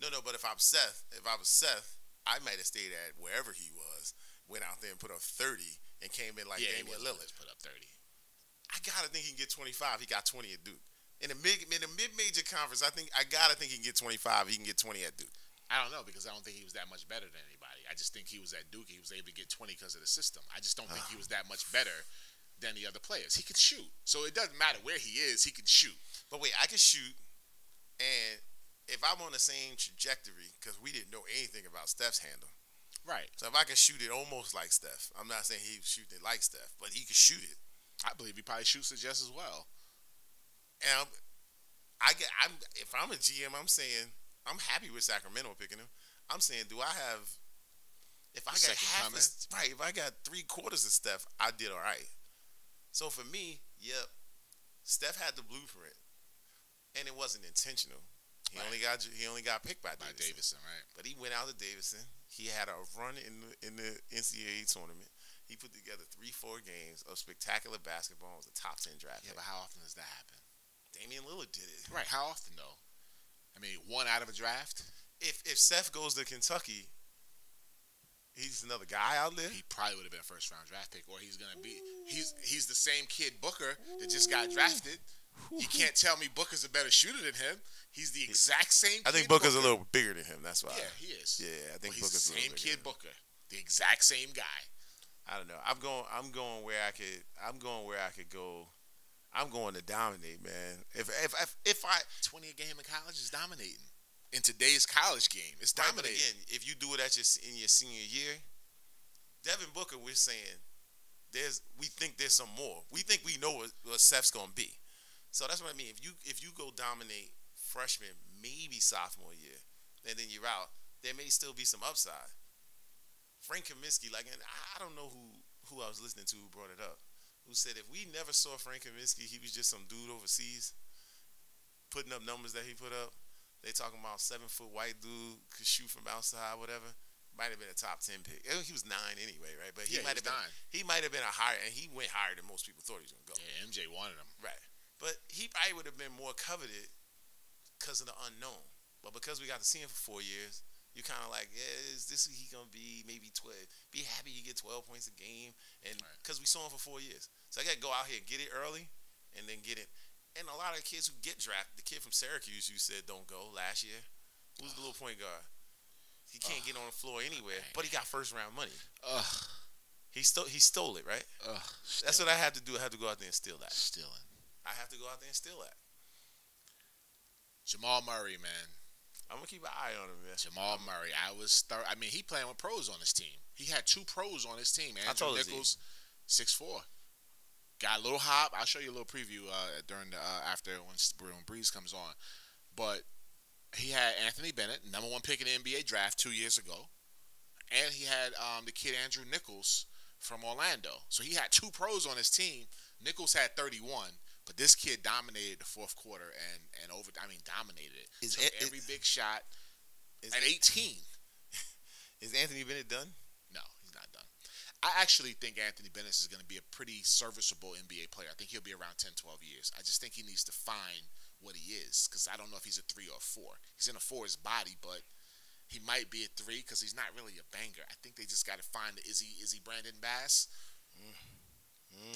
C: No, but if I was Seth, I might have stayed at wherever he was, went out there and put up 30, and came in like Damian Lillard.
B: Put up 30.
C: I gotta think he can get 25. He got 20 at Duke. In the mid-major conference, I gotta think he can get 25. He can get 20 at Duke.
B: I don't know because I don't think he was that much better than anybody. I just think he was at Duke. He was able to get 20 because of the system. I just don't think he was that much better than the other players. He could shoot, so it doesn't matter where he is. He can shoot.
C: But wait, I can shoot, and if I'm on the same trajectory, because we didn't know anything about Steph's handle,
B: right?
C: So if I can shoot it almost like Steph, I'm not saying he shooting it like Steph, but he can shoot it.
B: I believe he probably shoots it just as well.
C: And if I'm a GM, I'm saying I'm happy with Sacramento picking him. I'm saying, if I got 3/4 of Steph, I did all right. So for me, yep, Steph had the blueprint, and it wasn't intentional. He only got picked by Davidson,
B: right?
C: But he went out to Davidson. He had a run in the NCAA tournament. He put together 3-4 games of spectacular basketball. Was a top 10 draft.
B: Yeah, but how often does that happen?
C: Damian Lillard did it.
B: Right. How often though? One out of a draft.
C: If Steph goes to Kentucky, he's another guy out there.
B: He probably would have been a first-round draft pick, or he's gonna be. He's the same kid Booker that just got drafted. You can't tell me Booker's a better shooter than him. He's the exact same.
C: I think Booker's a little bigger than him. That's why.
B: Yeah, he is.
C: Yeah, I think
B: he's
C: Booker's
B: the same kid
C: bigger.
B: Booker, the exact same guy.
C: I don't know. I'm going where I could go. I'm going to dominate, man. If I
B: 20 a game in college is dominating. In today's college game, it's
C: right, but
B: dominating.
C: again, if you do it in your senior year, Devin Booker, we're saying we think there's some more. We think we know what Steph's gonna be. So that's what I mean. If you go dominate freshman, maybe sophomore year, and then you're out, there may still be some upside. Frank Kaminsky, like, and I don't know who I was listening to who brought it up, who said if we never saw Frank Kaminsky, he was just some dude overseas putting up numbers that he put up. They talking about 7-foot white dude could shoot from outside, whatever. Might have been a top 10 pick. He was 9 anyway, right? But he might have been 9. He might have been a higher, and he went higher than most people thought he was gonna go.
B: Yeah, MJ wanted him.
C: Right. But he probably would have been more coveted because of the unknown. But because we got to see him for 4 years, you're kind of like, yeah, is this who he going to be? Maybe 12. Be happy you get 12 points a game. And because we saw him for 4 years. So I got to go out here and get it early and then get it. And a lot of the kids who get drafted, the kid from Syracuse you said don't go last year, who's the little point guard? He can't get on the floor anywhere, but he got first-round money. He stole it, right? That's what I had to do. I had to go out there and steal that.
B: Stealing.
C: I have to go out there and steal that.
B: Jamal Murray, man.
C: I'm going to keep an eye on him, man.
B: Jamal Murray. He playing with pros on his team. He had 2 pros on his team. Andrew Nichols, 6'4". Got a little hop. I'll show you a little preview during the after when Breeze comes on. But he had Anthony Bennett, number 1 pick in the NBA draft 2 years ago. And he had the kid Andrew Nichols from Orlando. So he had 2 pros on his team. Nichols had 31. But this kid dominated the fourth quarter and dominated it. Every big shot at 18.
C: Is Anthony Bennett done?
B: No, he's not done. I actually think Anthony Bennett is going to be a pretty serviceable NBA player. I think he'll be around 10, 12 years. I just think he needs to find what he is because I don't know if he's a 3 or a 4. He's in a 4 his body, but he might be a 3 because he's not really a banger. I think they just got to find is he Brandon Bass?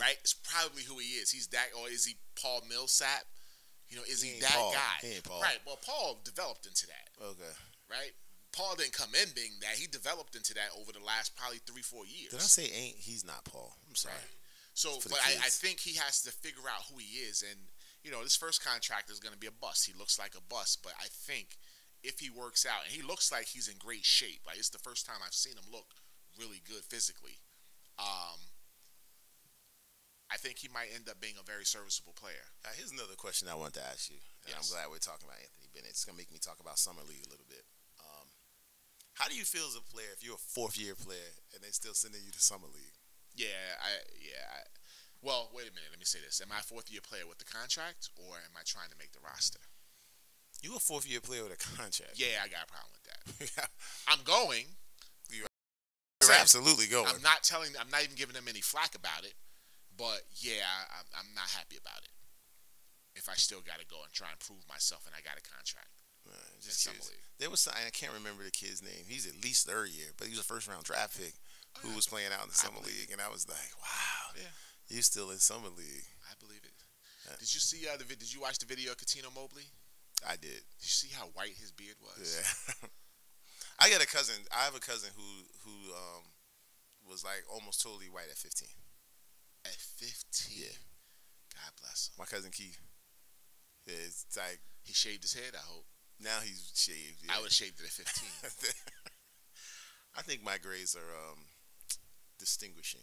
B: Right? It's probably who he is. He's that, or is he Paul Millsap? You know, is he that
C: Paul.
B: guy?
C: He ain't Paul.
B: Right. Well, Paul developed into that.
C: Okay.
B: Right? Paul didn't come in being that. He developed into that over the last probably 3-4 years.
C: Did I say ain't? He's not Paul. I'm sorry.
B: Right. So, but I think he has to figure out who he is. And, you know, this first contract is going to be a bust. He looks like a bust. But I think if he works out, and he looks like he's in great shape. Like, it's the first time I've seen him look really good physically. I think he might end up being a very serviceable player.
C: Here's another question I want to ask you. And
B: Yes.
C: I'm glad we're talking about Anthony Bennett. It's going to make me talk about Summer League a little bit. How do you feel as a player if you're a 4th-year player and they're still sending you to Summer League?
B: Well, wait a minute. Let me say this. Am I a 4th-year player with the contract, or am I trying to make the roster?
C: You a 4th-year player with a contract.
B: Yeah, I got a problem with that. I'm going.
C: You're absolutely going.
B: I'm not even giving them any flack about it. But, yeah, I'm not happy about it. If I still got to go and try and prove myself and I got a contract.
C: Just curious. There was I can't remember the kid's name. He's at least 3rd year, but he was a first-round draft pick who was playing out in the Summer League. And I was like, wow, you're still in Summer League.
B: I believe it. Did you see did you watch the video of Katino Mobley?
C: I did.
B: Did you see how white his beard was?
C: Yeah. I have a cousin who was like almost totally white at 15.
B: At 15?
C: Yeah.
B: God bless him.
C: My cousin Keith. Yeah, it's like
B: he shaved his head, I hope.
C: Now he's shaved. Yeah.
B: I would have shaved it at 15.
C: I think my grades are distinguishing.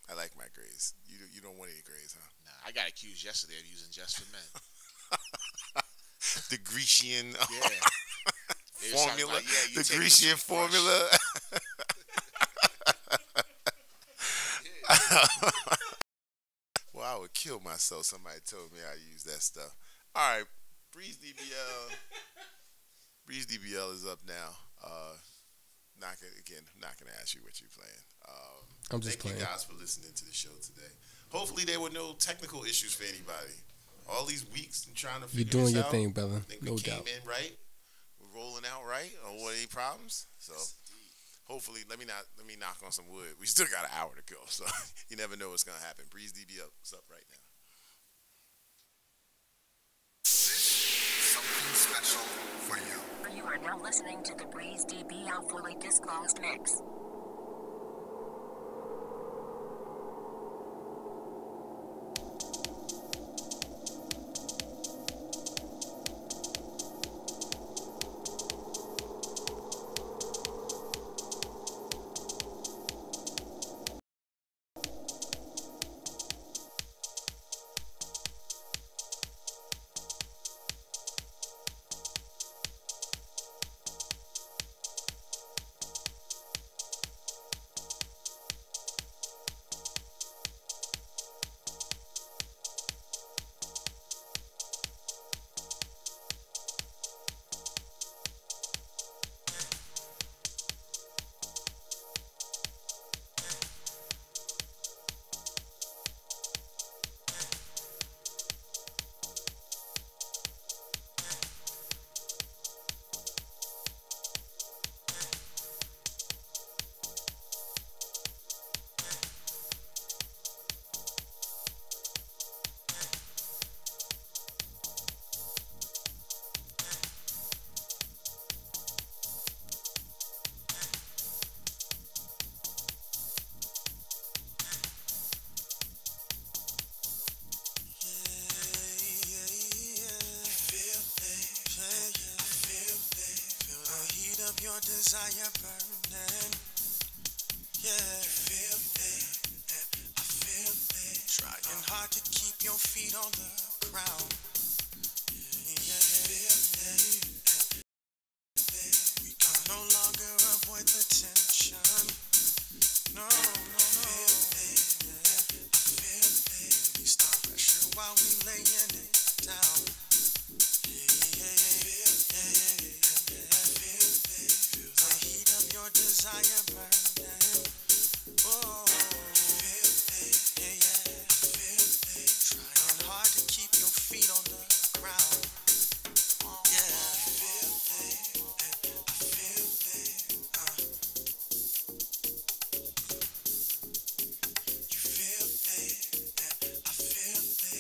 C: I like my grades. You don't want any grades, huh?
B: Nah, I got accused yesterday of using Just for Men.
C: The Grecian
B: formula.
C: Like, the Grecian formula. Well, I would kill myself. Somebody told me I use that stuff. All right, Breeze DBL. Breeze DBL is up now. Not gonna ask you what you're playing.
A: I'm just playing.
C: Thank you guys for listening to the show today. Hopefully there were no technical issues for anybody. All these weeks and trying to figure
A: You're doing
C: this
A: your
C: out,
A: thing, brother.
C: I think
A: No
C: we
A: doubt.
C: came in right. We're rolling out right. Or any problems? So hopefully, let me knock on some wood. We still got an hour to go, so you never know what's gonna happen. Breeze DBL is up right now.
D: This is something special for you.
G: You are now listening to the Breeze DBL fully disclosed mix.
H: of your desire burning. Yeah, you feel it, I feel it. Trying hard to keep your feet on the ground. Yeah, feel it. We can no longer avoid the tension. No, no, no. I feel it. We start pressure while we laying it down. The heat of your desire burning. Oh, trying hard to keep your feet on the ground. Yeah,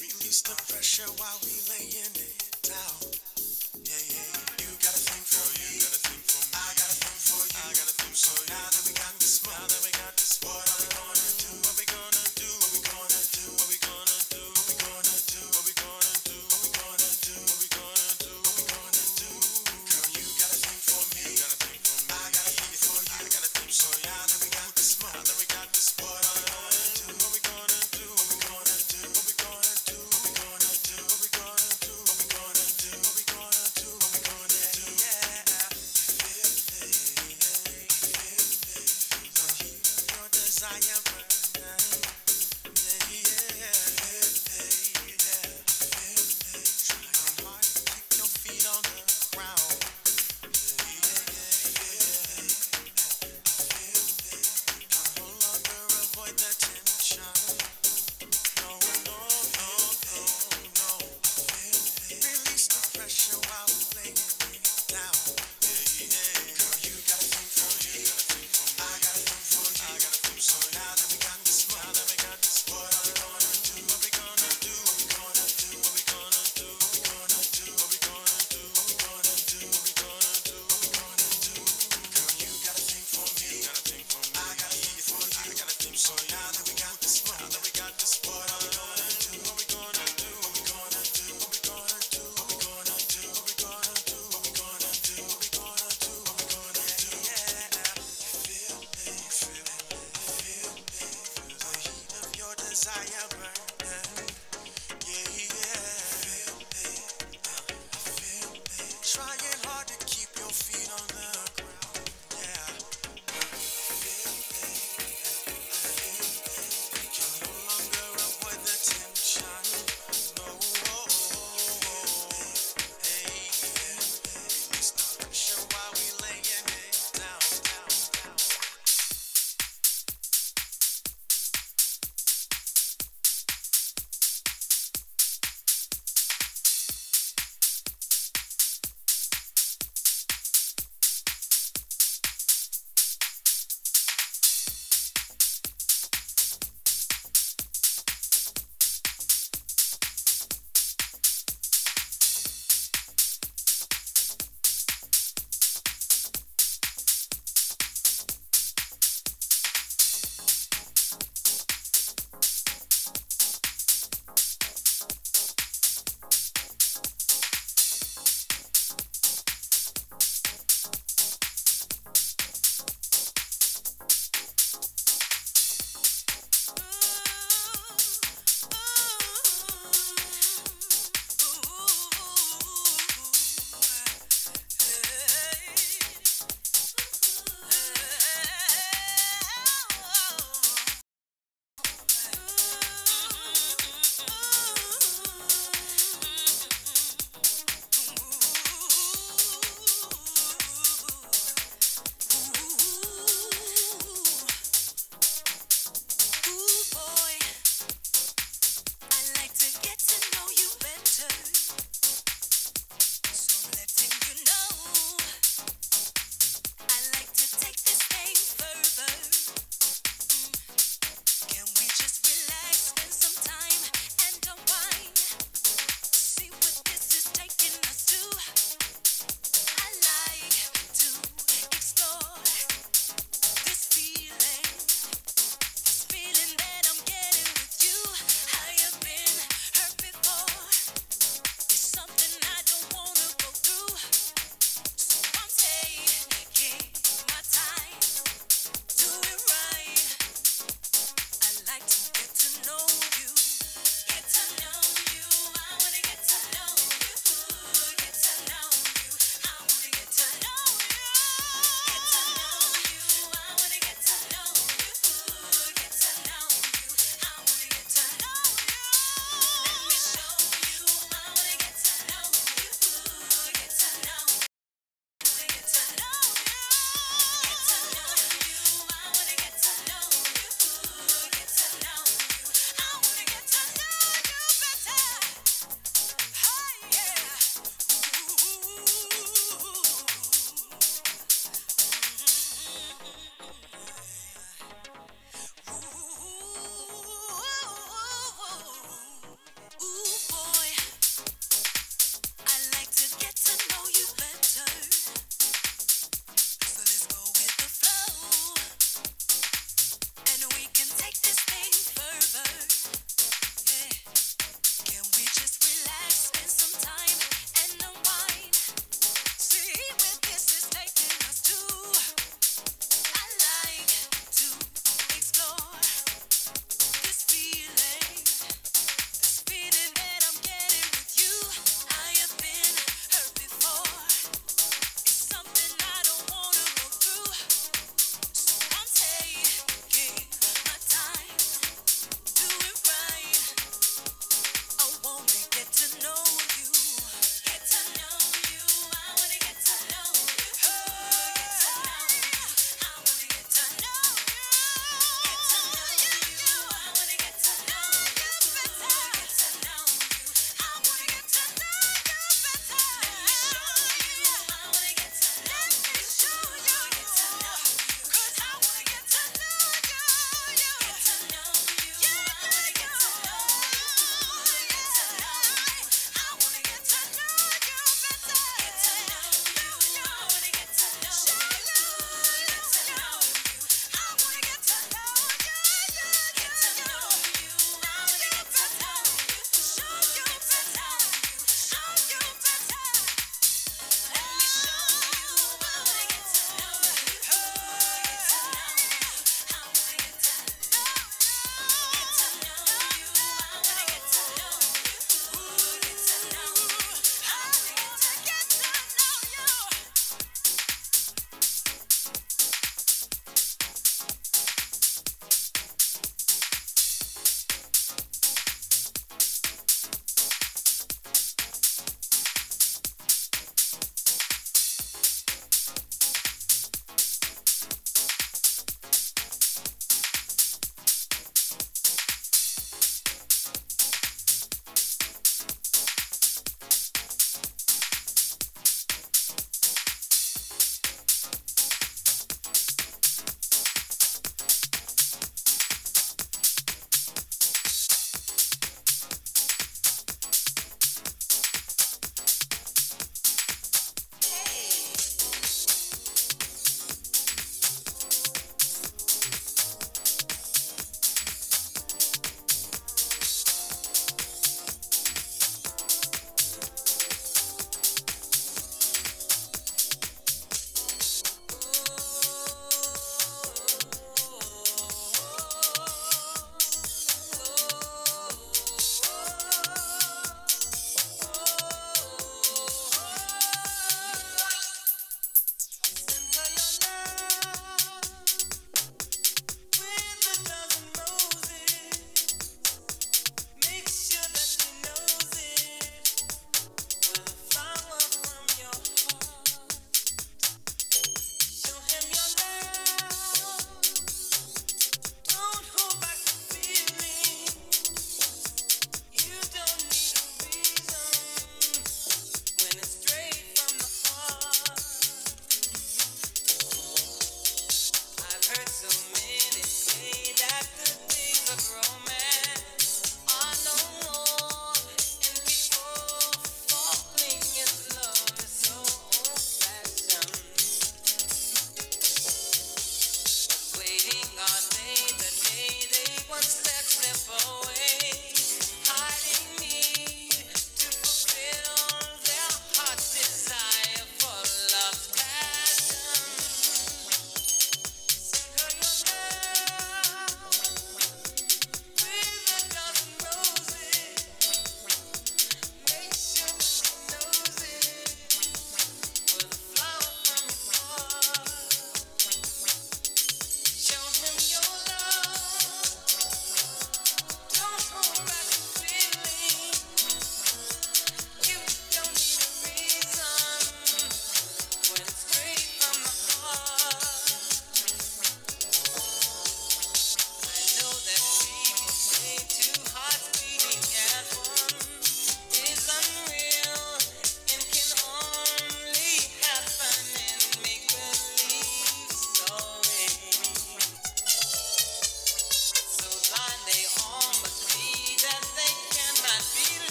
H: release the pressure while we laying it down. You got a thing for me, I got a thing for you. So now that we got this moment, what are we gonna do? What we gonna do? What we gonna do? What we gonna do? What we gonna do? What we gonna do? What we gonna do? What we gonna do? What we gonna do? Girl, you got a thing for me, I got a thing for you. So now that we got this moment, what are we gonna do? What we gonna do? What we gonna do? What we gonna do? What we gonna do? What we gonna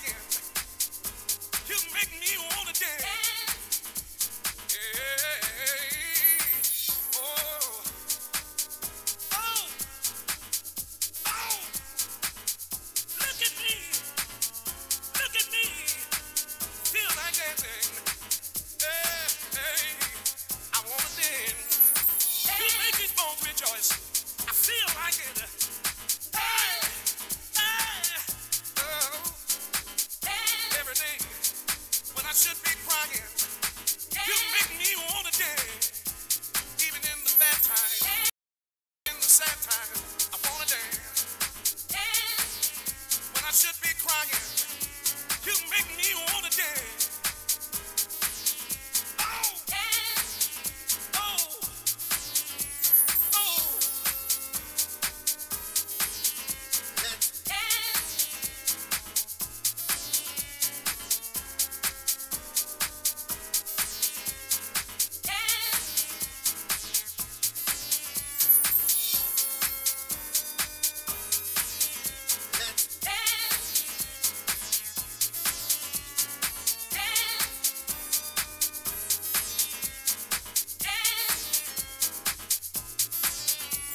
H: crying. You make me wanna dance. Hey, oh, oh, oh. Look at me, feel like dancing. Hey, I wanna dance. You make these bones rejoice. I feel like it. Hey, oh, every day when I should be crying, you make me wanna dance. Even in the bad times, in the sad times, I wanna dance. When I should be crying, you make me wanna dance. Oh, oh, oh. Let's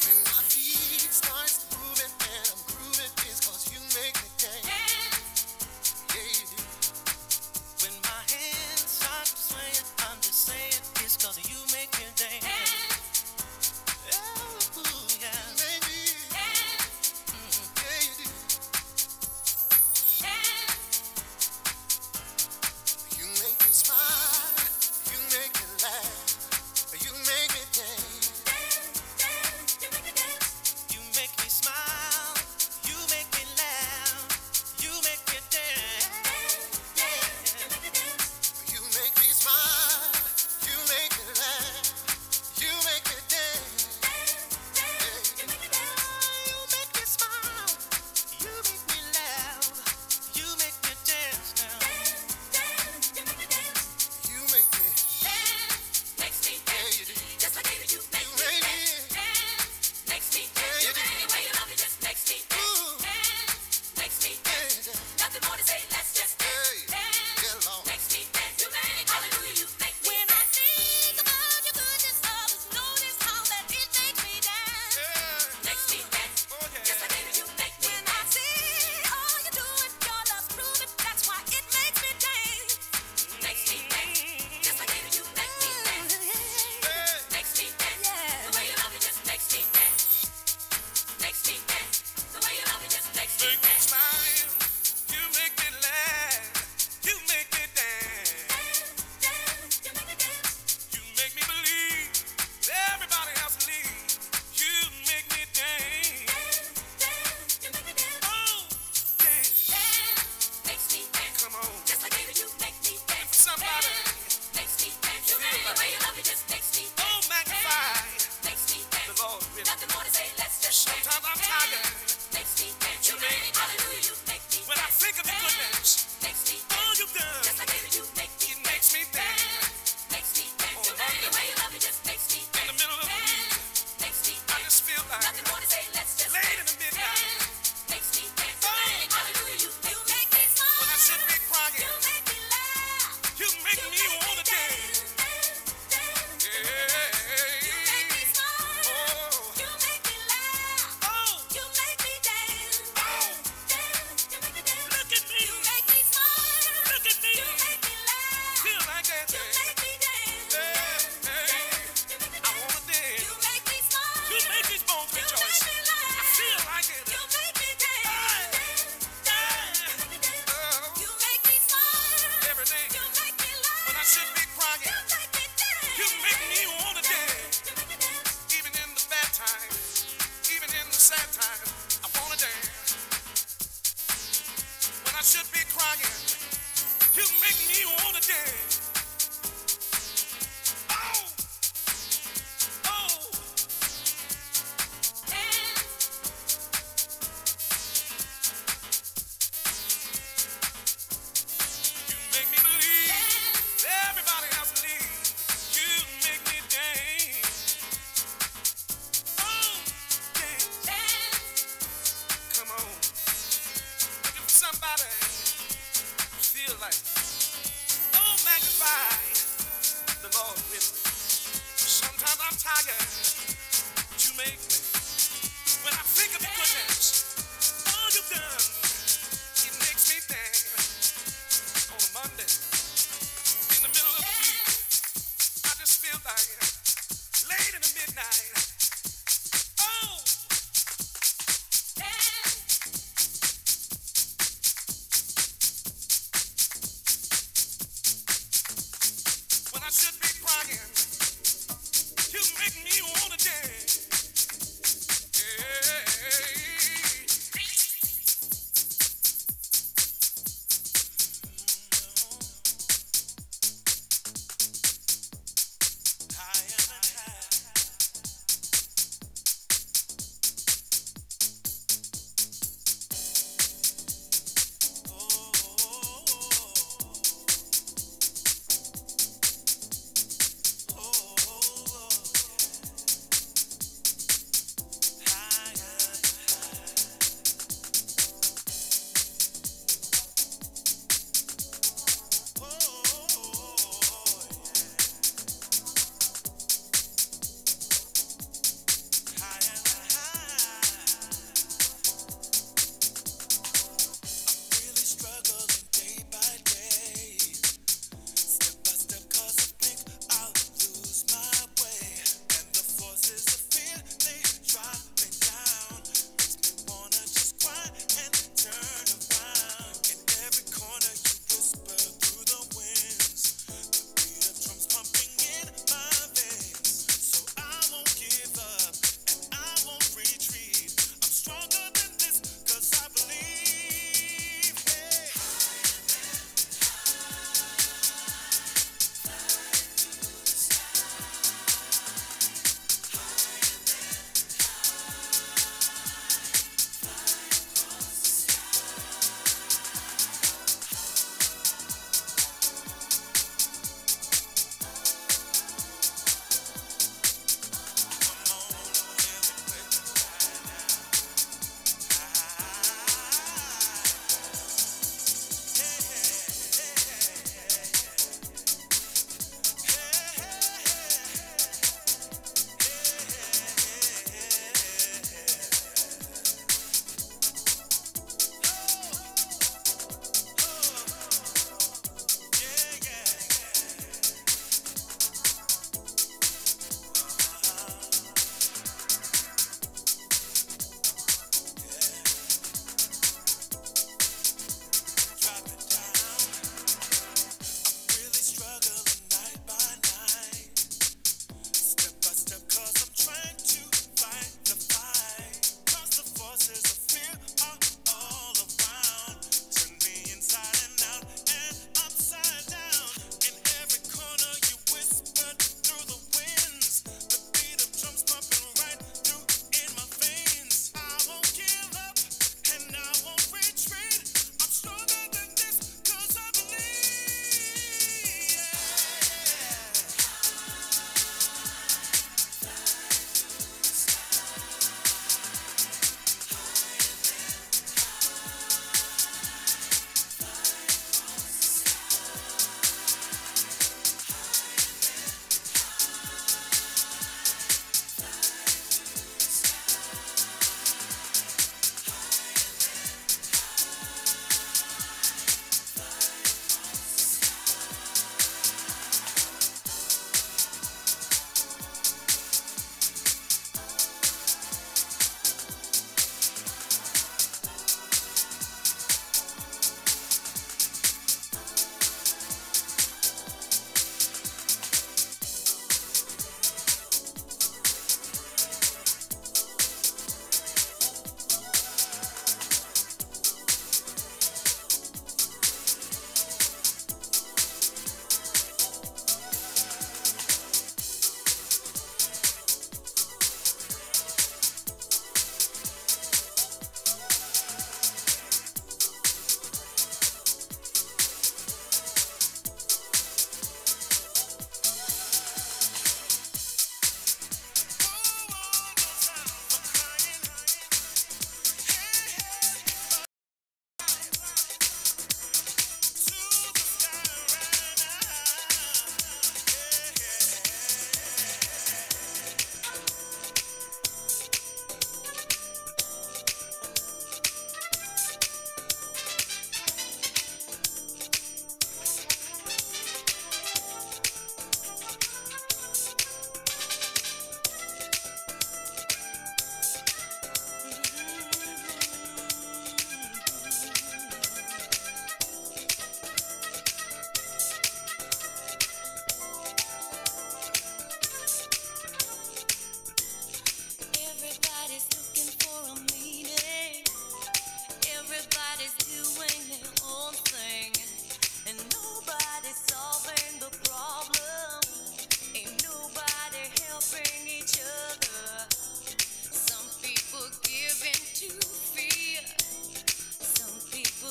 H: When my feet starts moving and I'm grooving, it's 'cause you make me dance. Yeah, you do. When my hands start swaying, I'm just saying it's 'cause you make me dance. Oh, yeah. Maybe. Yeah, you do. You make me smile. You make me laugh. You make me dance. You make me smile, you make me laugh, you make me dance. You make me smile, you make me laugh, you make me dance. You make me smile, you make me laugh, you make me dance now. You make me, yeah, you do.
E: Just like baby, you make
H: You
E: me
H: make
E: dance.
H: me,
E: Makes me
H: yeah,
E: dance.
H: you
E: You
H: do.
E: any way you love me, just makes me dance.
H: Ooh,
E: Makes me
H: yeah,
E: dance.
H: yeah,
E: Nothing more to say, let's just
H: hey,
E: dance.
H: yeah, Lord.
E: Makes me dance. You make hallelujah, you make me
I: When I think about your goodness, others notice how that it makes me dance.
H: Yeah,
E: makes me dance.
H: oh yeah.
E: Just like baby, you make me
I: When I see all you do and your love's proven, that's why it makes me dance.
E: makes me dance. Just like baby, you make me dance.
H: Hey,
E: Makes me dance.
I: Yeah.
E: The way you love me just makes me dance. Makes me dance. The way you love me just makes me
H: make me
E: dance.
H: smile, you make me laugh, you make me dance.
E: You make me dance.
H: You make me believe everybody else believes. You make me dance.
E: You make me dance.
H: Oh, dance,
E: Makes me dance.
H: come on,
E: Just like baby, you make me dance.
H: somebody.
E: Makes me dance. You make the way you love me just makes me dance.
H: Oh, magnify
E: Makes me
H: the
E: dance.
H: Lord with me.
E: Nothing more to say, let's just dance.
H: Sometimes I'm tired
E: Makes me dance. You
H: You make-
E: make hallelujah, you make me
H: when I
E: dance.
H: think of your goodness.
E: Makes me
H: All
E: dance.
H: you've done,
E: Just like baby, you make me
H: it makes me dance.
E: Makes me dance.
H: Oh,
E: You make the way you love me just makes me
H: In the
E: dance.
H: middle of the week,
E: Makes me
H: I
E: dance.
H: just feel like
E: Nothing more to say, let's just
H: late in
E: dance.
H: the midnight
E: Makes me dance. You make hallelujah, you make me smile.
H: when I should be crying.
E: You make me laugh.
H: You make me wanna dance. Yeah.
E: You make me smile.
H: Oh,
E: You make me laugh.
H: oh,
E: You make me dance.
H: oh.
E: You make me dance.
H: Look at me,
E: You make me smile.
H: look at me.
E: You make me laugh.
H: Feel like
E: You
H: dancing.
E: make me dance.
H: Hey,
E: You make me
H: I
E: dance.
H: wanna dance.
E: You make me smile.
H: You make these bones
E: You
H: rejoice.
E: make me laugh.
H: I feel like it.
E: You make me dance. You make me dance.
H: Oh,
E: You make me smile.
H: every day
E: You make me laugh.
H: when I should be crying.
E: You make me dance.
H: You make me wanna dance.
E: You make me dance.
H: Even in the bad times, even in the sad times, I wanna dance. When I should be crying, you make me wanna dance. Oh, oh, you make me believe everybody else believes. You make me dance. Oh, dance. Come on, looking for somebody I'm tired, but you make me. When I think of the goodness, all you've done, it makes me dance. On a Monday, in the middle of the week, I just feel like late in the midnight. Oh! When I should be crying, you make me wanna dance.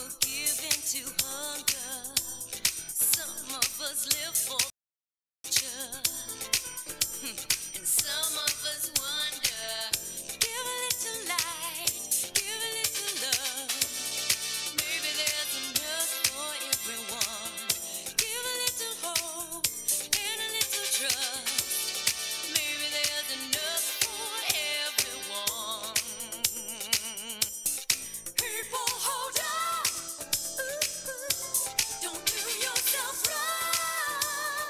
I: will give in to hunger. Some of us live for future. And some of us wonder. Give a little light, give a little love. Maybe there's enough for everyone. Give a little hope and a little trust. Maybe there's enough for everyone. People, hold up. Ooh, don't do yourself wrong.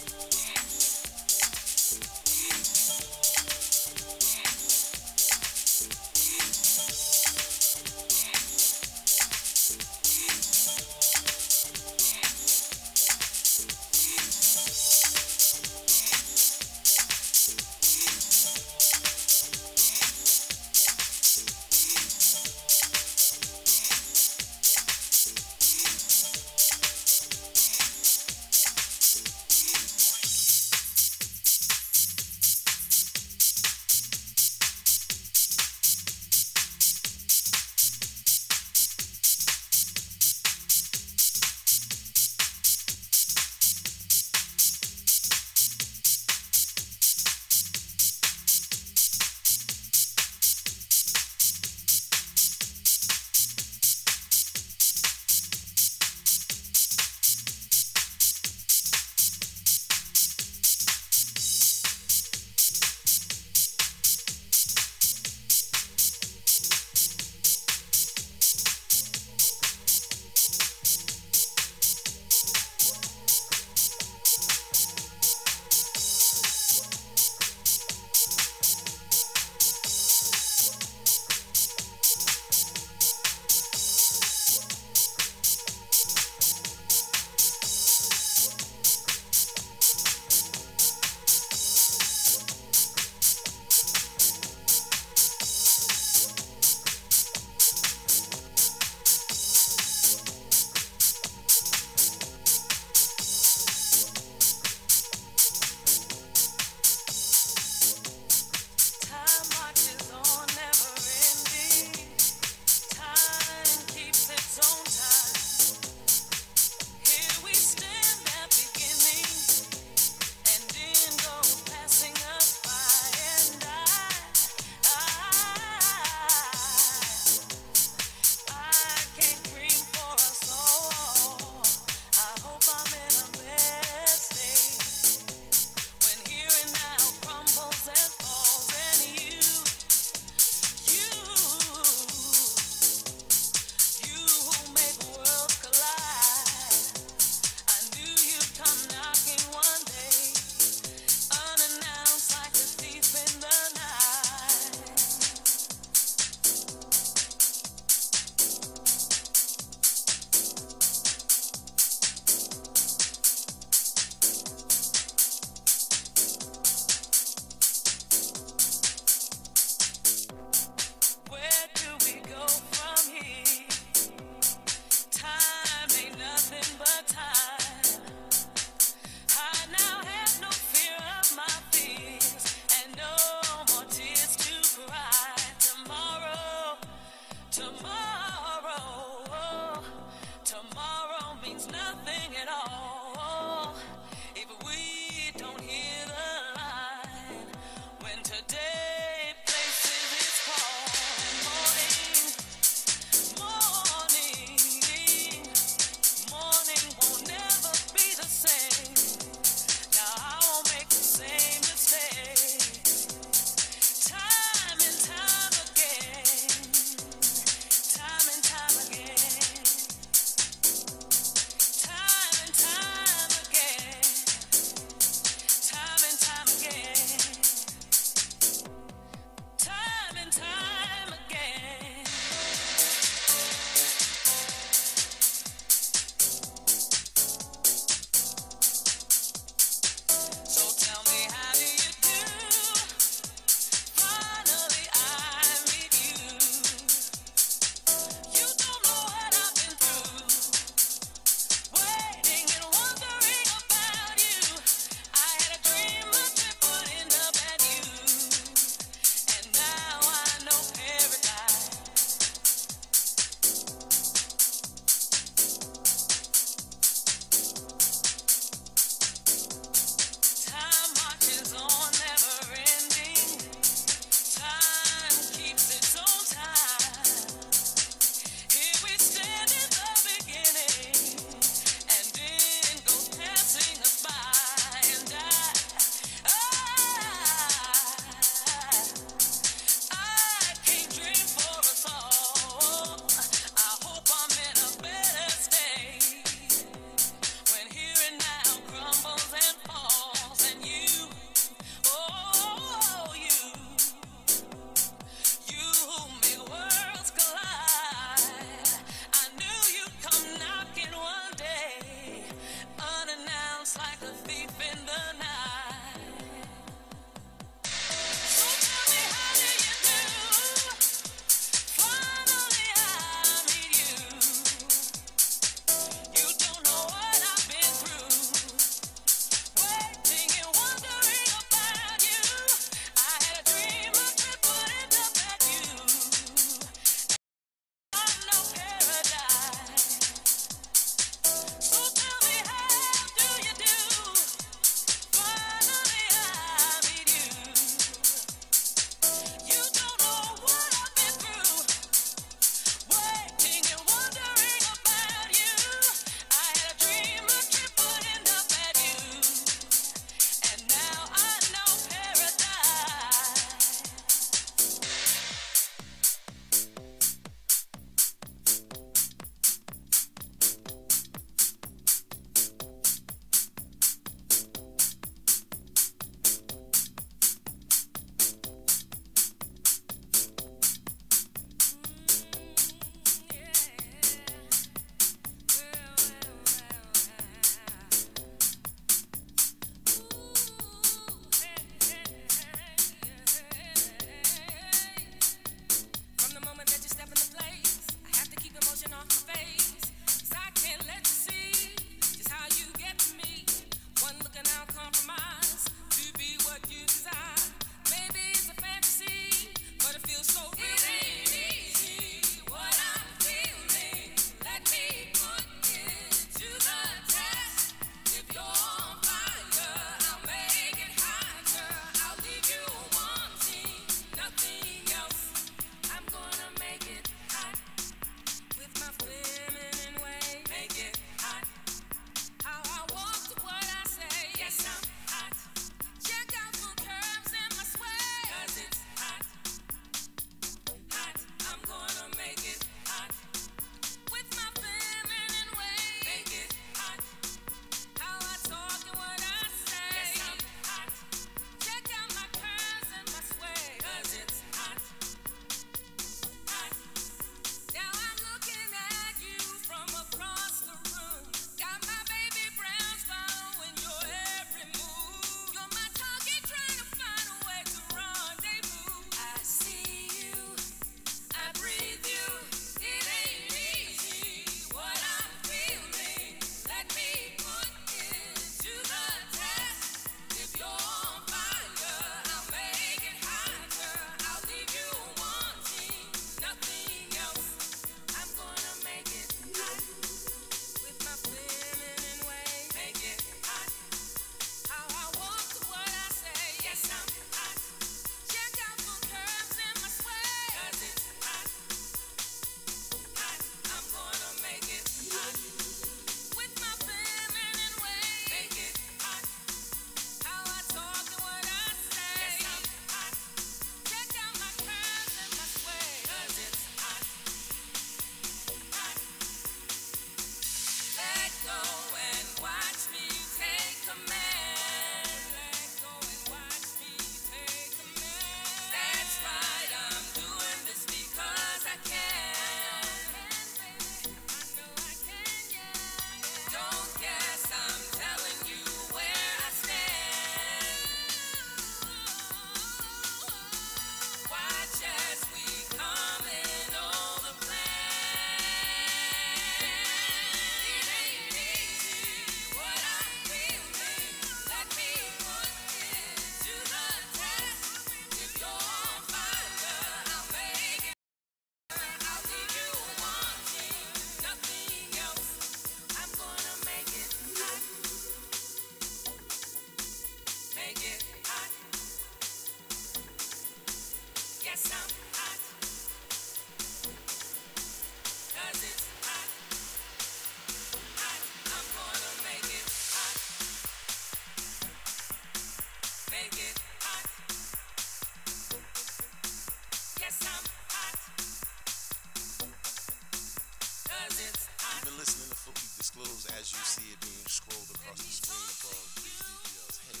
C: as you see it being scrolled across the screen above Breeze DBL's head.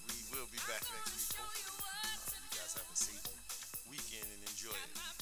C: We will be back next week, hopefully. You guys have a safe weekend and enjoy it.